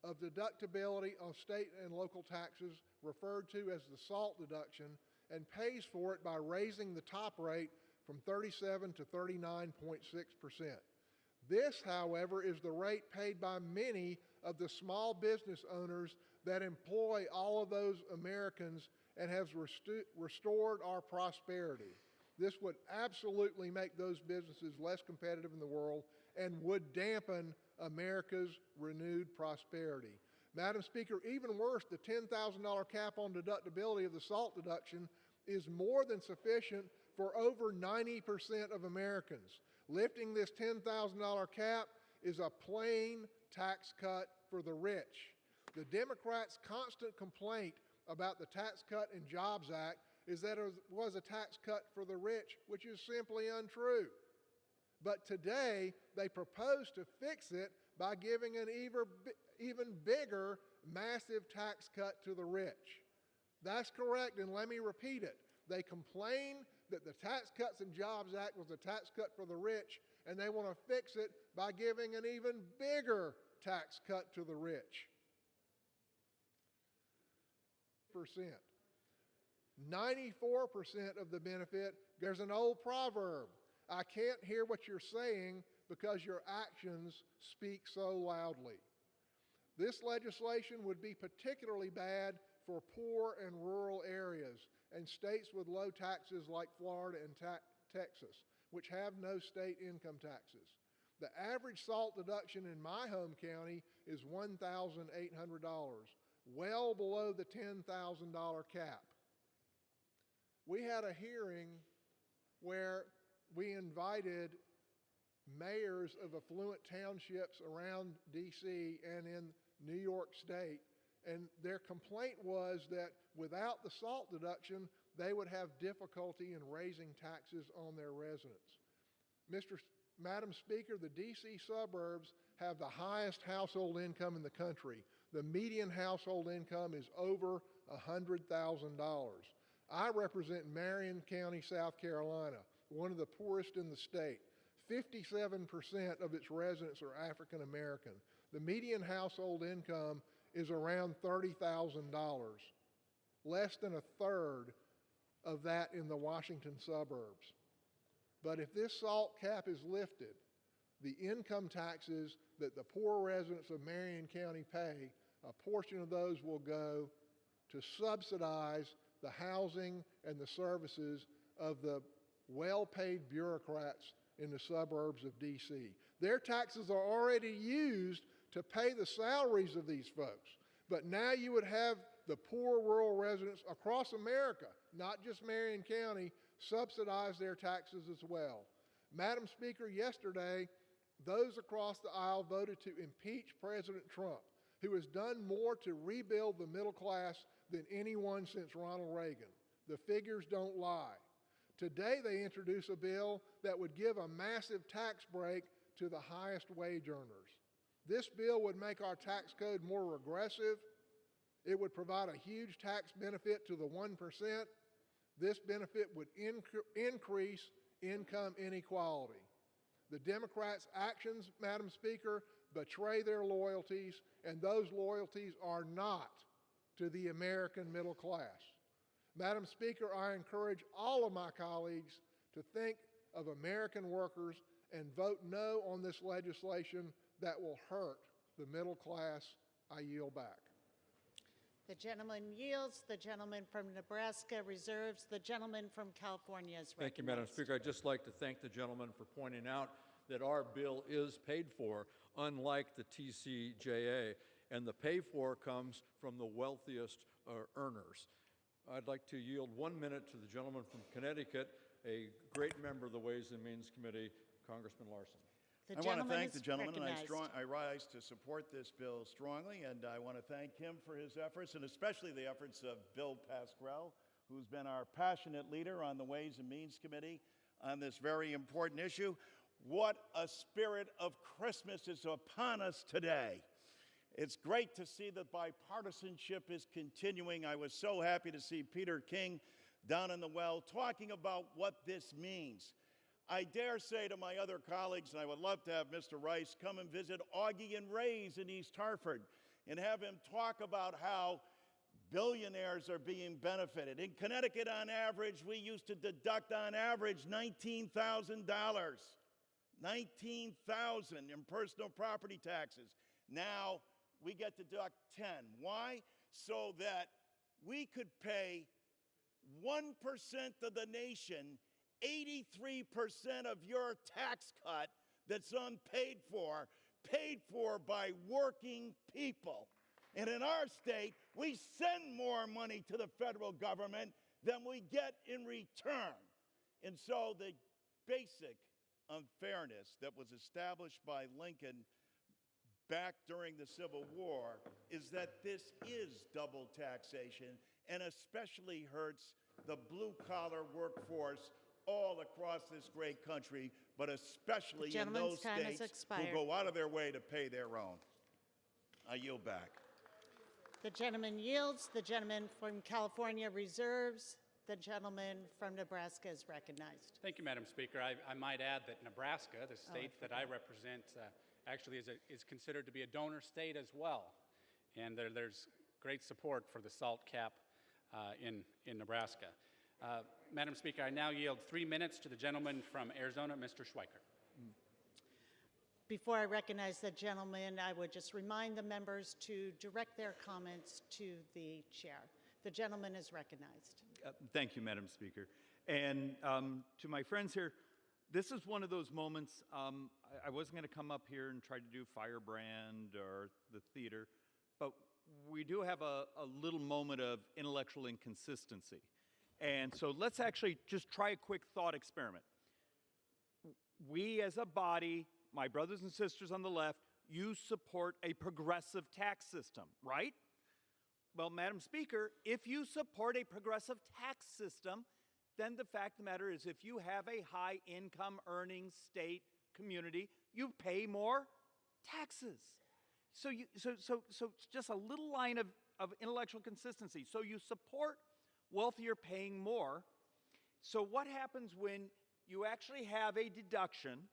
of deductibility on state and local taxes, referred to as the SALT deduction, and pays for it by raising the top rate from 37 to 39.6%. This, however, is the rate paid by many of the small business owners that employ all of those Americans and has restored our prosperity. This would absolutely make those businesses less competitive in the world and would dampen America's renewed prosperity. Madam Speaker, even worse, the $10,000 cap on deductibility of the SALT deduction is more than sufficient for over 90% of Americans. Lifting this $10,000 cap is a plain tax cut for the rich. The Democrats' constant complaint about the Tax Cut and Jobs Act is that it was a tax cut for the rich, which is simply untrue. But today, they propose to fix it by giving an even bigger, massive tax cut to the rich. That's correct, and let me repeat it. They complain that the Tax Cuts and Jobs Act was a tax cut for the rich, and they want to fix it by giving an even bigger tax cut to the rich. 94% of the benefit. There's an old proverb, I can't hear what you're saying because your actions speak so loudly. This legislation would be particularly bad for poor and rural areas and states with low taxes like Florida and Texas, which have no state income taxes. The average SALT deduction in my home county is $1,800, well below the $10,000 cap. We had a hearing where we invited mayors of affluent townships around D.C. and in New York State, and their complaint was that without the SALT deduction, they would have difficulty in raising taxes on their residents. Madam Speaker, the D.C. suburbs have the highest household income in the country. The median household income is over $100,000. I represent Marion County, South Carolina, one of the poorest in the state. 57% of its residents are African American. The median household income is around $30,000, less than a third of that in the Washington suburbs. But if this SALT cap is lifted, the income taxes that the poor residents of Marion County pay, a portion of those will go to subsidize the housing and the services of the well-paid bureaucrats in the suburbs of D.C. Their taxes are already used to pay the salaries of these folks. But now you would have the poor rural residents across America, not just Marion County, subsidize their taxes as well. Madam Speaker, yesterday, those across the aisle voted to impeach President Trump, who has done more to rebuild the middle class than anyone since Ronald Reagan. The figures don't lie. Today, they introduce a bill that would give a massive tax break to the highest wage earners. This bill would make our tax code more regressive. It would provide a huge tax benefit to the 1%. This benefit would increase income inequality. The Democrats' actions, Madam Speaker, betray their loyalties, and those loyalties are not to the American middle class. Madam Speaker, I encourage all of my colleagues to think of American workers and vote no on this legislation that will hurt the middle class. I yield back. The gentleman yields. The gentleman from Nebraska reserves. The gentleman from California is recognized. Thank you, Madam Speaker. I'd just like to thank the gentleman for pointing out that our bill is paid for, unlike the TCJA, and the pay for comes from the wealthiest earners. I'd like to yield 1 minute to the gentleman from Connecticut, a great member of the Ways and Means Committee, Congressman Larson. The I want to thank is the gentleman, and recognized. I rise to support this bill strongly, and I want to thank him for his efforts, and especially the efforts of Bill Pascrell, who's been our passionate leader on the Ways and Means Committee on this very important issue. What a spirit of Christmas is upon us today. It's great to see that bipartisanship is continuing. I was so happy to see Peter King down in the well talking about what this means. I dare say to my other colleagues, and I would love to have Mr. Rice come and visit Augie and Ray's in East Hartford and have him talk about how billionaires are being benefited. In Connecticut, on average, we used to deduct on average $19,000. $19,000 in personal property taxes. Now we get to deduct 10. Why? So that we could pay 1% of the nation 83% of your tax cut that's unpaid for, paid for by working people. And in our state, we send more money to the federal government than we get in return. And so the basic unfairness that was established by Lincoln back during the Civil War is that this is double taxation and especially hurts the blue-collar workforce all across this great country, but especially in those states who go out of their way to pay their own. I yield back. The gentleman yields. The gentleman from California reserves. The gentleman from Nebraska is recognized. Thank you, Madam Speaker. I might add that Nebraska, the state that I represent, actually is considered to be a donor state as well. And there's great support for the SALT cap in Nebraska. Madam Speaker, I now yield 3 minutes to the gentleman from Arizona, Mr. Schweiker. Before I recognize the gentleman, I would just remind the members to direct their comments to the chair. The gentleman is recognized. Thank you, Madam Speaker. And to my friends here, this is one of those moments, I wasn't going to come up here and try to do Firebrand or the theater, but we do have a little moment of intellectual inconsistency. And so let's actually just try a quick thought experiment. We as a body, my brothers and sisters on the left, you support a progressive tax system, right? Well, Madam Speaker, if you support a progressive tax system, then the fact of the matter is if you have a high income earning state community, you pay more taxes. So just a little line of intellectual consistency. So you support wealthier paying more. So what happens when you actually have a deduction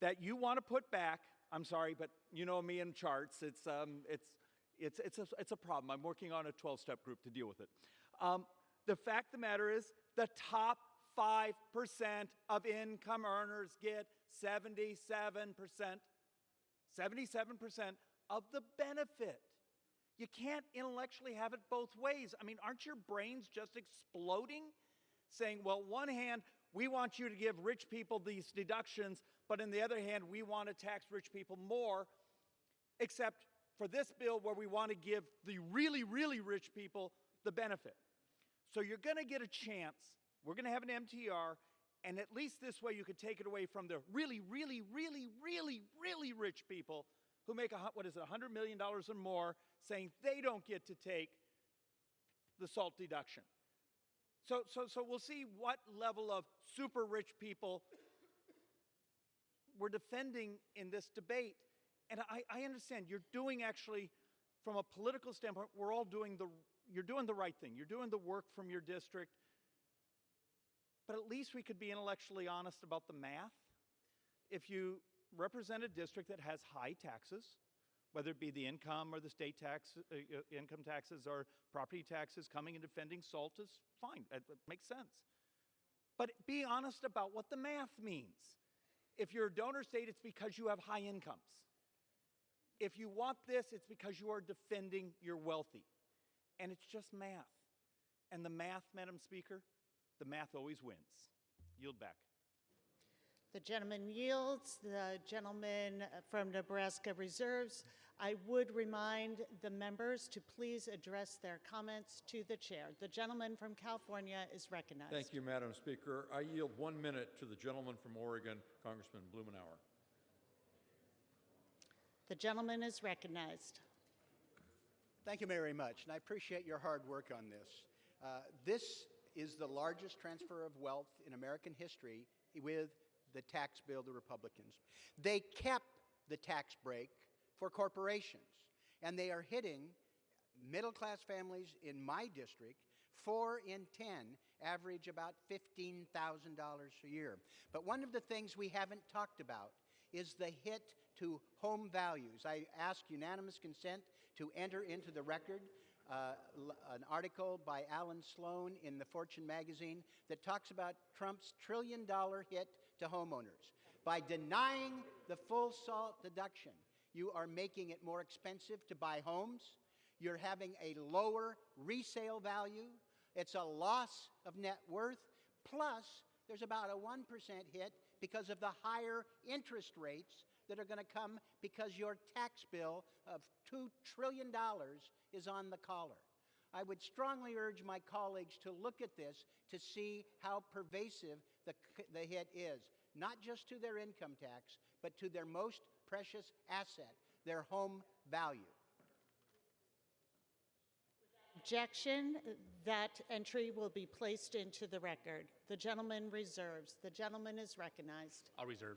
that you want to put back. I'm sorry, but you know me in charts. It's a problem. I'm working on a 12-step group to deal with it. The fact of the matter is, the top 5% of income earners get 77% of the benefit. You can't intellectually have it both ways. I mean, aren't your brains just exploding? Saying, well, one hand, we want you to give rich people these deductions, but on the other hand, we want to tax rich people more, except for this bill where we want to give the really, really rich people the benefit. So you're going to get a chance. We're going to have an MTR, and at least this way you could take it away from the really, really, really, really, really rich people who make, $100 million or more, saying they don't get to take the SALT deduction. So we'll see what level of super rich people we're defending in this debate. And I understand you're doing, actually, from a political standpoint, we're all you're doing the right thing. You're doing the work from your district. But at least we could be intellectually honest about the math. If you represent a district that has high taxes, whether it be the income or the state tax, income taxes or property taxes, coming and defending SALT is fine. It makes sense. But be honest about what the math means. If you're a donor state, it's because you have high incomes. If you want this, it's because you are defending your wealthy. And it's just math. And the math, Madam Speaker, the math always wins. Yield back. The gentleman yields. The gentleman from Nebraska reserves. I would remind the members to please address their comments to the chair. The gentleman from California is recognized. Thank you, Madam Speaker. I yield 1 minute to the gentleman from Oregon, Congressman Blumenauer. The gentleman is recognized. Thank you very much, and I appreciate your hard work on this. This is the largest transfer of wealth in American history with the tax bill, the Republicans. They kept the tax break for corporations, and they are hitting middle-class families in my district. 4 in 10 average about $15,000 a year. But one of the things we haven't talked about is the hit to home values. I ask unanimous consent to enter into the record an article by Alan Sloan in the Fortune magazine that talks about Trump's $1 trillion hit to homeowners. By denying the full SALT deduction, you are making it more expensive to buy homes. You're having a lower resale value. It's a loss of net worth. Plus, there's about a 1% hit because of the higher interest rates that are going to come because your tax bill of $2 trillion is on the collar. I would strongly urge my colleagues to look at this to see how pervasive the hit is, not just to their income tax, but to their most precious asset, their home value. Objection. That entry will be placed into the record. The gentleman reserves. The gentleman is recognized. I'll reserve.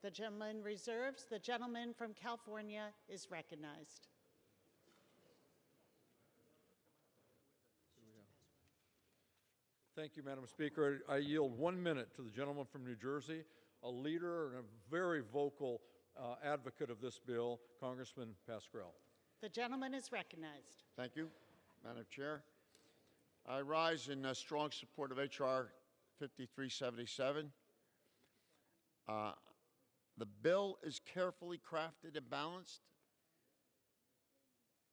The gentleman reserves. The gentleman from California is recognized. Thank you, Madam Speaker. I yield 1 minute to the gentleman from New Jersey, a leader and a very vocal advocate of this bill, Congressman Pascrell. The gentleman is recognized. Thank you, Madam Chair. I rise in strong support of H.R. 5377. The bill is carefully crafted and balanced,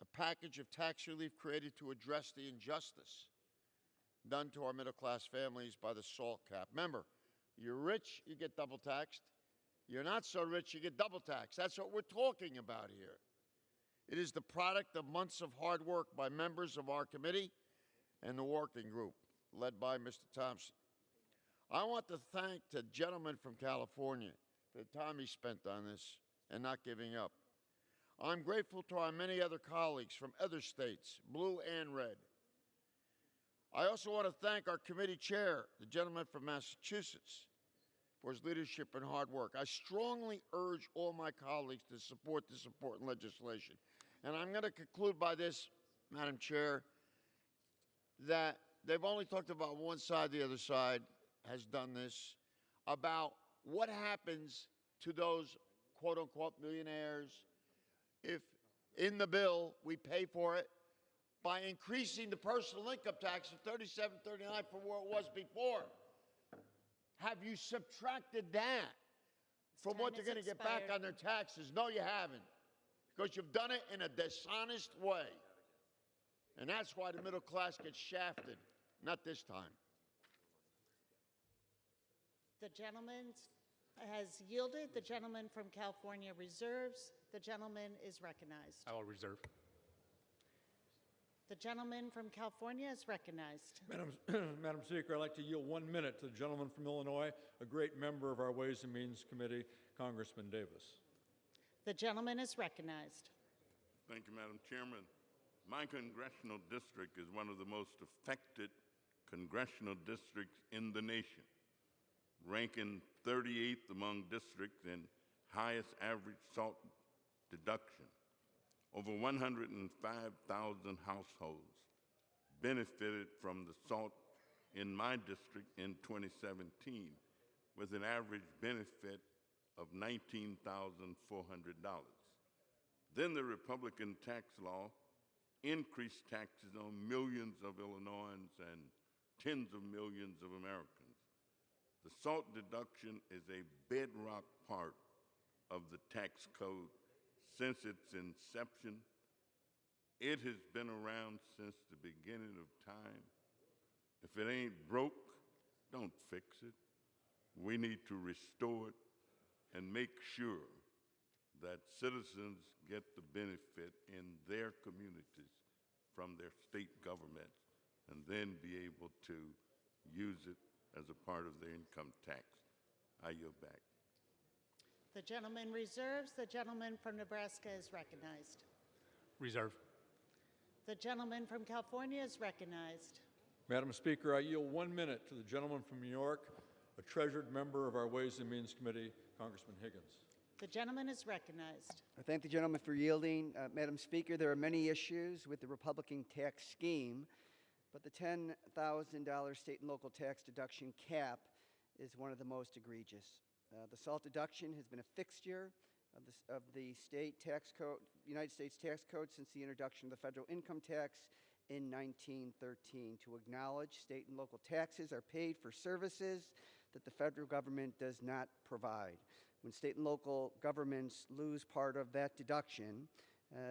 a package of tax relief created to address the injustice done to our middle-class families by the SALT cap. Remember, you're rich, you get double taxed. You're not so rich, you get double taxed. That's what we're talking about here. It is the product of months of hard work by members of our committee and the working group led by Mr. Thompson. I want to thank the gentleman from California for the time he spent on this and not giving up. I'm grateful to our many other colleagues from other states, blue and red. I also want to thank our committee chair, the gentleman from Massachusetts, for his leadership and hard work. I strongly urge all my colleagues to support this important legislation. And I'm going to conclude by this, Madam Chair, that they've only talked about one side, the other side. has done this, about what happens to those quote-unquote millionaires if in the bill we pay for it by increasing the personal income tax to $37.39 from where it was before. Have you subtracted that from what they're going to get back on their taxes? No, you haven't, because you've done it in a dishonest way. And that's why the middle class gets shafted, not this time. The gentleman has yielded. The gentleman from California reserves. The gentleman is recognized. I will reserve. The gentleman from California is recognized. Madam Speaker, I'd like to yield 1 minute to the gentleman from Illinois, a great member of our Ways and Means Committee, Congressman Davis. The gentleman is recognized. Thank you, Madam Chairman. My congressional district is one of the most affected congressional districts in the nation, ranking 38th among districts in highest average SALT deduction. Over 105,000 households benefited from the SALT in my district in 2017, with an average benefit of $19,400. Then the Republican tax law increased taxes on millions of Illinoisans and tens of millions of Americans. The SALT deduction is a bedrock part of the tax code since its inception. It has been around since the beginning of time. If it ain't broke, don't fix it. We need to restore it and make sure that citizens get the benefit in their communities from their state governments, and then be able to use it as a part of their income tax. I yield back. The gentleman reserves. The gentleman from Nebraska is recognized. Reserve. The gentleman from California is recognized. Madam Speaker, I yield 1 minute to the gentleman from New York, a treasured member of our Ways and Means Committee, Congressman Higgins. The gentleman is recognized. I thank the gentleman for yielding. Madam Speaker, there are many issues with the Republican tax scheme, but the $10,000 state and local tax deduction cap is one of the most egregious. The SALT deduction has been a fixture of the state tax code, United States tax code, since the introduction of the federal income tax in 1913, to acknowledge state and local taxes are paid for services that the federal government does not provide. When state and local governments lose part of that deduction,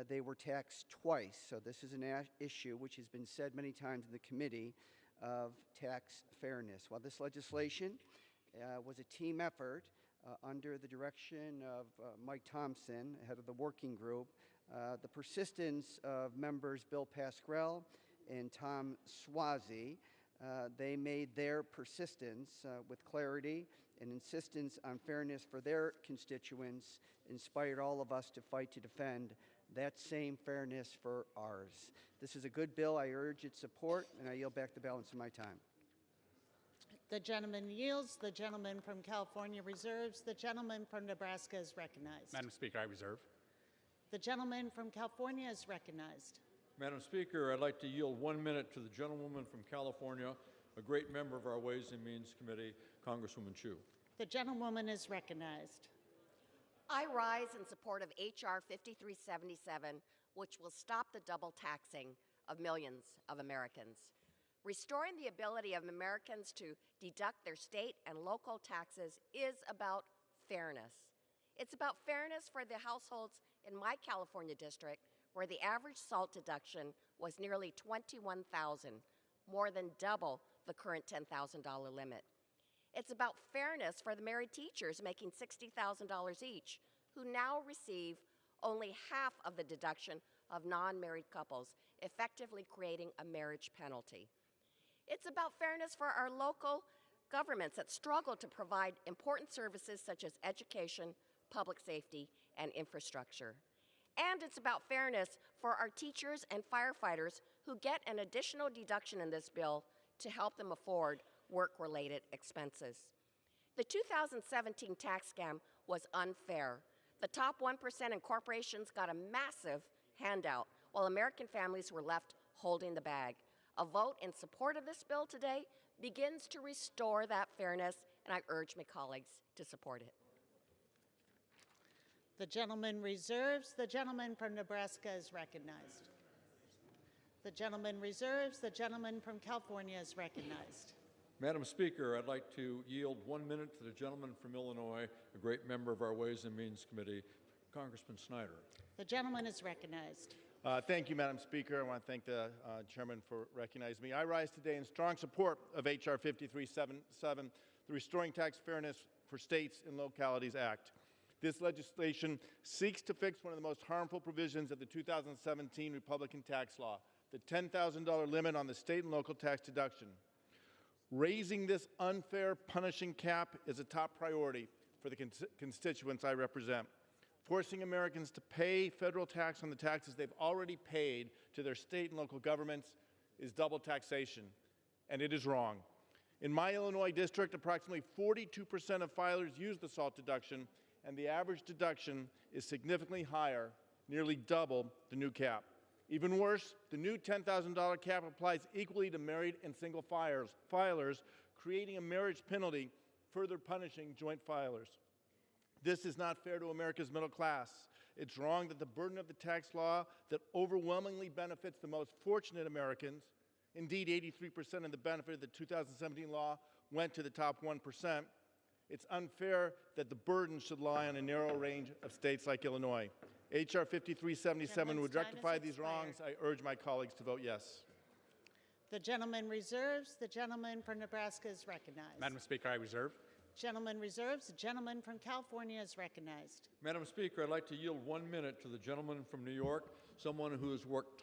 they were taxed twice. So this is an issue which has been said many times in the committee of tax fairness. While this legislation was a team effort under the direction of Mike Thompson, head of the working group, the persistence of members Bill Pascrell and Tom Swazi, they made their persistence with clarity and insistence on fairness for their constituents, inspired all of us to fight to defend that same fairness for ours. This is a good bill. I urge its support, and I yield back the balance of my time. The gentleman yields. The gentleman from California reserves. The gentleman from Nebraska is recognized. Madam Speaker, I reserve. The gentleman from California is recognized. Madam Speaker, I'd like to yield 1 minute to the gentlewoman from California, a great member of our Ways and Means Committee, Congresswoman Chu. The gentlewoman is recognized. I rise in support of H.R. 5377, which will stop the double taxing of millions of Americans. Restoring the ability of Americans to deduct their state and local taxes is about fairness. It's about fairness for the households in my California district, where the average SALT deduction was nearly $21,000, more than double the current $10,000 limit. It's about fairness for the married teachers making $60,000 each, who now receive only half of the deduction of non-married couples, effectively creating a marriage penalty. It's about fairness for our local governments that struggle to provide important services such as education, public safety, and infrastructure. And it's about fairness for our teachers and firefighters who get an additional deduction in this bill to help them afford work-related expenses. The 2017 tax scam was unfair. The top 1% in corporations got a massive handout, while American families were left holding the bag. A vote in support of this bill today begins to restore that fairness, and I urge my colleagues to support it. The gentleman reserves. The gentleman from Nebraska is recognized. The gentleman reserves. The gentleman from California is recognized. Madam Speaker, I'd like to yield 1 minute to the gentleman from Illinois, a great member of our Ways and Means Committee, Congressman Snyder. The gentleman is recognized. Thank you, Madam Speaker. I want to thank the Chairman for recognizing me. I rise today in strong support of H.R. 5377, the Restoring Tax Fairness for States and Localities Act. This legislation seeks to fix one of the most harmful provisions of the 2017 Republican tax law, the $10,000 limit on the state and local tax deduction. Raising this unfair punishing cap is a top priority for the constituents I represent. Forcing Americans to pay federal tax on the taxes they've already paid to their state and local governments is double taxation, and it is wrong. In my Illinois district, approximately 42% of filers use the SALT deduction, and the average deduction is significantly higher, nearly double the new cap. Even worse, the new $10,000 cap applies equally to married and single filers, creating a marriage penalty, further punishing joint filers. This is not fair to America's middle class. It's wrong that the burden of the tax law that overwhelmingly benefits the most fortunate Americans, indeed 83% of the benefit of the 2017 law went to the top 1%. It's unfair that the burden should lie on a narrow range of states like Illinois. H.R. 5377 would rectify these wrongs. I urge my colleagues to vote yes. The gentleman reserves. The gentleman from Nebraska is recognized. Madam Speaker, I reserve. Gentleman reserves. The gentleman from California is recognized. Madam Speaker, I'd like to yield 1 minute to the gentleman from New York, someone who has worked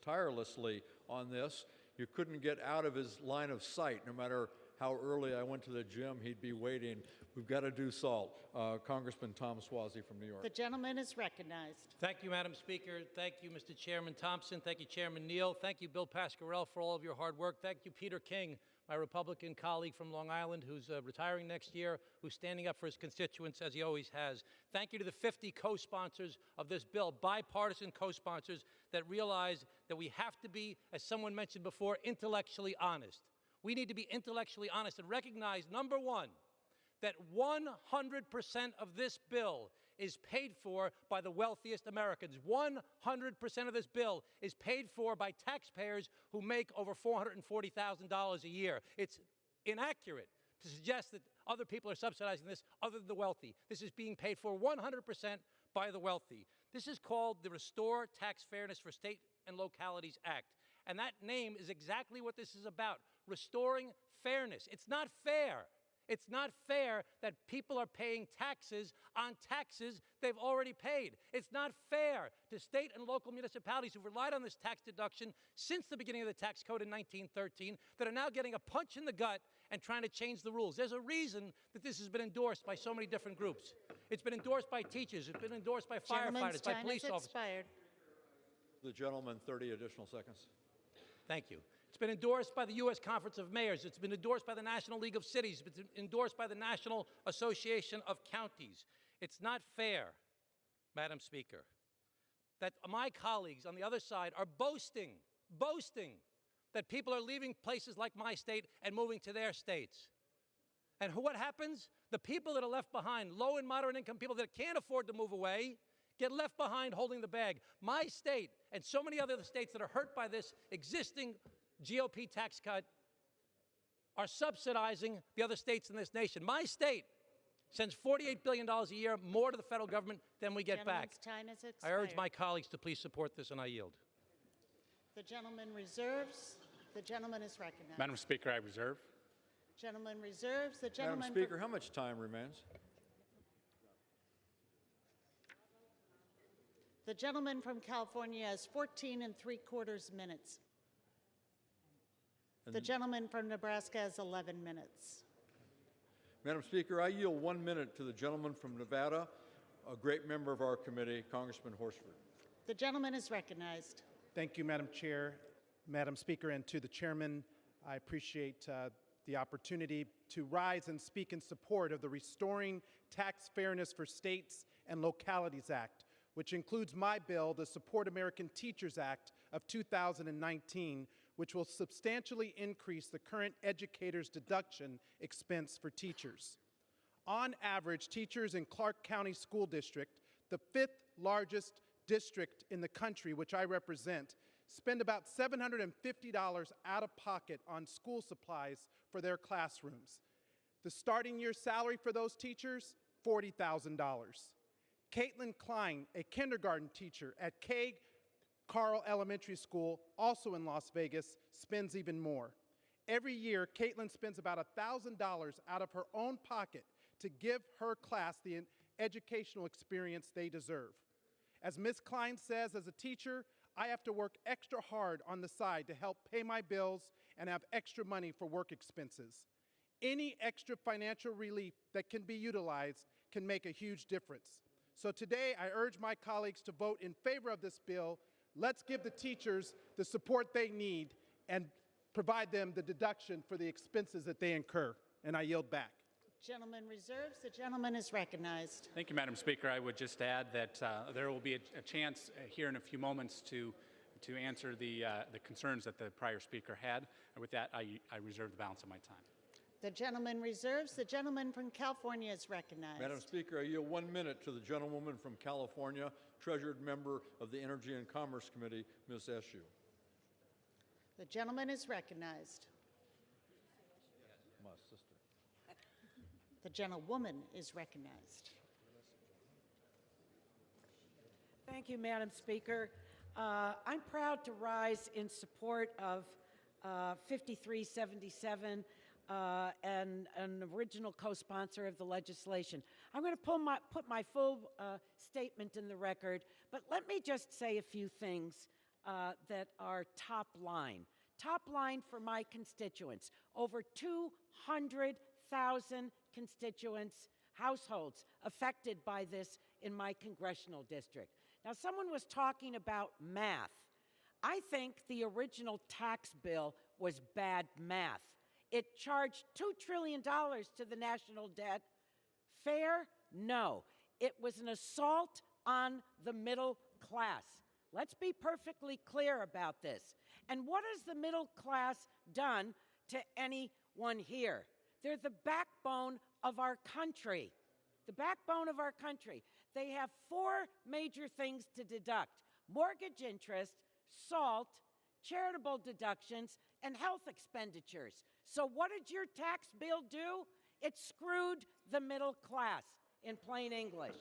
tirelessly on this. You couldn't get out of his line of sight. No matter how early I went to the gym, he'd be waiting. We've got to do SALT. Congressman Tom Suozzi from New York. The gentleman is recognized. Thank you, Madam Speaker. Thank you, Mr. Chairman Thompson. Thank you, Chairman Neal. Thank you, Bill Pasquarello, for all of your hard work. Thank you, Peter King, my Republican colleague from Long Island, who's retiring next year, who's standing up for his constituents as he always has. Thank you to the 50 co-sponsors of this bill, bipartisan co-sponsors that realize that we have to be, as someone mentioned before, intellectually honest. We need to be intellectually honest and recognize, number one, that 100% of this bill is paid for by the wealthiest Americans. 100% of this bill is paid for by taxpayers who make over $440,000 a year. It's inaccurate to suggest that other people are subsidizing this other than the wealthy. This is being paid for 100% by the wealthy. This is called the Restore Tax Fairness for State and Localities Act. And that name is exactly what this is about, restoring fairness. It's not fair. It's not fair that people are paying taxes on taxes they've already paid. It's not fair to state and local municipalities who've relied on this tax deduction since the beginning of the tax code in 1913 that are now getting a punch in the gut and trying to change the rules. There's a reason that this has been endorsed by so many different groups. It's been endorsed by teachers. It's been endorsed by firefighters, by police officers. The gentleman, 30 additional seconds. Thank you. It's been endorsed by the U.S. Conference of Mayors. It's been endorsed by the National League of Cities. It's been endorsed by the National Association of Counties. It's not fair, Madam Speaker, that my colleagues on the other side are boasting that people are leaving places like my state and moving to their states. And what happens? The people that are left behind, low and moderate income people that can't afford to move away, get left behind holding the bag. My state and so many other states that are hurt by this existing GOP tax cut are subsidizing the other states in this nation. My state sends $48 billion a year more to the federal government than we get back. Time has I urge my colleagues to please support this, and I yield. The gentleman reserves. The gentleman is recognized. Madam Speaker, I reserve. Gentleman reserves. The gentleman. Madam Speaker, how much time remains? The gentleman from California has 14 3/4 minutes. The gentleman from Nebraska has 11 minutes. Madam Speaker, I yield 1 minute to the gentleman from Nevada, a great member of our committee, Congressman Horsford. The gentleman is recognized. Thank you, Madam Chair, Madam Speaker, and to the chairman. I appreciate the opportunity to rise and speak in support of the Restoring Tax Fairness for States and Localities Act, which includes my bill, the Support American Teachers Act of 2019, which will substantially increase the current educator's deduction expense for teachers. On average, teachers in Clark County School District, the 5th largest district in the country, which I represent, spend about $750 out of pocket on school supplies for their classrooms. The starting year salary for those teachers, $40,000. Caitlin Klein, a kindergarten teacher at K. Carl Elementary School, also in Las Vegas, spends even more. Every year, Caitlin spends about $1,000 out of her own pocket to give her class the educational experience they deserve. As Ms. Klein says, as a teacher, I have to work extra hard on the side to help pay my bills and have extra money for work expenses. Any extra financial relief that can be utilized can make a huge difference. So today, I urge my colleagues to vote in favor of this bill. Let's give the teachers the support they need and provide them the deduction for the expenses that they incur. And I yield back. Gentleman reserves. The gentleman is recognized. Thank you, Madam Speaker. I would just add that there will be a chance here in a few moments to answer the concerns that the prior speaker had. And with that, I reserve the balance of my time. The gentleman reserves. The gentleman from California is recognized. Madam Speaker, I yield 1 minute to the gentlewoman from California, treasured member of the Energy and Commerce Committee, Ms. Eshoo. The gentleman is recognized. My sister. The gentlewoman is recognized. Thank you, Madam Speaker. I'm proud to rise in support of 5377 and an original co-sponsor of the legislation. I'm going to put my full statement in the record, but let me just say a few things that are top line. Top line for my constituents. Over 200,000 constituents, households affected by this in my congressional district. Now, someone was talking about math. I think the original tax bill was bad math. It charged $2 trillion to the national debt. Fair? No. It was an assault on the middle class. Let's be perfectly clear about this. And what has the middle class done to anyone here? They're the backbone of our country. The backbone of our country. They have 4 major things to deduct: mortgage interest, SALT, charitable deductions, and health expenditures. So what did your tax bill do? It screwed the middle class, in plain English.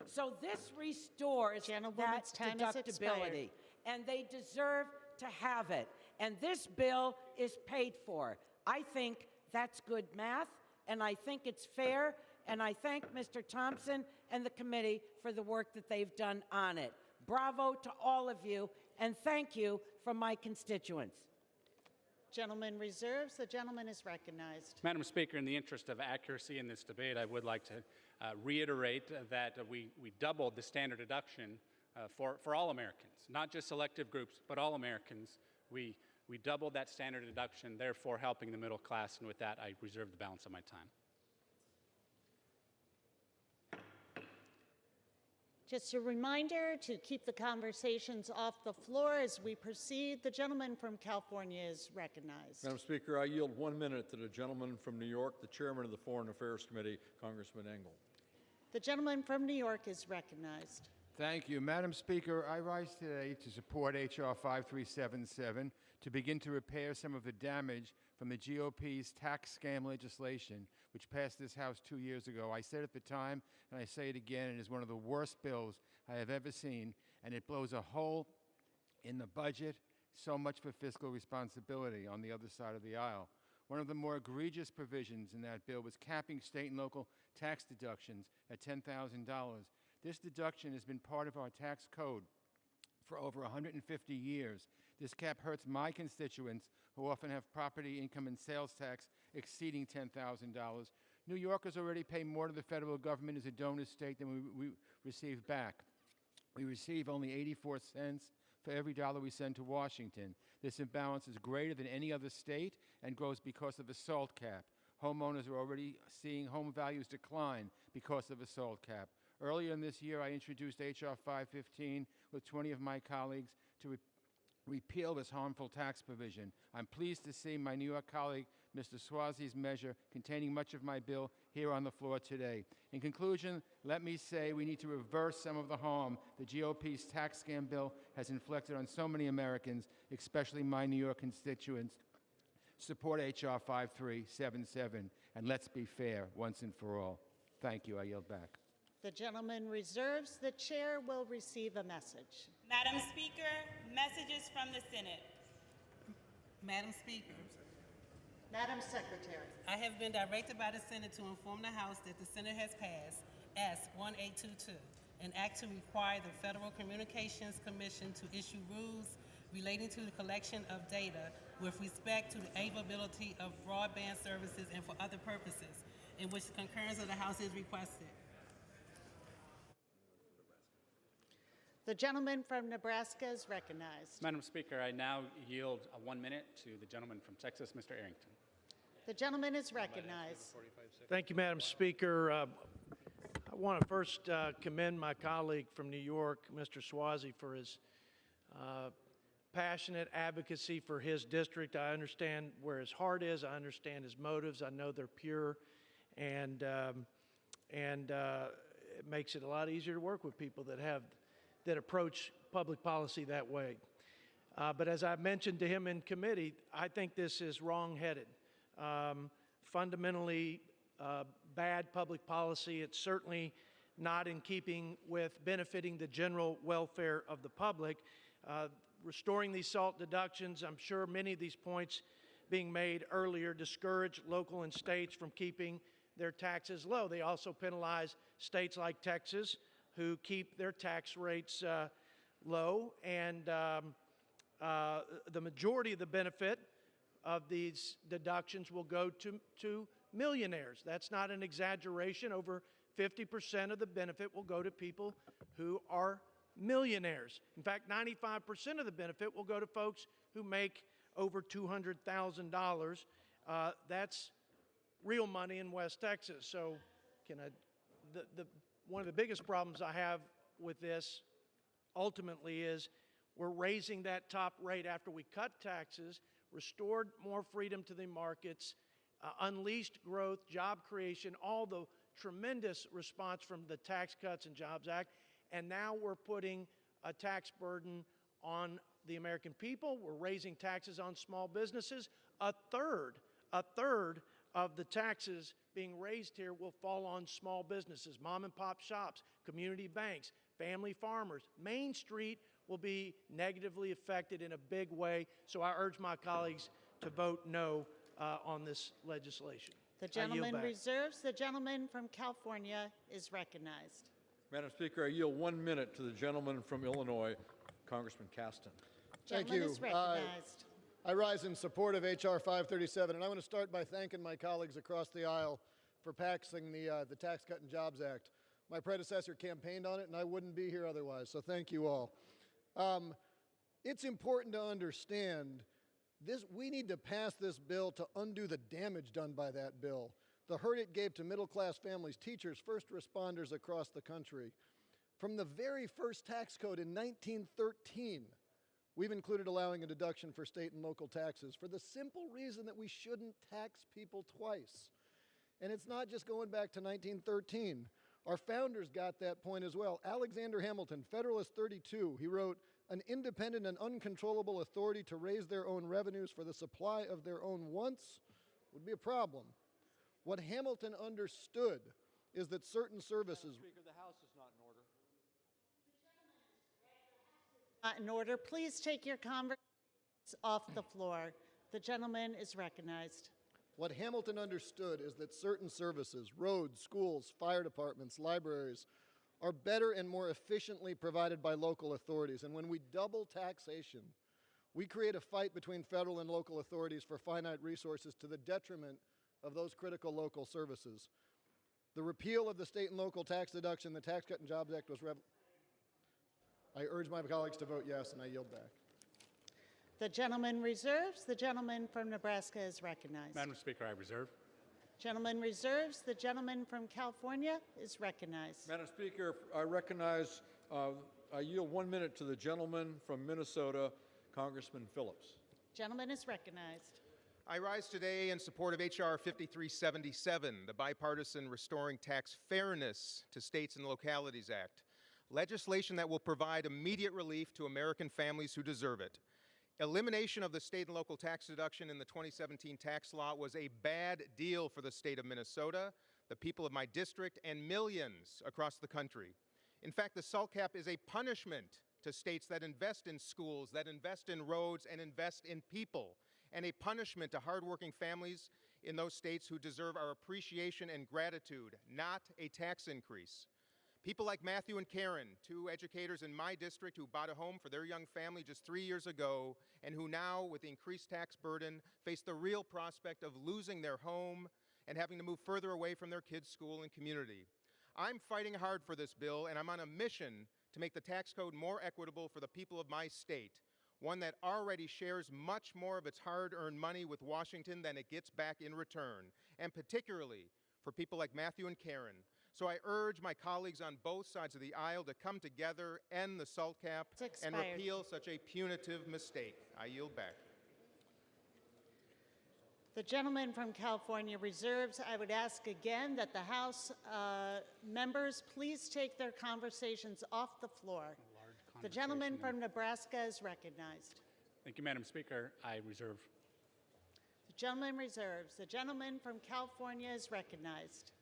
So this restores that deductibility, and they deserve to have it. And this bill is paid for. I think that's good math, and I think it's fair, and I thank Mr. Thompson and the committee for the work that they've done on it. Bravo to all of you, and thank you from my constituents. Gentleman reserves. The gentleman is recognized. Madam Speaker, in the interest of accuracy in this debate, I would like to reiterate that we doubled the standard deduction for all Americans, not just selective groups, but all Americans. We doubled that standard deduction, therefore helping the middle class, and with that, I reserve the balance of my time. Just a reminder to keep the conversations off the floor as we proceed. The gentleman from California is recognized. Madam Speaker, I yield 1 minute to the gentleman from New York, the chairman of the Foreign Affairs Committee, Congressman Engel. The gentleman from New York is recognized. Thank you. Madam Speaker, I rise today to support H.R. 5377 to begin to repair some of the damage from the GOP's tax scam legislation, which passed this House 2 years ago. I said at the time, and I say it again, it is one of the worst bills I have ever seen, and it blows a hole in the budget. So much for fiscal responsibility on the other side of the aisle. One of the more egregious provisions in that bill was capping state and local tax deductions at $10,000. This deduction has been part of our tax code for over 150 years. This cap hurts my constituents who often have property, income, and sales tax exceeding $10,000. New Yorkers already pay more to the federal government as a donor state than we receive back. We receive only 84 cents for every dollar we send to Washington. This imbalance is greater than any other state and grows because of the SALT cap. Homeowners are already seeing home values decline because of a SALT cap. Earlier in this year, I introduced H.R. 515 with 20 of my colleagues repeal this harmful tax provision. I'm pleased to see my New York colleague, Mr. Swazi's measure containing much of my bill here on the floor today. In conclusion, let me say we need to reverse some of the harm the GOP's tax scam bill has inflicted on so many Americans, especially my New York constituents. Support H.R. 5377, and let's be fair once and for all. Thank you. I yield back. The gentleman reserves. The chair will receive a message. Madam Speaker, messages from the Senate. Madam Speaker, Madam Secretary. I have been directed by the Senate to inform the House that the Senate has passed S-1822, an act to require the Federal Communications Commission to issue rules relating to the collection of data with respect to the availability of broadband services and for other purposes, in which the concurrence of the House is requested. The gentleman from Nebraska is recognized. Madam Speaker, I now yield 1 minute to the gentleman from Texas, Mr. Arrington. The gentleman is recognized. Thank you, Madam Speaker. I want to first commend my colleague from New York, Mr. Swazi, for his passionate advocacy for his district. I understand where his heart is. I understand his motives. I know they're pure, and it makes it a lot easier to work with people that approach public policy that way. But as I mentioned to him in committee, I think this is wrong-headed. Fundamentally bad public policy. It's certainly not in keeping with benefiting the general welfare of the public. Restoring these SALT deductions, I'm sure many of these points being made earlier discourage local and states from keeping their taxes low. They also penalize states like Texas who keep their tax rates low, and the majority of the benefit of these deductions will go to millionaires. That's not an exaggeration. Over 50% of the benefit will go to people who are millionaires. In fact, 95% of the benefit will go to folks who make over $200,000. That's real money in West Texas. So one of the biggest problems I have with this ultimately is we're raising that top rate after we cut taxes, restored more freedom to the markets, unleashed growth, job creation, all the tremendous response from the Tax Cuts and Jobs Act, and now we're putting a tax burden on the American people. We're raising taxes on small businesses. A third of the taxes being raised here will fall on small businesses, mom and pop shops, community banks, family farmers. Main Street will be negatively affected in a big way, so I urge my colleagues to vote no on this legislation. The gentleman reserves. The gentleman from California is recognized. Madam Speaker, I yield 1 minute to the gentleman from Illinois, Congressman Caston. Thank you. Is recognized. I rise in support of H.R. 537, and I want to start by thanking my colleagues across the aisle for passing the Tax Cut and Jobs Act. My predecessor campaigned on it, and I wouldn't be here otherwise, so thank you all. It's important to understand this. We need to pass this bill to undo the damage done by that bill, the hurt it gave to middle-class families, teachers, first responders across the country. From the very first tax code in 1913, we've included allowing a deduction for state and local taxes for the simple reason that we shouldn't tax people twice. And it's not just going back to 1913. Our founders got that point as well. Alexander Hamilton, Federalist 32, he wrote, "An independent and uncontrollable authority to raise their own revenues for the supply of their own wants would be a problem." What Hamilton understood is that certain services... Madam Speaker, the House is not in order. Not in order. Please take your conversations off the floor. The gentleman is recognized. What Hamilton understood is that certain services, roads, schools, fire departments, libraries, are better and more efficiently provided by local authorities. And when we double taxation, we create a fight between federal and local authorities for finite resources to the detriment of those critical local services. The repeal of the state and local tax deduction, the Tax Cut and Jobs Act was I urge my colleagues to vote yes, and I yield back. The gentleman reserves. The gentleman from Nebraska is recognized. Madam Speaker, I reserve. Gentleman reserves. The gentleman from California is recognized. Madam Speaker, I recognize, I yield 1 minute to the gentleman from Minnesota, Congressman Phillips. Gentleman is recognized. I rise today in support of H.R. 5377, the bipartisan Restoring Tax Fairness to States and Localities Act, legislation that will provide immediate relief to American families who deserve it. Elimination of the state and local tax deduction in the 2017 tax law was a bad deal for the state of Minnesota, the people of my district, and millions across the country. In fact, the SALT cap is a punishment to states that invest in schools, that invest in roads, and invest in people, and a punishment to hardworking families in those states who deserve our appreciation and gratitude, not a tax increase. People like Matthew and Karen, two educators in my district who bought a home for their young family just 3 years ago, and who now, with the increased tax burden, face the real prospect of losing their home and having to move further away from their kids' school and community. I'm fighting hard for this bill, and I'm on a mission to make the tax code more equitable for the people of my state, one that already shares much more of its hard-earned money with Washington than it gets back in return, and particularly for people like Matthew and Karen. So I urge my colleagues on both sides of the aisle to come together, end the SALT cap, and repeal such a punitive mistake. I yield back. The gentleman from California reserves. I would ask again that the House members please take their conversations off the floor. The gentleman from Nebraska is recognized. Thank you, Madam Speaker. I reserve. The gentleman reserves. The gentleman from California is recognized.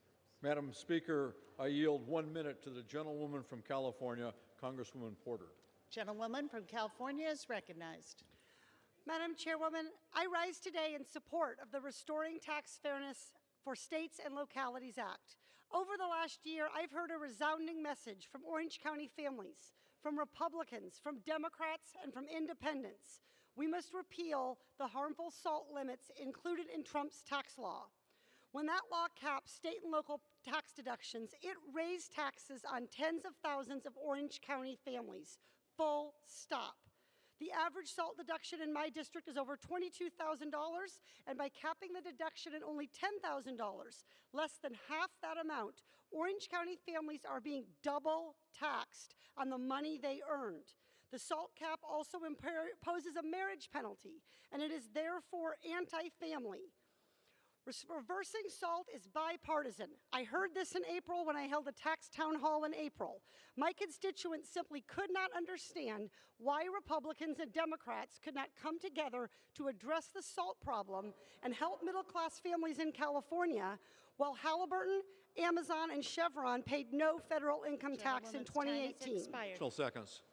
Madam Speaker, I yield 1 minute to the gentlewoman from California, Congresswoman Porter. Gentlewoman from California is recognized. Madam Chairwoman, I rise today in support of the Restoring Tax Fairness for States and Localities Act. Over the last year, I've heard a resounding message from Orange County families, from Republicans, from Democrats, and from independents. We must repeal the harmful SALT limits included in Trump's tax law. When that law capped state and local tax deductions, it raised taxes on tens of thousands of Orange County families. Full stop. The average SALT deduction in my district is over $22,000, and by capping the deduction at only $10,000, less than half that amount, Orange County families are being double taxed on the money they earned. The SALT cap also imposes a marriage penalty, and it is therefore anti-family. Reversing SALT is bipartisan. I heard this in April when I held a tax town hall in April. My constituents simply could not understand why Republicans and Democrats could not come together to address the SALT problem and help middle-class families in California, while Halliburton, Amazon, and Chevron paid no federal income tax in 2018. 12 seconds.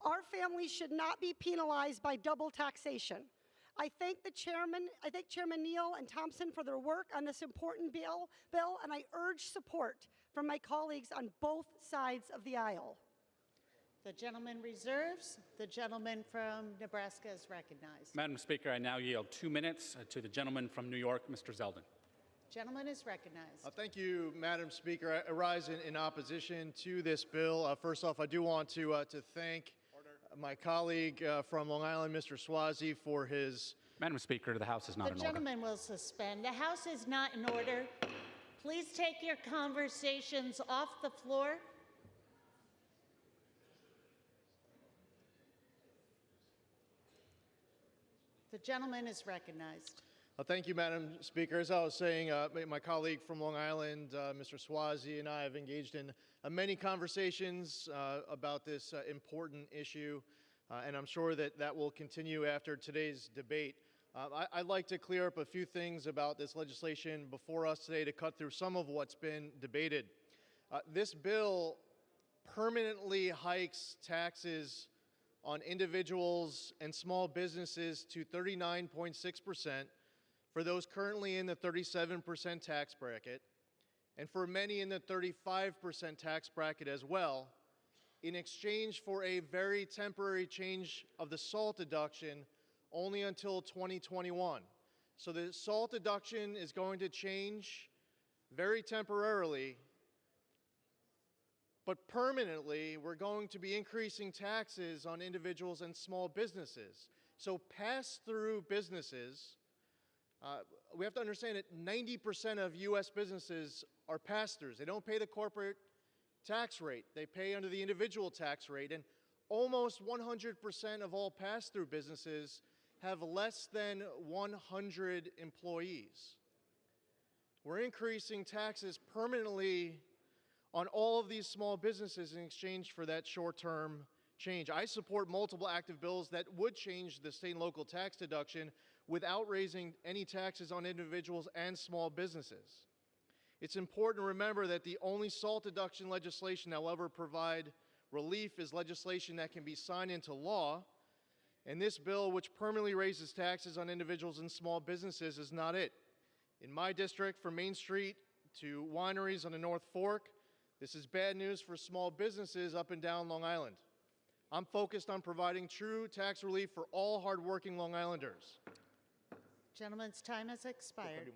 Our families should not be penalized by double taxation. I thank Chairman Neal and Thompson for their work on this important bill, and I urge support from my colleagues on both sides of the aisle. The gentleman reserves. The gentleman from Nebraska is recognized. Madam Speaker, I now yield 2 minutes to the gentleman from New York, Mr. Zeldin. Gentleman is recognized. Thank you, Madam Speaker. I rise in opposition to this bill. First off, I do want to thank my colleague from Long Island, Mr. Swazi, for his... Madam Speaker, the House is not in order. The gentleman will suspend. The House is not in order. Please take your conversations off the floor. The gentleman is recognized. Thank you, Madam Speaker. As I was saying, my colleague from Long Island, Mr. Swazi, and I have engaged in many conversations about this important issue, and I'm sure that will continue after today's debate. I'd like to clear up a few things about this legislation before us today to cut through some of what's been debated. This bill permanently hikes taxes on individuals and small businesses to 39.6%, for those currently in the 37% tax bracket, and for many in the 35% tax bracket as well, in exchange for a very temporary change of the SALT deduction only until 2021. So the SALT deduction is going to change very temporarily, but permanently we're going to be increasing taxes on individuals and small businesses. So pass-through businesses, we have to understand that 90% of U.S. businesses are pass-throughs. They don't pay the corporate tax rate. They pay under the individual tax rate. And Almost 100% of all pass-through businesses have less than 100 employees. We're increasing taxes permanently on all of these small businesses in exchange for that short-term change. I support multiple active bills that would change the state and local tax deduction without raising any taxes on individuals and small businesses. It's important to remember that the only SALT deduction legislation that will ever provide relief is legislation that can be signed into law, and this bill, which permanently raises taxes on individuals and small businesses, is not it. In my district, from Main Street to wineries on the North Fork, this is bad news for small businesses up and down Long Island. I'm focused on providing true tax relief for all hardworking Long Islanders. Gentleman's time has expired.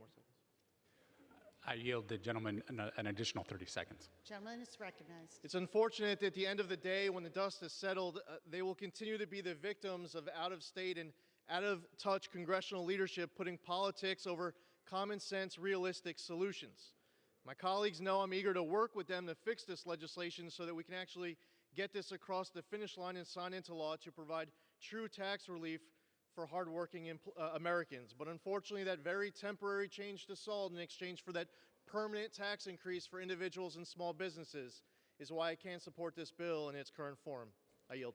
I yield the gentleman an additional 30 seconds. Gentleman is recognized. It's unfortunate that at the end of the day, when the dust has settled, they will continue to be the victims of out-of-state and out-of-touch congressional leadership putting politics over common sense, realistic solutions. My colleagues know I'm eager to work with them to fix this legislation so that we can actually get this across the finish line and sign into law to provide true tax relief for hardworking Americans. But unfortunately, that very temporary change to SALT in exchange for that permanent tax increase for individuals and small businesses is why I can't support this bill in its current form. I yield.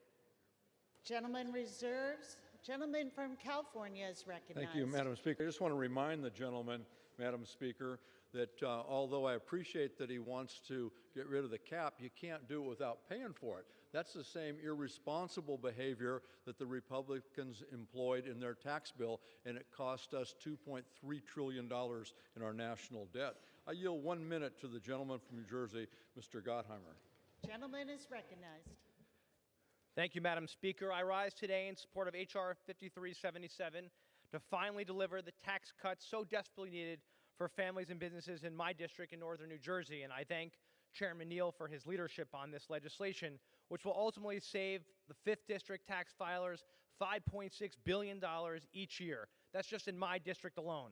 Gentleman reserves. Gentleman from California is recognized. Thank you, Madam Speaker. I just want to remind the gentleman, Madam Speaker, that although I appreciate that he wants to get rid of the cap, you can't do it without paying for it. That's the same irresponsible behavior that the Republicans employed in their tax bill, and it cost us $2.3 trillion in our national debt. I yield 1 minute to the gentleman from New Jersey, Mr. Gottheimer. Gentleman is recognized. Thank you, Madam Speaker. I rise today in support of H.R. 5377 to finally deliver the tax cuts so desperately needed for families and businesses in my district in northern New Jersey. And I thank Chairman Neal for his leadership on this legislation, which will ultimately save the 5th District tax filers $5.6 billion each year. That's just in my district alone.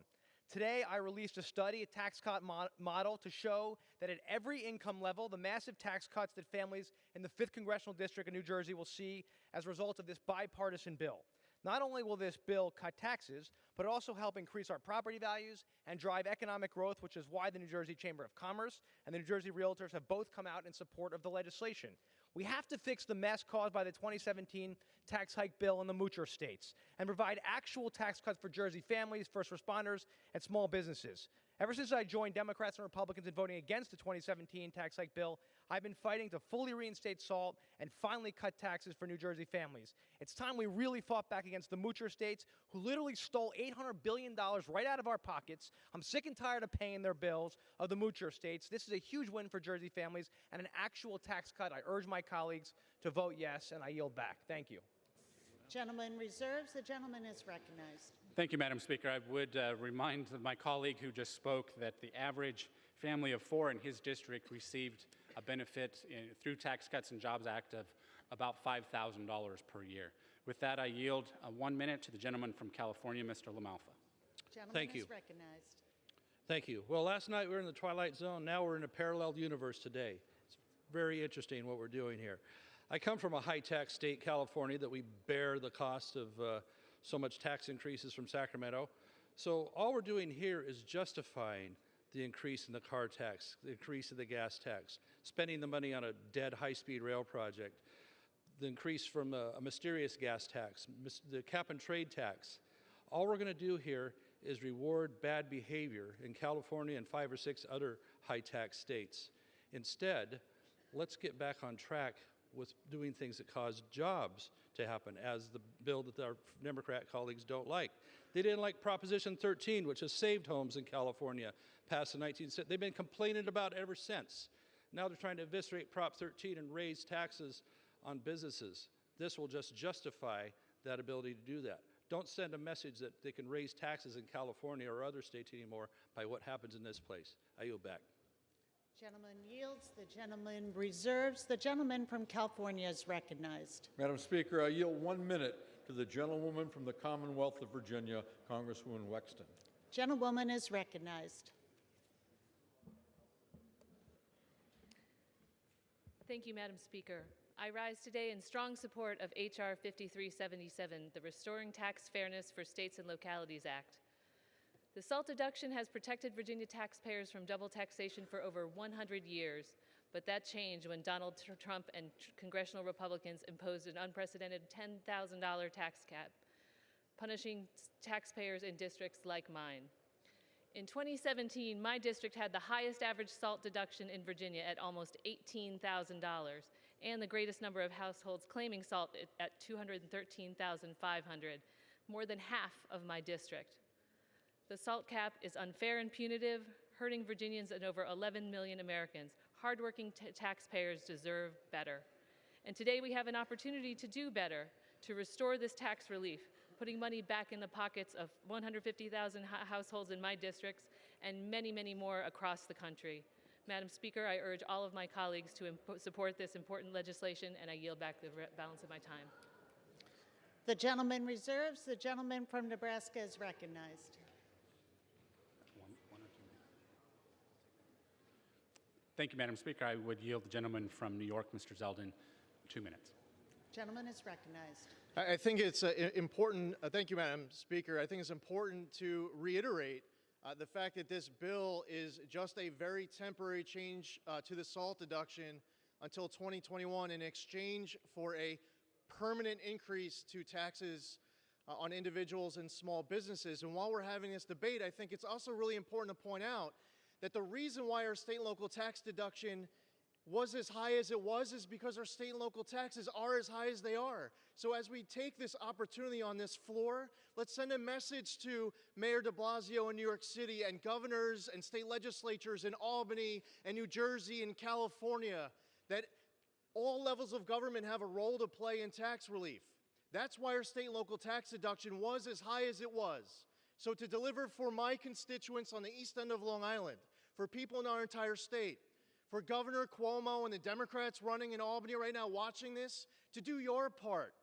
Today, I released a study, a tax cut model, to show that at every income level, the massive tax cuts that families in the 5th Congressional District of New Jersey will see as a result of this bipartisan bill. Not only will this bill cut taxes, but also help increase our property values and drive economic growth, which is why the New Jersey Chamber of Commerce and the New Jersey Realtors have both come out in support of the legislation. We have to fix the mess caused by the 2017 tax hike bill in the moocher states and provide actual tax cuts for Jersey families, first responders, and small businesses. Ever since I joined Democrats and Republicans in voting against the 2017 tax hike bill, I've been fighting to fully reinstate SALT and finally cut taxes for New Jersey families. It's time we really fought back against the moocher states who literally stole $800 billion right out of our pockets. I'm sick and tired of paying their bills of the moocher states. This is a huge win for Jersey families and an actual tax cut. I urge my colleagues to vote yes, and I yield back. Thank you. Gentleman reserves. The gentleman is recognized. Thank you, Madam Speaker. I would remind my colleague who just spoke that the average family of 4 in his district received a benefit through Tax Cuts and Jobs Act of about $5,000 per year. With that, I yield 1 minute to the gentleman from California, Mr. LaMalfa. Gentleman is recognized. Thank you. Well, last night we were in the Twilight Zone. Now we're in a parallel universe today. It's very interesting what we're doing here. I come from a high-tax state, California, that we bear the cost of so much tax increases from Sacramento. So all we're doing here is justifying the increase in the car tax, the increase in the gas tax, spending the money on a dead high-speed rail project, the increase from a mysterious gas tax, the cap-and-trade tax. All we're going to do here is reward bad behavior in California and 5 or 6 other high-tax states. Instead, let's get back on track with doing things that cause jobs to happen, as the bill that our Democrat colleagues don't like. They didn't like Proposition 13, which has saved homes in California, passed in 1970. They've been complaining about it ever since. Now they're trying to eviscerate Prop 13 and raise taxes on businesses. This will just justify that ability to do that. Don't send a message that they can raise taxes in California or other states anymore by what happens in this place. I yield back. Gentleman yields. The gentleman reserves. The gentleman from California is recognized. Madam Speaker, I yield 1 minute to the gentlewoman from the Commonwealth of Virginia, Congresswoman Wexton. Gentlewoman is recognized. Thank you, Madam Speaker. I rise today in strong support of H.R. 5377, the Restoring Tax Fairness for States and Localities Act. The SALT deduction has protected Virginia taxpayers from double taxation for over 100 years, but that changed when Donald Trump and congressional Republicans imposed an unprecedented $10,000 tax cap, punishing taxpayers in districts like mine. In 2017, my district had the highest average SALT deduction in Virginia at almost $18,000, and the greatest number of households claiming SALT at 213,500, more than half of my district. The SALT cap is unfair and punitive, hurting Virginians and over 11 million Americans. Hardworking taxpayers deserve better. And today we have an opportunity to do better, to restore this tax relief, putting money back in the pockets of 150,000 households in my districts and many, many more across the country. Madam Speaker, I urge all of my colleagues to support this important legislation, and I yield back the balance of my time. The gentleman reserves. The gentleman from Nebraska is recognized. Thank you, Madam Speaker. I would yield the gentleman from New York, Mr. Zeldin, 2 minutes. Gentleman is recognized. I think it's important, thank you, Madam Speaker. I think it's important to reiterate the fact that this bill is just a very temporary change to the SALT deduction until 2021 in exchange for a permanent increase to taxes on individuals and small businesses. And while we're having this debate, I think it's also really important to point out that the reason why our state and local tax deduction was as high as it was is because our state and local taxes are as high as they are. So as we take this opportunity on this floor, let's send a message to Mayor de Blasio in New York City and governors and state legislatures in Albany and New Jersey and California that all levels of government have a role to play in tax relief. That's why our state and local tax deduction was as high as it was. So to deliver for my constituents on the east end of Long Island, for people in our entire state, for Governor Cuomo and the Democrats running in Albany right now watching this, to do your part.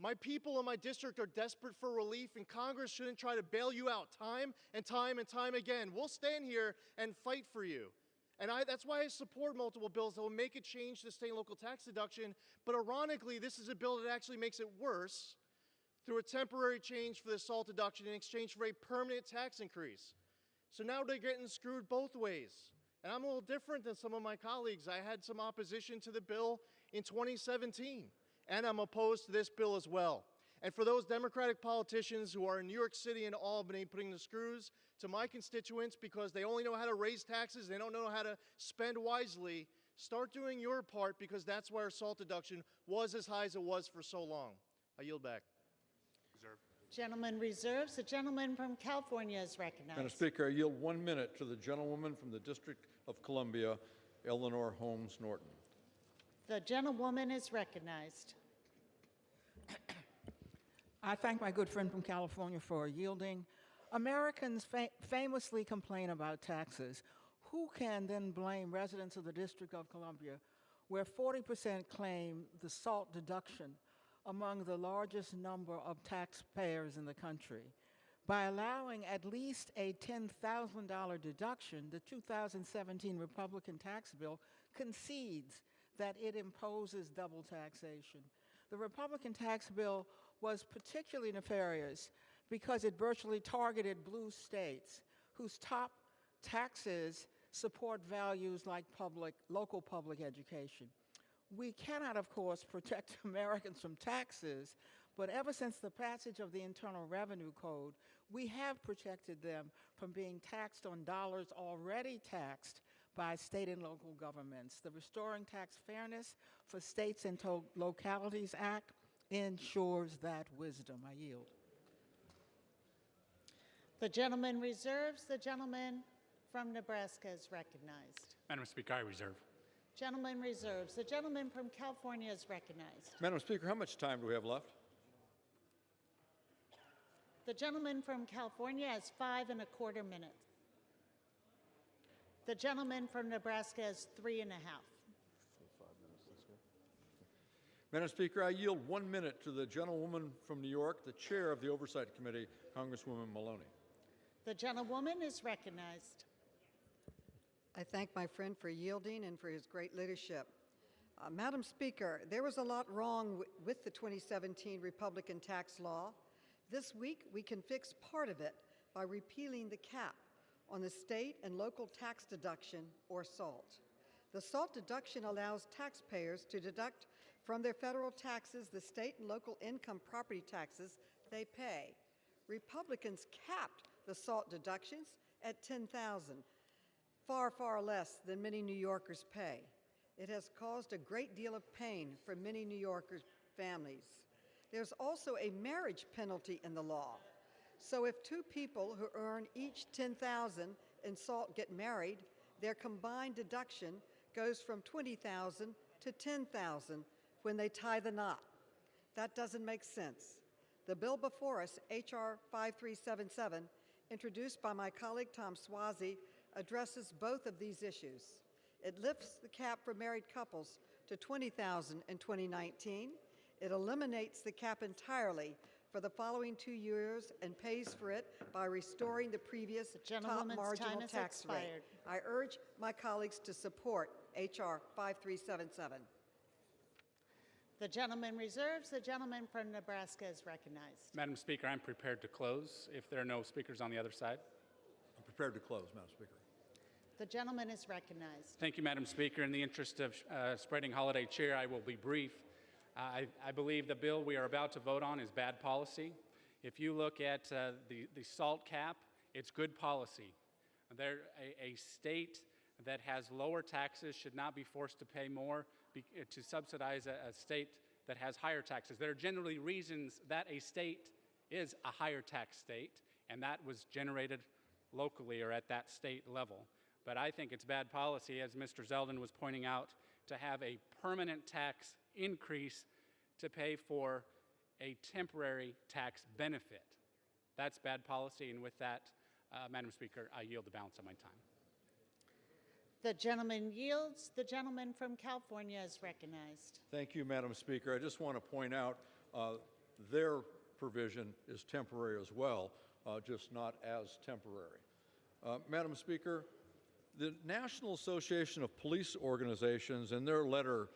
My people in my district are desperate for relief, and Congress shouldn't try to bail you out time and time and time again. We'll stand here and fight for you. And that's why I support multiple bills that will make a change to the state and local tax deduction. But ironically, this is a bill that actually makes it worse through a temporary change for the SALT deduction in exchange for a permanent tax increase. So now they're getting screwed both ways. And I'm a little different than some of my colleagues. I had some opposition to the bill in 2017, and I'm opposed to this bill as well. And for those Democratic politicians who are in New York City and Albany putting the screws to my constituents because they only know how to raise taxes, they don't know how to spend wisely, start doing your part, because that's why our SALT deduction was as high as it was for so long. I yield back. Reserve. Gentleman reserves. The gentleman from California is recognized. Madam Speaker, I yield 1 minute to the gentlewoman from the District of Columbia, Eleanor Holmes Norton. The gentlewoman is recognized. I thank my good friend from California for yielding. Americans famously complain about taxes. Who can then blame residents of the District of Columbia, where 40% claim the SALT deduction among the largest number of taxpayers in the country? By allowing at least a $10,000 deduction, the 2017 Republican tax bill concedes that it imposes double taxation. The Republican tax bill was particularly nefarious because it virtually targeted blue states whose top taxes support values like local public education. We cannot, of course, protect Americans from taxes, but ever since the passage of the Internal Revenue Code, we have protected them from being taxed on dollars already taxed by state and local governments. The Restoring Tax Fairness for States and Localities Act ensures that wisdom. I yield. The gentleman reserves. The gentleman from Nebraska is recognized. Madam Speaker, I reserve. Gentleman reserves. The gentleman from California is recognized. Madam Speaker, how much time do we have left? The gentleman from California has 5¼ minutes. The gentleman from Nebraska has 3½. Madam Speaker, I yield 1 minute to the gentlewoman from New York, the chair of the Oversight Committee, Congresswoman Maloney. The gentlewoman is recognized. I thank my friend for yielding and for his great leadership. Madam Speaker, there was a lot wrong with the 2017 Republican tax law. This week, we can fix part of it by repealing the cap on the state and local tax deduction, or SALT. The SALT deduction allows taxpayers to deduct from their federal taxes the state and local income property taxes they pay. Republicans capped the SALT deductions at $10,000, far, far less than many New Yorkers pay. It has caused a great deal of pain for many New Yorkers' families. There's also a marriage penalty in the law. So if two people who earn each $10,000 in SALT get married, their combined deduction goes from $20,000 to $10,000 when they tie the knot. That doesn't make sense. The bill before us, H.R. 5377, introduced by my colleague Tom Suozzi, addresses both of these issues. It lifts the cap for married couples to $20,000 in 2019. It eliminates the cap entirely for the following 2 years and pays for it by restoring the previous top marginal tax rate. I urge my colleagues to support H.R. 5377. The gentleman reserves. The gentleman from Nebraska is recognized. Madam Speaker, I'm prepared to close if there are no speakers on the other side. I'm prepared to close, Madam Speaker. The gentleman is recognized. Thank you, Madam Speaker. In the interest of spreading holiday cheer, I will be brief. I believe the bill we are about to vote on is bad policy. If you look at the SALT cap, it's good policy. A state that has lower taxes should not be forced to pay more to subsidize a state that has higher taxes. There are generally reasons that a state is a higher tax state, and that was generated locally or at that state level. But I think it's bad policy, as Mr. Zeldin was pointing out, to have a permanent tax increase to pay for a temporary tax benefit. That's bad policy, and with that, Madam Speaker, I yield the balance of my time. The gentleman yields. The gentleman from California is recognized. Thank you, Madam Speaker. I just want to point out their provision is temporary as well, just not as temporary. Madam Speaker, the National Association of Police Organizations, in their letter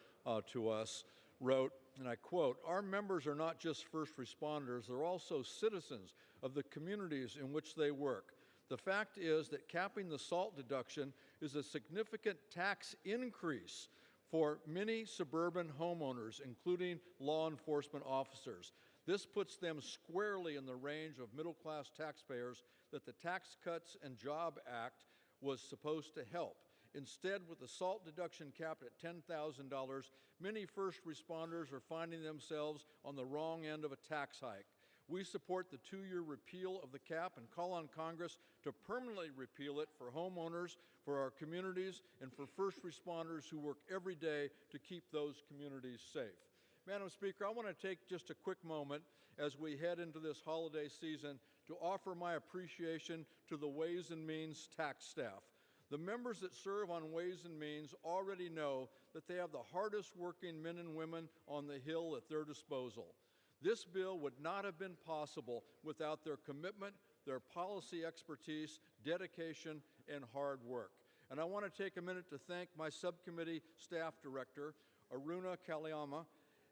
to us, wrote, and I quote, "Our members are not just first responders, they're also citizens of the communities in which they work. The fact is that capping the SALT deduction is a significant tax increase for many suburban homeowners, including law enforcement officers. This puts them squarely in the range of middle-class taxpayers that the Tax Cuts and Jobs Act was supposed to help. Instead, with the SALT deduction capped at $10,000, many first responders are finding themselves on the wrong end of a tax hike. We support the 2-year repeal of the cap and call on Congress to permanently repeal it for homeowners, for our communities, and for first responders who work every day to keep those communities safe." Madam Speaker, I want to take just a quick moment as we head into this holiday season to offer my appreciation to the Ways and Means tax staff. The members that serve on Ways and Means already know that they have the hardest working men and women on the Hill at their disposal. This bill would not have been possible without their commitment, their policy expertise, dedication, and hard work. And I want to take a minute to thank my subcommittee staff director, Aruna Kalyama,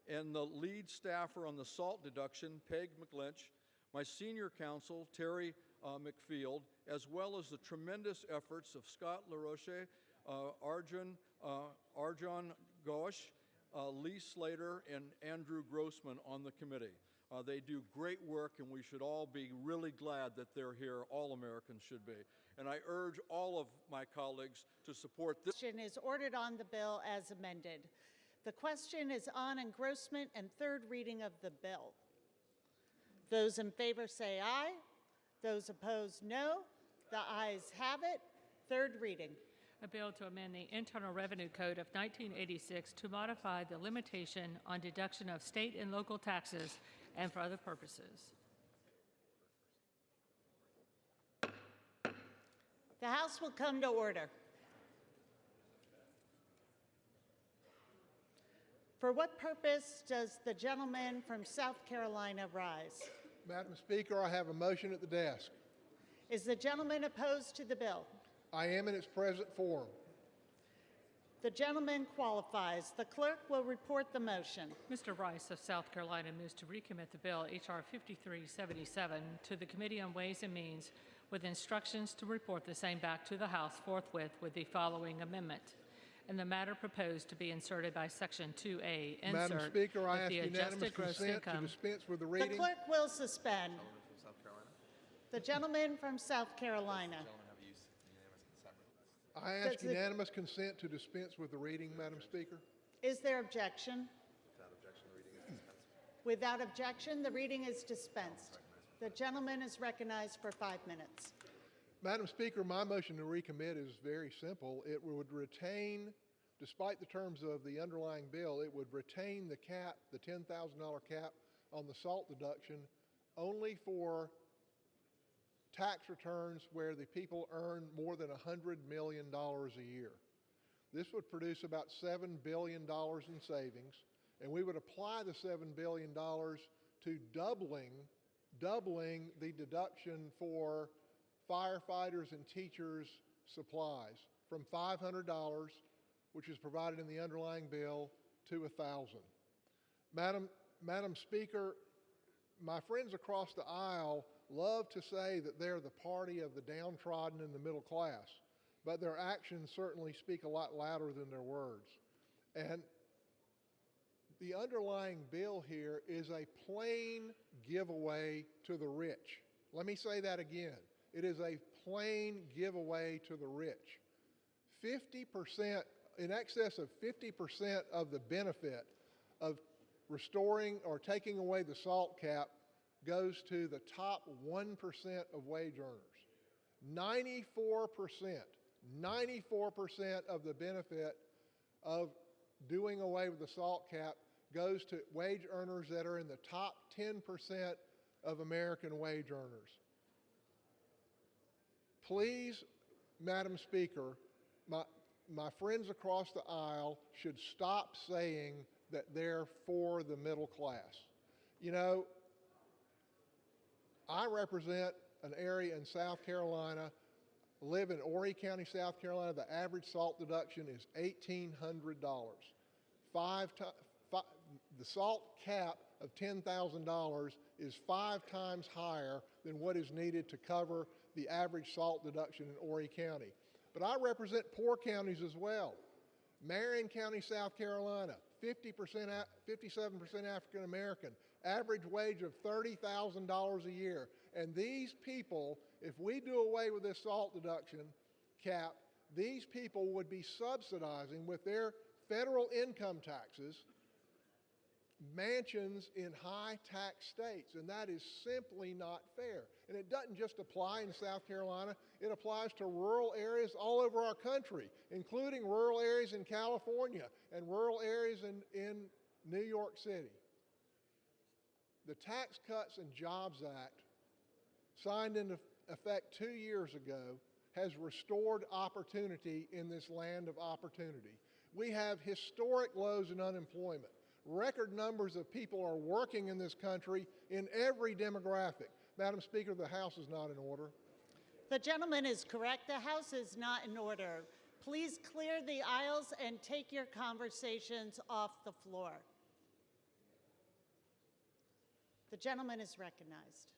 and the lead staffer on the SALT deduction, Peg McLynch, my senior counsel, Terry McField, as well as the tremendous efforts of Scott LaRoche, Arjun Ghosh, Lee Slater, and Andrew Grossman on the committee. They do great work, and we should all be really glad that they're here. All Americans should be. And I urge all of my colleagues to support this. The question is ordered on the bill as amended. The question is on engrossment and third reading of the bill. Those in favor say aye. Those opposed, no. The ayes have it. Third reading. A bill to amend the Internal Revenue Code of 1986 to modify the limitation on deduction of state and local taxes and for other purposes. The House will come to order. For what purpose does the gentleman from South Carolina rise? Madam Speaker, I have a motion at the desk. Is the gentleman opposed to the bill? I am in its present form. The gentleman qualifies. The clerk will report the motion. Mr. Rice of South Carolina moves to recommit the bill H.R. 5377 to the Committee on Ways and Means with instructions to report the same back to the House forthwith with the following amendment. And the matter proposed to be inserted by Section 2A, insert Madam Speaker, I that ask the unanimous adjusted gross consent to income. dispense with the The reading. clerk will suspend. The gentleman from South Carolina. I ask Does it- unanimous consent to dispense with the reading, Madam Speaker. Is there objection? Without objection, the reading is dispensed. The gentleman is recognized for 5 minutes. Madam Speaker, my motion to recommit is very simple. It would retain, despite the terms of the underlying bill, it would retain the cap, the $10,000 cap on the SALT deduction only for tax returns where the people earn more than $100 million a year. This would produce about $7 billion in savings, and we would apply the $7 billion to doubling the deduction for firefighters and teachers' supplies from $500, which is provided in the underlying bill, to $1,000. Madam Speaker, my friends across the aisle love to say that they're the party of the downtrodden and the middle class, but their actions certainly speak a lot louder than their words. And the underlying bill here is a plain giveaway to the rich. Let me say that again. It is a plain giveaway to the rich. 50%, in excess of 50% of the benefit of restoring or taking away the SALT cap goes to the top 1% of wage earners. 94% of the benefit of doing away with the SALT cap goes to wage earners that are in the top 10% of American wage earners. Please, Madam Speaker, my friends across the aisle should stop saying that they're for the middle class. You know, I represent an area in South Carolina, live in Horry County, South Carolina. The average SALT deduction is $1,800. The SALT cap of $10,000 is 5 times higher than what is needed to cover the average SALT deduction in Horry County. But I represent poor counties as well. Marion County, South Carolina, 57% African American, average wage of $30,000 a year. And these people, if we do away with this SALT deduction cap, these people would be subsidizing with their federal income taxes mansions in high tax states, and that is simply not fair. And it doesn't just apply in South Carolina, it applies to rural areas all over our country, including rural areas in California and rural areas in New York City. The Tax Cuts and Jobs Act, signed into effect 2 years ago, has restored opportunity in this land of opportunity. We have historic lows in unemployment. Record numbers of people are working in this country in every demographic. Madam Speaker, the House is not in order. The gentleman is correct. The House is not in order. Please clear the aisles and take your conversations off the floor. The gentleman is recognized.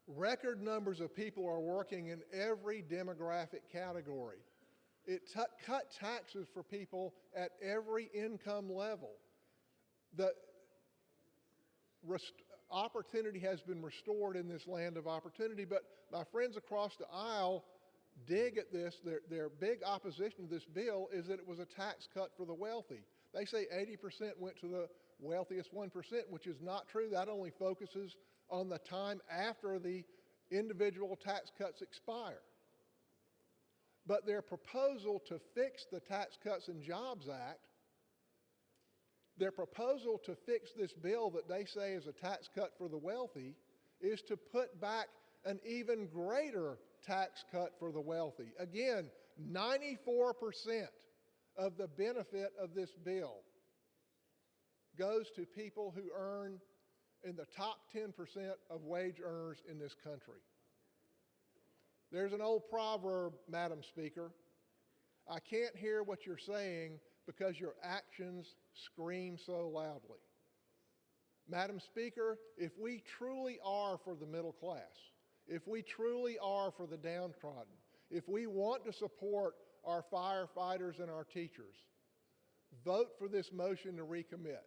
Record numbers of people are working in every demographic category. It cut taxes for people at every income level. The opportunity has been restored in this land of opportunity, but my friends across the aisle dig at this. Their big opposition to this bill is that it was a tax cut for the wealthy. They say 80% went to the wealthiest 1%, which is not true. That only focuses on the time after the individual tax cuts expire. But their proposal to fix the Tax Cuts and Jobs Act, their proposal to fix this bill that they say is a tax cut for the wealthy, is to put back an even greater tax cut for the wealthy. Again, 94% of the benefit of this bill goes to people who earn in the top 10% of wage earners in this country. There's an old proverb, Madam Speaker, I can't hear what you're saying because your actions scream so loudly. Madam Speaker, if we truly are for the middle class, if we truly are for the downtrodden, if we want to support our firefighters and our teachers, vote for this motion to recommit.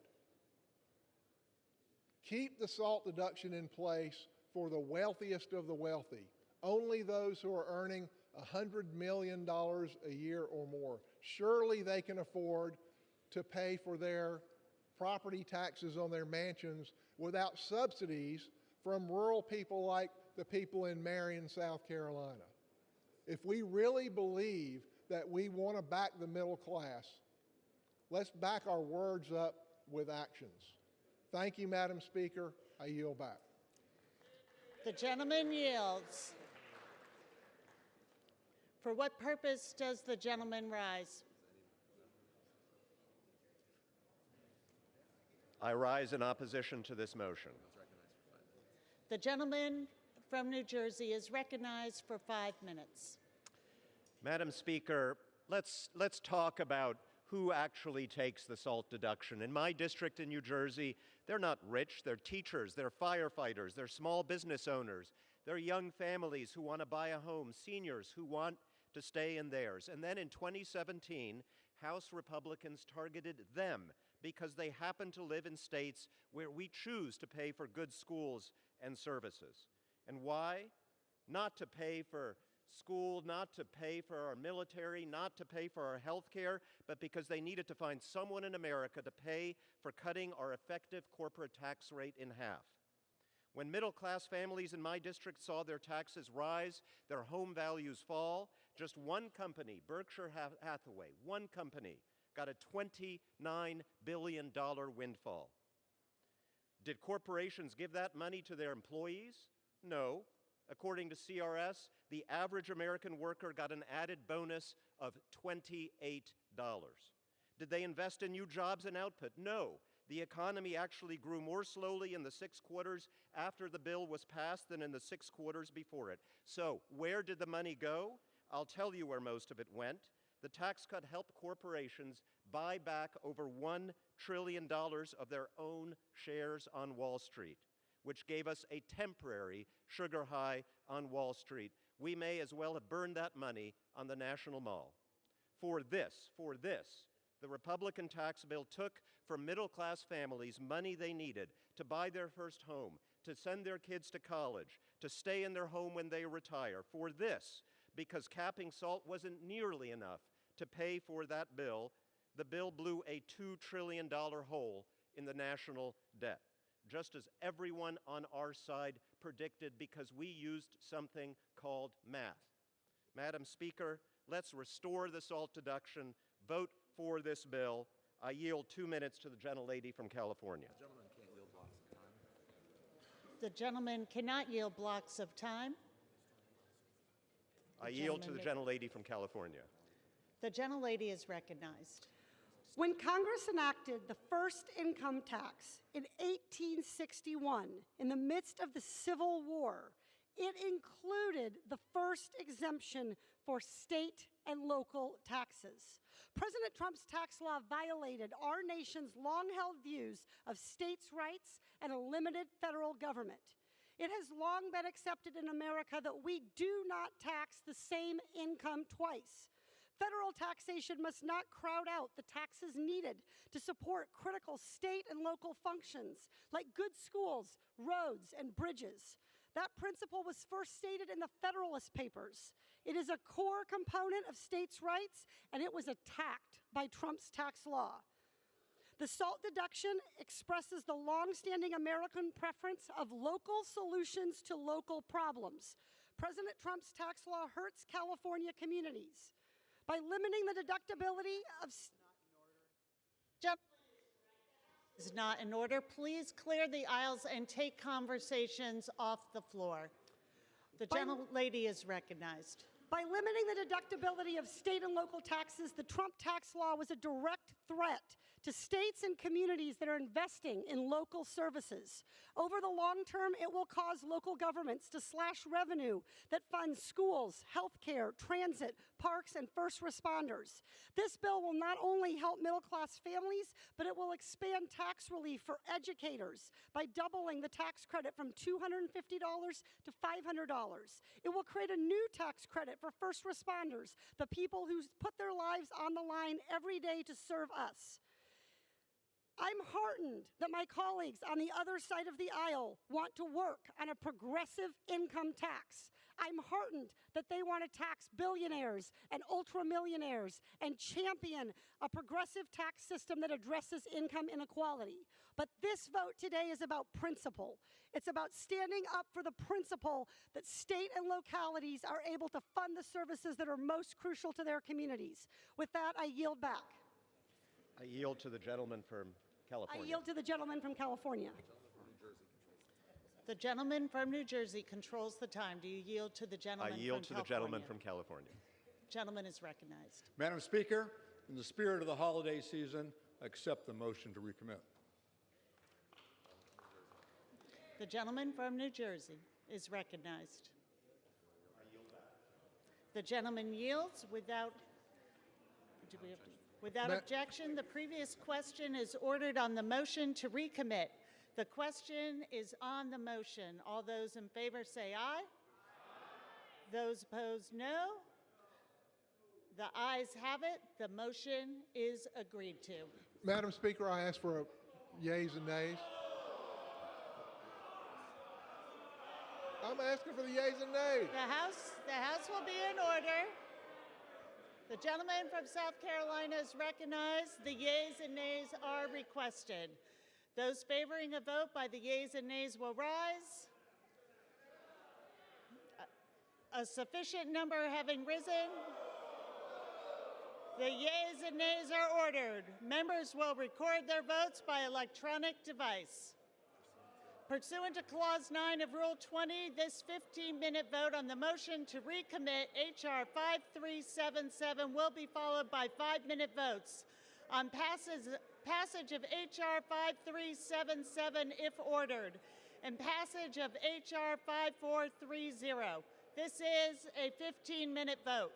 Keep the SALT deduction in place for the wealthiest of the wealthy, only those who are earning $100 million a year or more. Surely they can afford to pay for their property taxes on their mansions without subsidies from rural people like the people in Marion, South Carolina. If we really believe that we want to back the middle class, let's back our words up with actions. Thank you, Madam Speaker. I yield back. The gentleman yields. For what purpose does the gentleman rise? I rise in opposition to this motion. The gentleman from New Jersey is recognized for 5 minutes. Madam Speaker, let's talk about who actually takes the SALT deduction. In my district in New Jersey, they're not rich, they're teachers, they're firefighters, they're small business owners, they're young families who want to buy a home, seniors who want to stay in theirs. And then in 2017, House Republicans targeted them because they happen to live in states where we choose to pay for good schools and services. And why? Not to pay for school, not to pay for our military, not to pay for our health care, but because they needed to find someone in America to pay for cutting our effective corporate tax rate in half. When middle-class families in my district saw their taxes rise, their home values fall, just one company, Berkshire Hathaway, one company, got a $29 billion windfall. Did corporations give that money to their employees? No. According to CRS, the average American worker got an added bonus of $28. Did they invest in new jobs and output? No. The economy actually grew more slowly in the 6 quarters after the bill was passed than in the 6 quarters before it. So, where did the money go? I'll tell you where most of it went. The tax cut helped corporations buy back over $1 trillion of their own shares on Wall Street, which gave us a temporary sugar high on Wall Street. We may as well have burned that money on the National Mall. For this, the Republican tax bill took from middle-class families money they needed to buy their first home, to send their kids to college, to stay in their home when they retire. For this, because capping SALT wasn't nearly enough to pay for that bill, the bill blew a $2 trillion hole in the national debt, just as everyone on our side predicted, because we used something called math. Madam Speaker, let's restore the SALT deduction, vote for this bill. I yield 2 minutes to the gentlelady from California. The gentleman cannot yield blocks of time. I yield to the gentlelady from California. The gentlelady is recognized. When Congress enacted the first income tax in 1861, in the midst of the Civil War, it included the first exemption for state and local taxes. President Trump's tax law violated our nation's long-held views of states' rights and a limited federal government. It has long been accepted in America that we do not tax the same income twice. Federal taxation must not crowd out the taxes needed to support critical state and local functions like good schools, roads, and bridges. That principle was first stated in the Federalist Papers. It is a core component of states' rights, and it was attacked by Trump's tax law. The SALT deduction expresses the longstanding American preference of local solutions to local problems. President Trump's tax law hurts California communities. By limiting the deductibility of... Is not in order. Please clear the aisles and take conversations off the floor. The gentlelady is recognized. By limiting the deductibility of state and local taxes, the Trump tax law was a direct threat to states and communities that are investing in local services. Over the long term, it will cause local governments to slash revenue that funds schools, healthcare, transit, parks, and first responders. This bill will not only help middle-class families, but it will expand tax relief for educators by doubling the tax credit from $250 to $500. It will create a new tax credit for first responders, the people who put their lives on the line every day to serve us. I'm heartened that my colleagues on the other side of the aisle want to work on a progressive income tax. I'm heartened that they want to tax billionaires and ultramillionaires and champion a progressive tax system that addresses income inequality. But this vote today is about principle. It's about standing up for the principle that state and localities are able to fund the services that are most crucial to their communities. With that, I yield back. I yield to the gentleman from California. I yield to the gentleman from California. The gentleman from New Jersey controls the time. Do you yield to the gentleman from California? I yield to the gentleman from California. Gentleman is recognized. Madam Speaker, in the spirit of the holiday season, I accept the motion to recommit. The gentleman from New Jersey is recognized. The gentleman yields without objection. The previous question is ordered on the motion to recommit. The question is on the motion. All those in favor say aye. Those opposed, no. The ayes have it. The motion is agreed to. Madam Speaker, I ask for yeas and nays. I'm asking for the yeas and nays. The House will be in order. The gentleman from South Carolina is recognized. The yeas and nays are requested. Those favoring a vote by the yeas and nays will rise. A sufficient number having risen, the yeas and nays are ordered. Members will record their votes by electronic device. Pursuant to Clause 9 of Rule 20, this 15-minute vote on the motion to recommit H.R. 5377 will be followed by 5-minute votes on passage of H.R. 5377 if ordered, and passage of H.R. 5430. This is a 15-minute vote.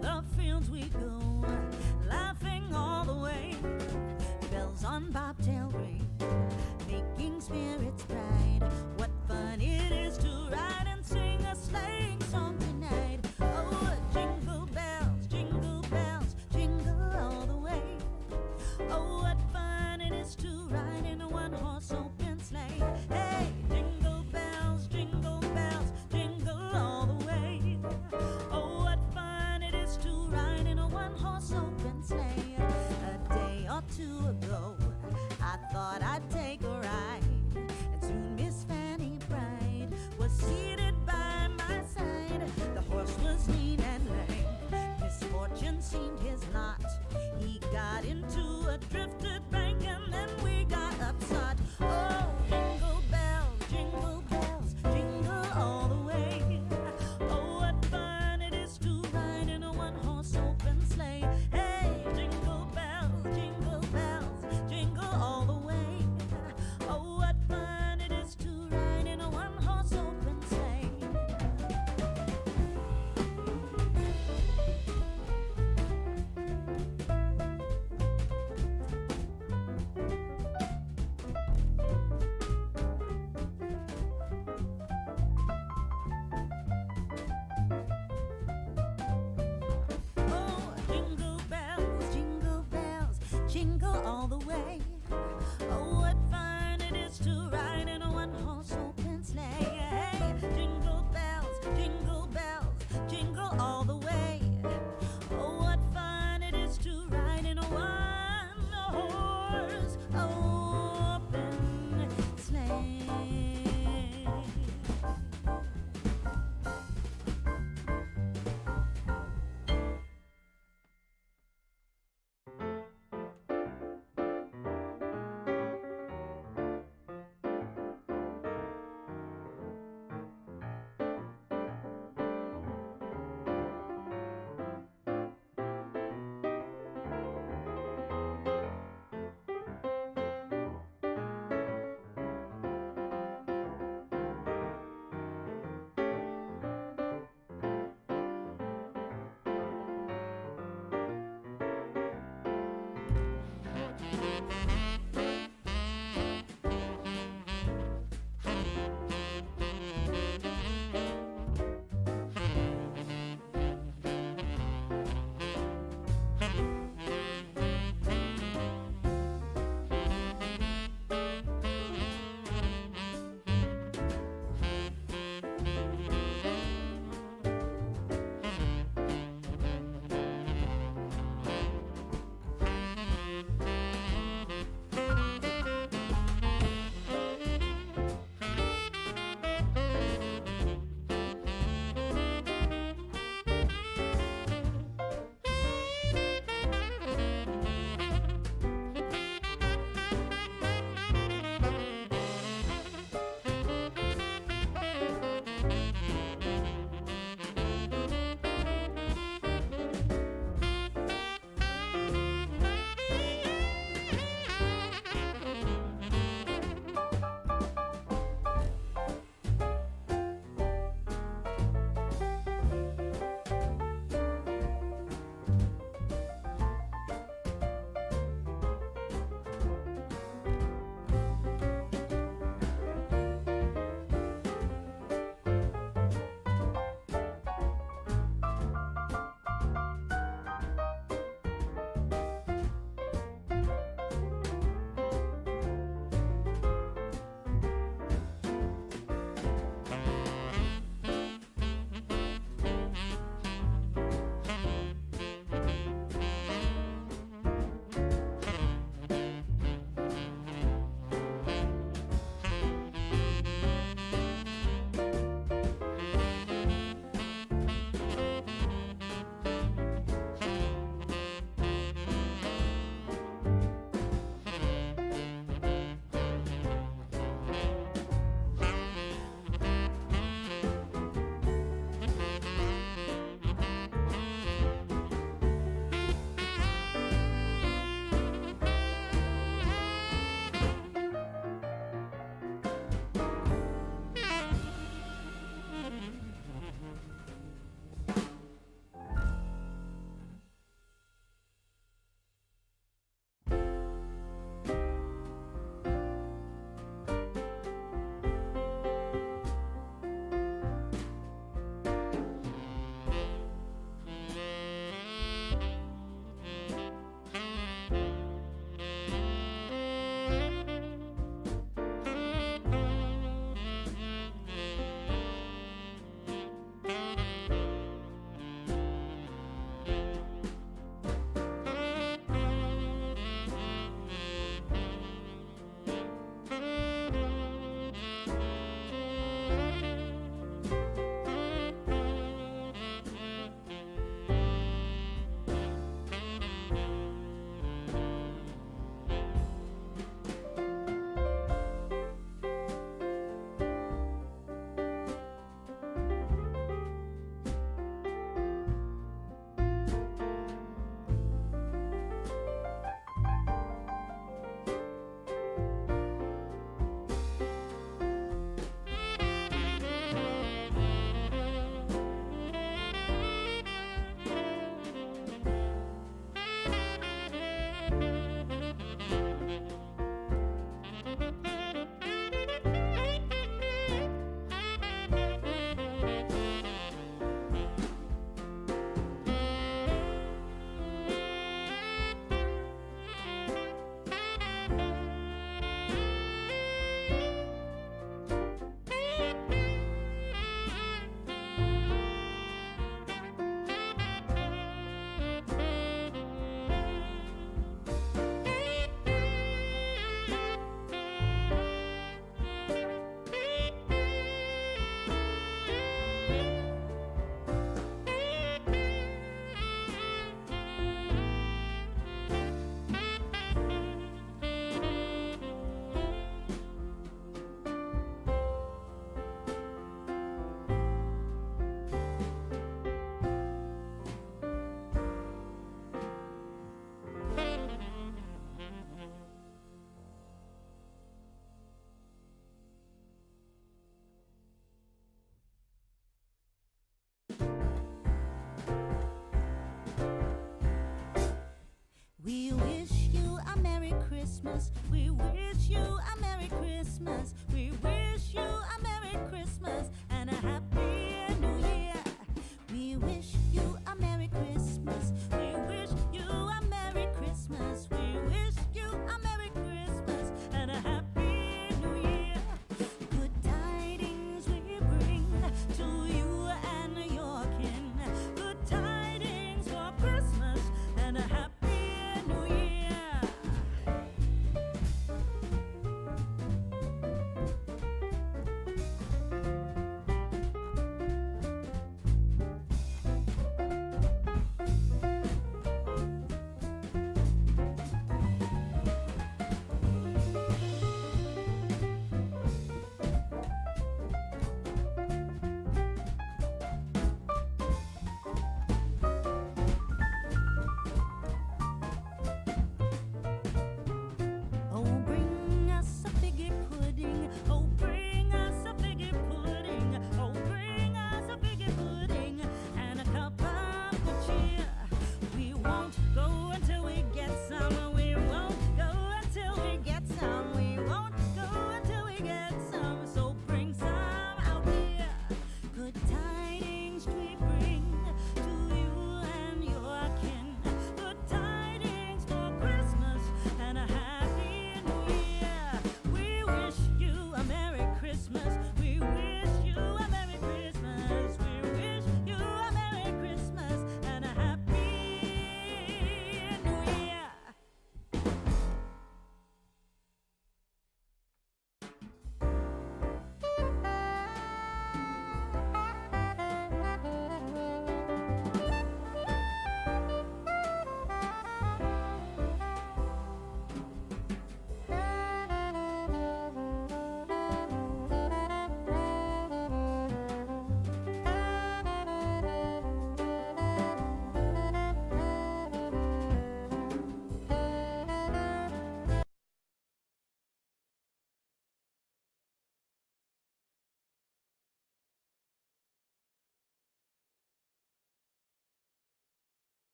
the fields we go, laughing all the way. Bells on bobtail ring, making spirits bright. What fun it is to ride and sing a sleighing song tonight. Oh, jingle bells, jingle all the way. Oh, what fun it is to ride in a one-horse open sleigh. Hey, jingle bells, jingle all the way. Oh, what fun it is to ride in a one Christmas. We wish you a Merry Christmas. We wish you a Merry Christmas and a Happy New Year. We wish you a Merry Christmas. We wish you a Merry Christmas. We wish you a Merry Christmas and a Happy New Year. Good tidings we bring to you and your kin. Good tidings for Christmas and a Happy New Year.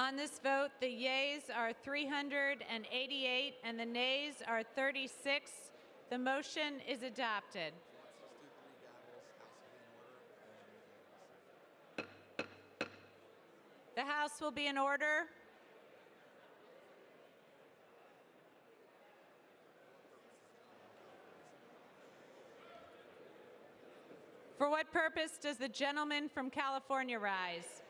On this vote, the yeas are 388 and the nays are 36. The motion is adopted. The House will be in order. For what purpose does the gentleman from California rise?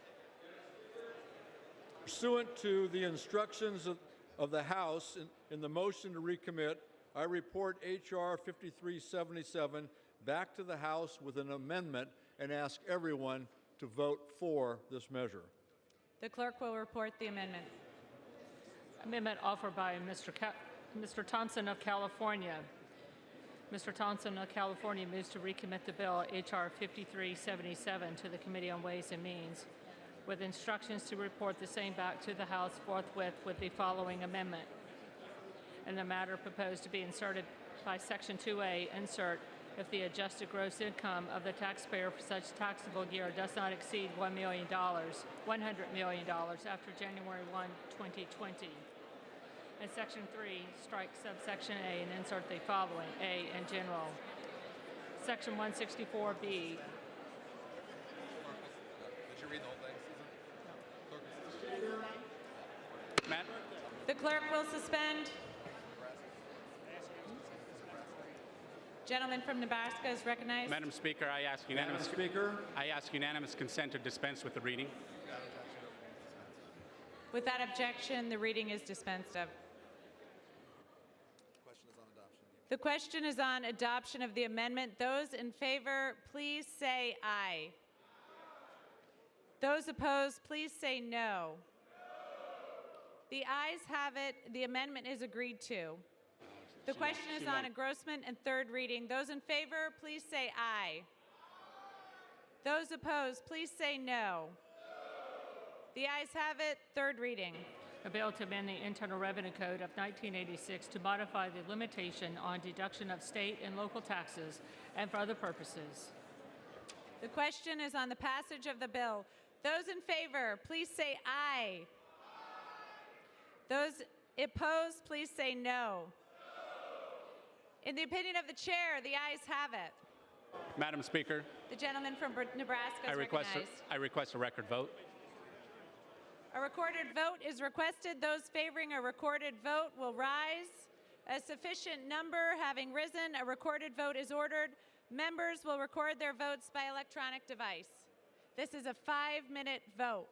Pursuant to the instructions of the House in the motion to recommit, I report H.R. 5377 back to the House with an amendment and ask everyone to vote for this measure. The clerk will report the amendment. Amendment offered by Mr. Thompson of California. Mr. Thompson of California moves to recommit the bill H.R. 5377 to the Committee on Ways and Means with instructions to report the same back to the House forthwith with the following amendment. In the matter proposed to be inserted by Section 2A, insert, if the adjusted gross income of the taxpayer for such taxable year does not exceed $100 million after January 1, 2020. In Section 3, strike subsection A and insert the following, A in general. Section 164B. Did you read the whole thing, Susan? Matt? The clerk will suspend. Gentleman from Nebraska is recognized. Madam Speaker, I ask unanimous consent to dispense with the reading. With that objection, the reading is dispensed of. The question is on adoption of the amendment. Those in favor, please say aye. Those opposed, please say no. The ayes have it. The amendment is agreed to. The question is on engrossment and third reading. Those in favor, please say aye. Those opposed, please say no. The ayes have it. Third reading. A bill to amend the Internal Revenue Code of 1986 to modify the limitation on deduction of state and local taxes and for other purposes. The question is on the passage of the bill. Those in favor, please say aye. Those opposed, please say no. In the opinion of the chair, the ayes have it. Madam Speaker, The gentleman from Nebraska is recognized. I request a record vote. A recorded vote is requested. Those favoring a recorded vote will rise. A sufficient number having risen, a recorded vote is ordered. Members will record their votes by electronic device. This is a 5-minute vote.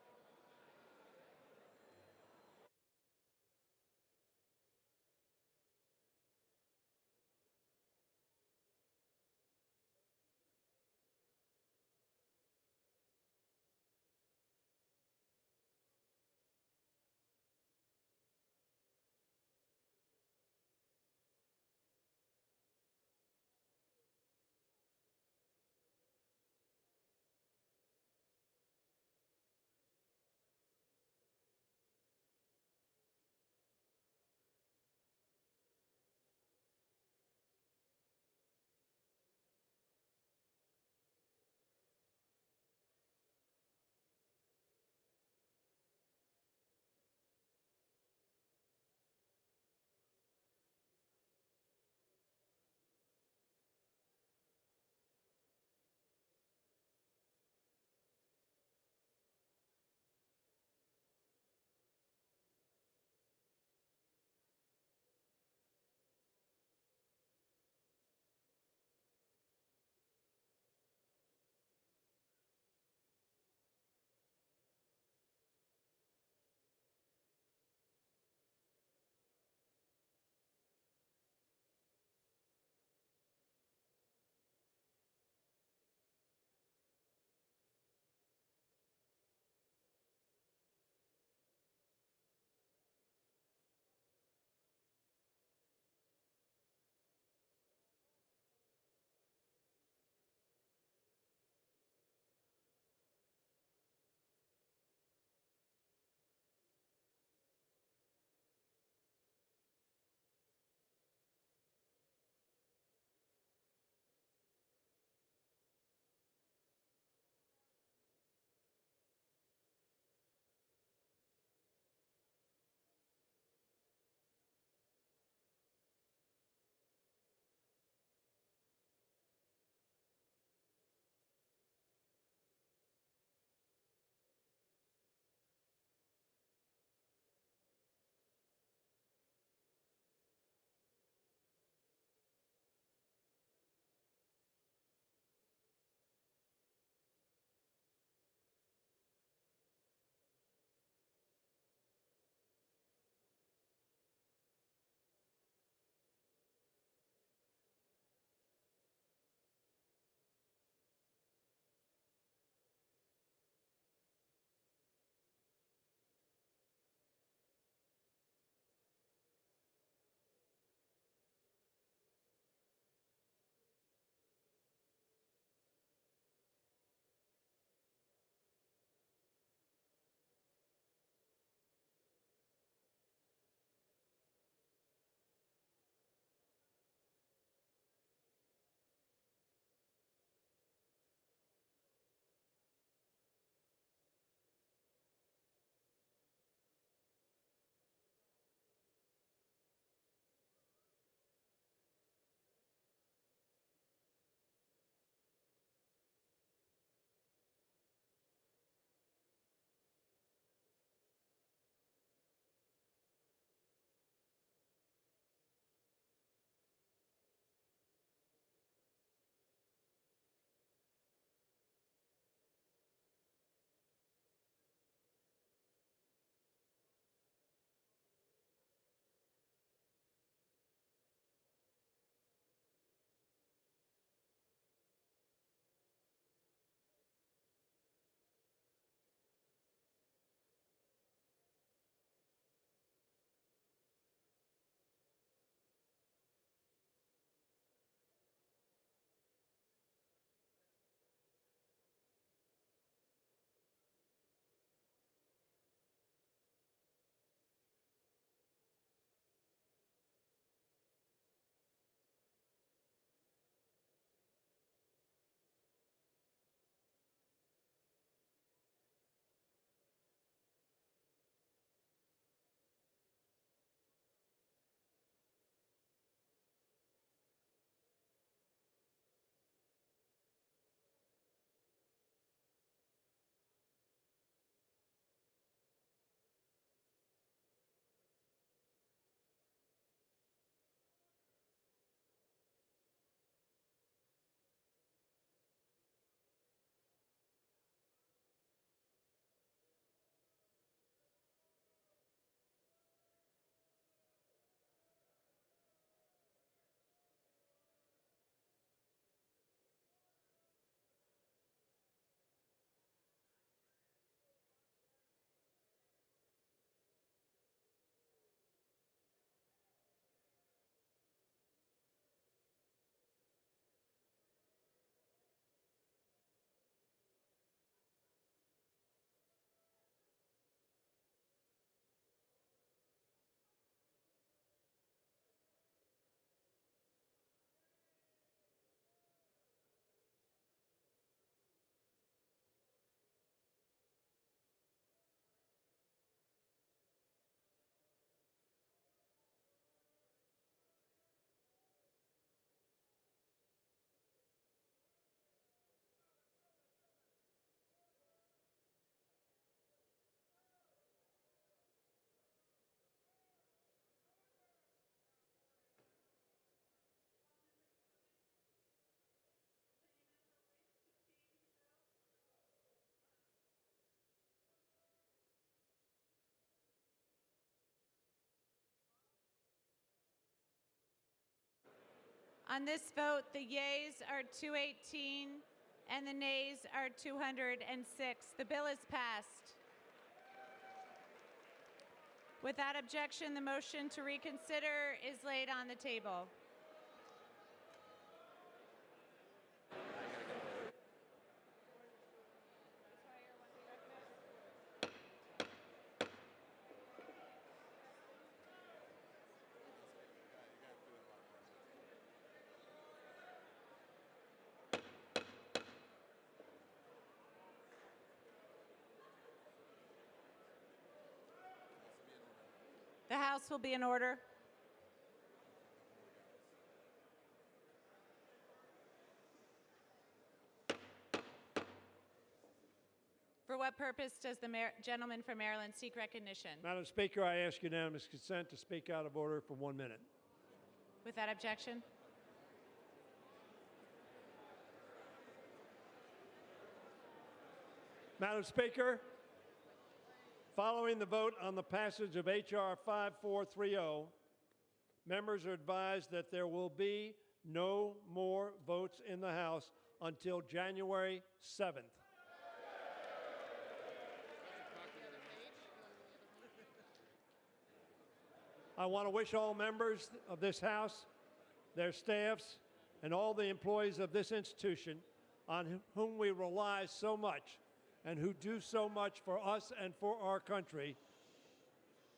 On this vote, the yeas are 218 and the nays are 206. The bill is passed. Without objection, the motion to reconsider is laid on the table. The House will be in order. For what purpose does the gentleman from Maryland seek recognition? Madam Speaker, I ask unanimous consent to speak out of order for 1 minute. Without objection. Madam Speaker, following the vote on the passage of H.R. 5430, members are advised that there will be no more votes in the House until January 7th. I want to wish all members of this House, their staffs, and all the employees of this institution on whom we rely so much and who do so much for us and for our country,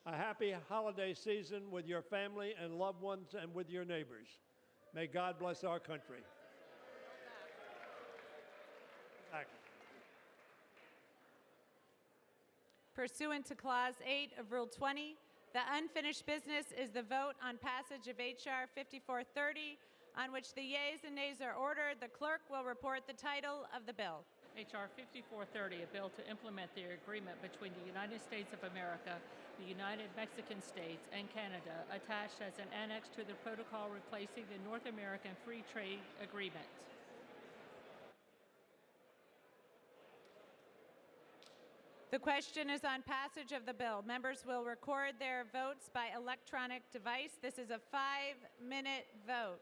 a happy holiday season with your family and loved ones and with your neighbors. May God bless our country. Pursuant to Clause 8 of Rule 20, the unfinished business is the vote on passage of H.R. 5430, on which the yeas and nays are ordered. The clerk will report the title of the bill. H.R. 5430, a bill to implement the agreement between the United States of America, the United Mexican States, and Canada, attached as an annex to the protocol replacing the North American Free Trade Agreement. The question is on passage of the bill. Members will record their votes by electronic device. This is a 5-minute vote.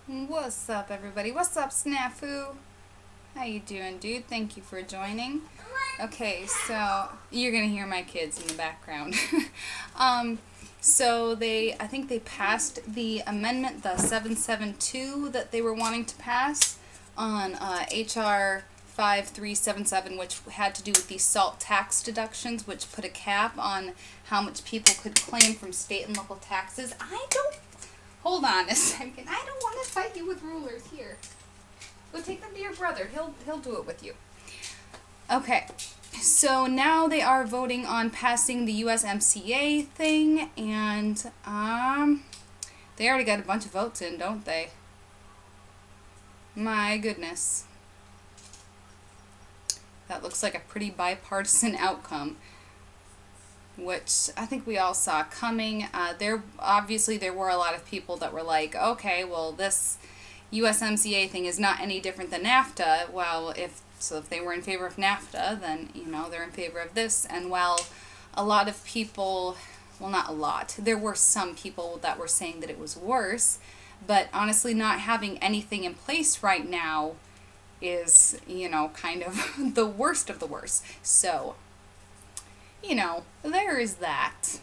What's up, everybody? What's up, Snafu? How you doing, dude? Thank you for joining. Okay, so you're gonna hear my kids in the background. So I think they passed the amendment, the 772 that they were wanting to pass on HR 5377, which had to do with the SALT tax deductions, which put a cap on how much people could claim from state and local taxes. Hold on a second. I don't want to fight you with rulers here. Go take them to your brother. He'll do it with you. Okay. So now they are voting on passing the USMCA thing, and they already got a bunch of votes in, don't they? My goodness. That looks like a pretty bipartisan outcome, which I think we all saw coming. There were a lot of people that were like, okay, well, this USMCA thing is not any different than NAFTA. Well, if they were in favor of NAFTA, then, they're in favor of this. And while a lot of people, well, not a lot, there were some people that were saying that it was worse, But honestly, not having anything in place right now is, kind of the worst of the worst. So, there is that.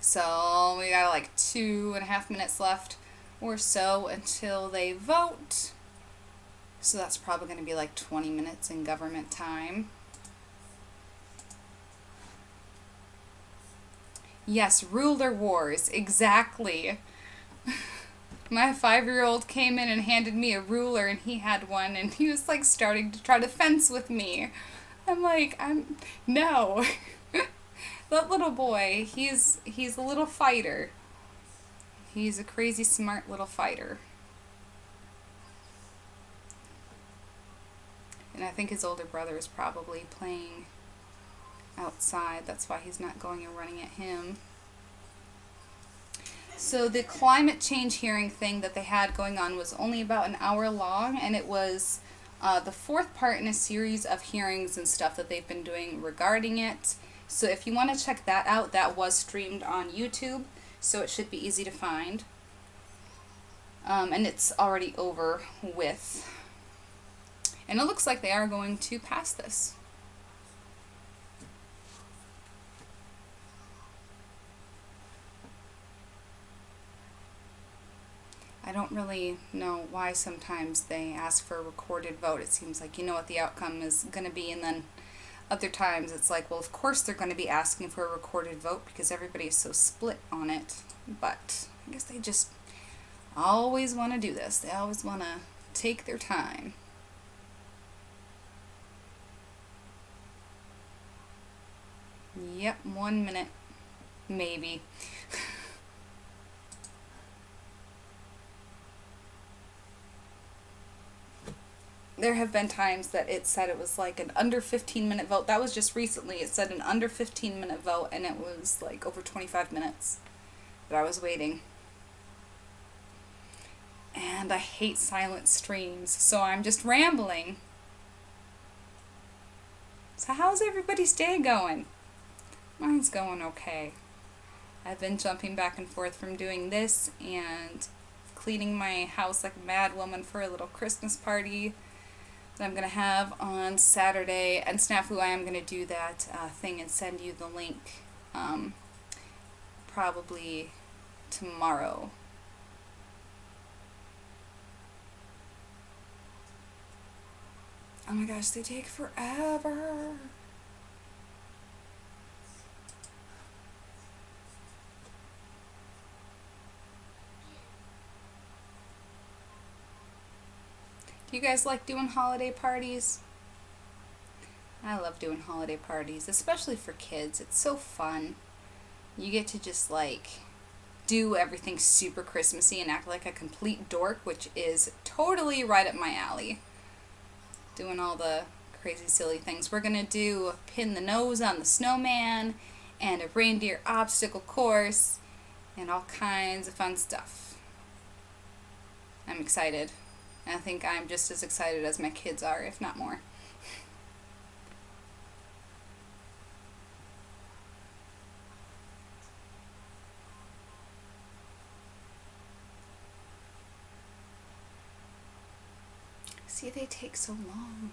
So we got like 2.5 minutes left or so until they vote. So that's probably going to be like 20 minutes in government time. Yes, ruler wars, exactly. My 5-year-old came in and handed me a ruler, and he had one, and he was like starting to try to fence with me. I'm like, no. That little boy, he's a little fighter. He's a crazy smart little fighter. And I think his older brother is probably playing outside. That's why he's not going and running at him. So the climate change hearing thing that they had going on was only about an hour long, and it was the 4th part in a series of hearings and stuff that they've been doing regarding it. So if you want to check that out, that was streamed on YouTube, so it should be easy to find. And it's already over with. And it looks like they are going to pass this. I don't really know why sometimes they ask for a recorded vote. It seems like you know what the outcome is going to be, and then other times it's like, well, of course they're going to be asking for a recorded vote because everybody is so split on it. But I guess they just always want to do this. They always want to take their time. Yep, 1 minute, maybe. There have been times that it said it was like an under 15-minute vote. That was just recently. It said an under 15-minute vote, and it was like over 25 minutes that I was waiting. And I hate silent streams, so I'm just rambling. So how's everybody's day going? Mine's going okay. I've been jumping back and forth from doing this and cleaning my house like a mad woman for a little Christmas party that I'm going to have on Saturday. And Snafu, I am going to do that thing and send you the link probably tomorrow. Oh my gosh, they take forever. Do you guys like doing holiday parties? I love doing holiday parties, especially for kids. It's so fun. You get to just like do everything super Christmassy and act like a complete dork, which is totally right up my alley. Doing all the crazy silly things. We're gonna do pin the nose on the snowman and a reindeer obstacle course and all kinds of fun stuff. I'm excited. And I think I'm just as excited as my kids are, if not more. See, they take so long.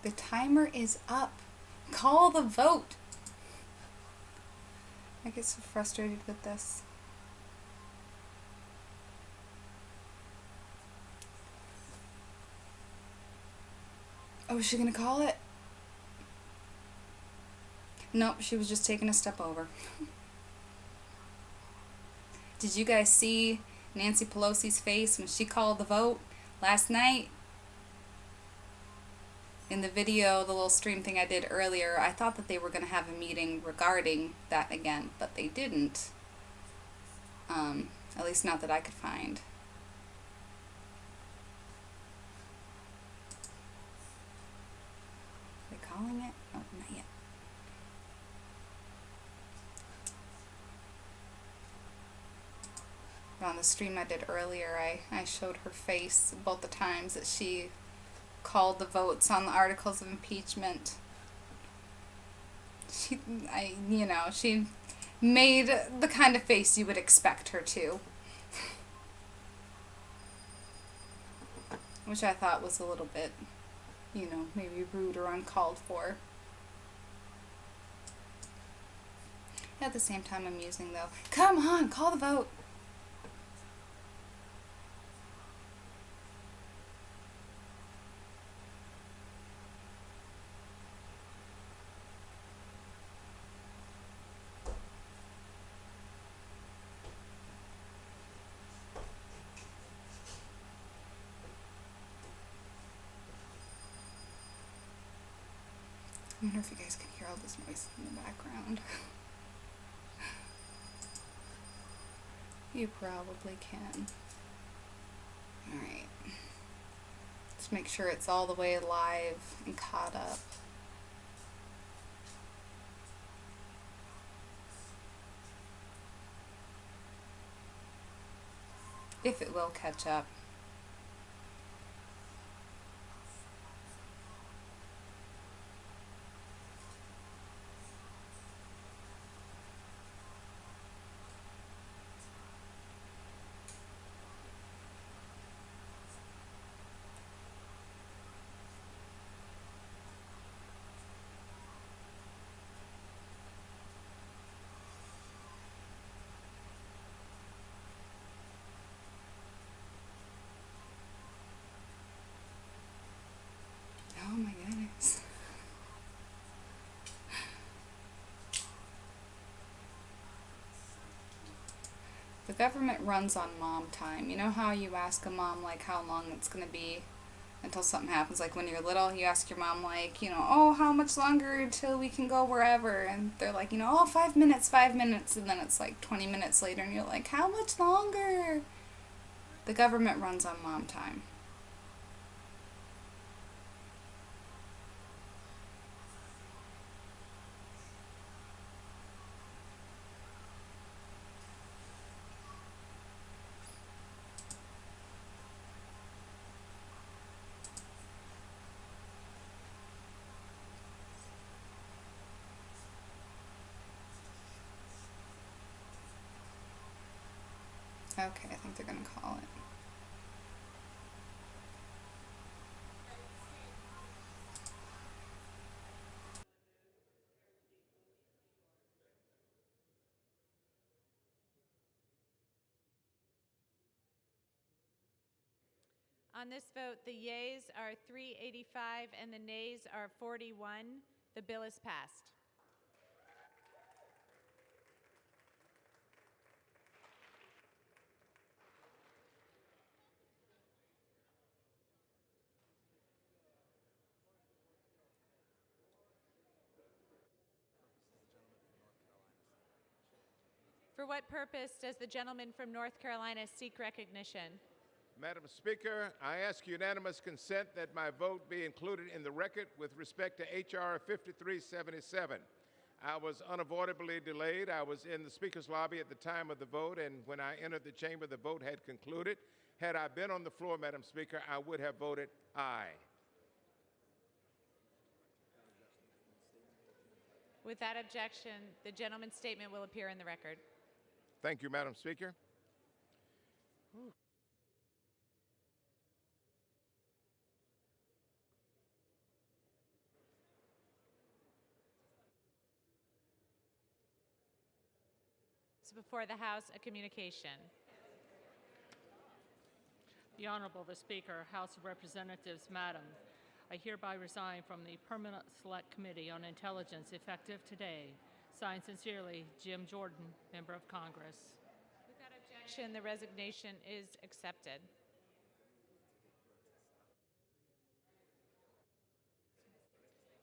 The timer is up. Call the vote. I get so frustrated with this. Oh, is she gonna call it? Nope, she was just taking a step over. Did you guys see Nancy Pelosi's face when she called the vote last night? In the video, the little stream thing I did earlier, I thought that they were going to have a meeting regarding that again, but they didn't. At least not that I could find. Are they calling it? Oh, not yet. On the stream I did earlier, I showed her face both the times that she called the votes on the articles of impeachment. She made the kind of face you would expect her to. Which I thought was a little bit, maybe rude or uncalled for. At the same time amusing though. Come on, call the vote. I wonder if you guys can hear all this noise in the background. You probably can. Alright. Let's make sure it's all the way live and caught up. If it will catch up. Oh my goodness. The government runs on mom time. You know how you ask a mom like how long it's going to be until something happens? Like when you're little, you ask your mom like, oh, how much longer until we can go wherever? And they're like, oh, 5 minutes, 5 minutes. And then it's like 20 minutes later and you're like, how much longer? The government runs on mom time. Okay, I think they're going to call it. On this vote, the yeas are 385 and the nays are 41. The bill is passed. For what purpose does the gentleman from North Carolina seek recognition? Madam Speaker, I ask unanimous consent that my vote be included in the record with respect to H.R. 5377. I was unavoidably delayed. I was in the Speaker's lobby at the time of the vote, and when I entered the chamber, the vote had concluded. Had I been on the floor, Madam Speaker, I would have voted aye. Without objection, the gentleman's statement will appear in the record. Thank you, Madam Speaker. Before the House, a communication. The Honorable the Speaker, House of Representatives, Madam, I hereby resign from the Permanent Select Committee on Intelligence effective today. Signed sincerely, Jim Jordan, Member of Congress. Without objection, the resignation is accepted.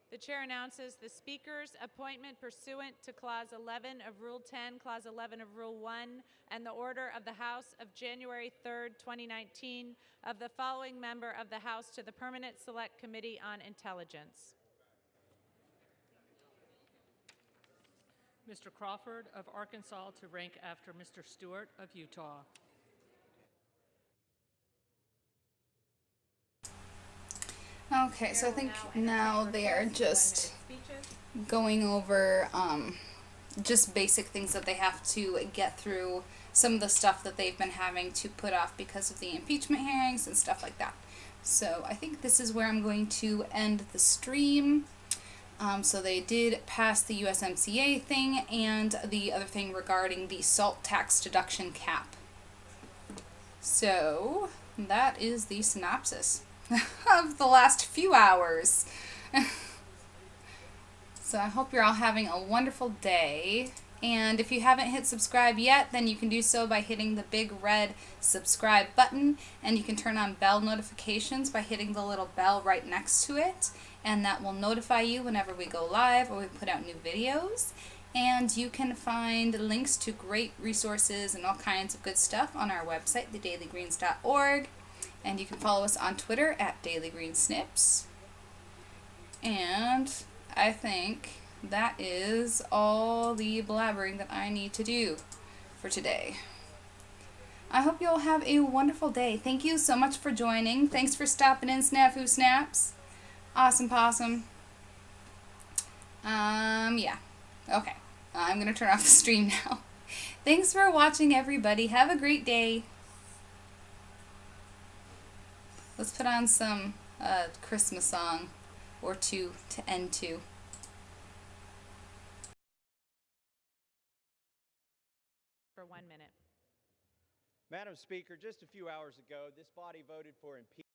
The Chair announces the Speaker's appointment pursuant to Clause 11 of Rule 10, Clause 11 of Rule 1, and the order of the House of January 3rd, 2019, of the following member of the House to the Permanent Select Committee on Intelligence. Mr. Crawford of Arkansas to rank after Mr. Stewart of Utah. Okay, so I think now they are just going over just basic things that they have to get through, some of the stuff that they've been having to put off because of the impeachment hearings and stuff like that. So I think this is where I'm going to end the stream. So they did pass the USMCA thing and the other thing regarding the SALT tax deduction cap. So that is the synopsis of the last few hours. So I hope you're all having a wonderful day. And if you haven't hit subscribe yet, then you can do so by hitting the big red subscribe button. And you can turn on bell notifications by hitting the little bell right next to it. And that will notify you whenever we go live or we put out new videos. And you can find links to great resources and all kinds of good stuff on our website, thedailygreens.org. And you can follow us on Twitter at dailygreensnips. And I think that is all the blabbering that I need to do for today. I hope you all have a wonderful day. Thank you so much for joining. Thanks for stopping in, Snafu Snaps. Awesome possum. Yeah. Okay. I'm going to turn off the stream now. Thanks for watching, everybody. Have a great day. Let's put on some Christmas song or two to end to. For 1 minute. Madam Speaker, just a few hours ago, this body voted for impeachment.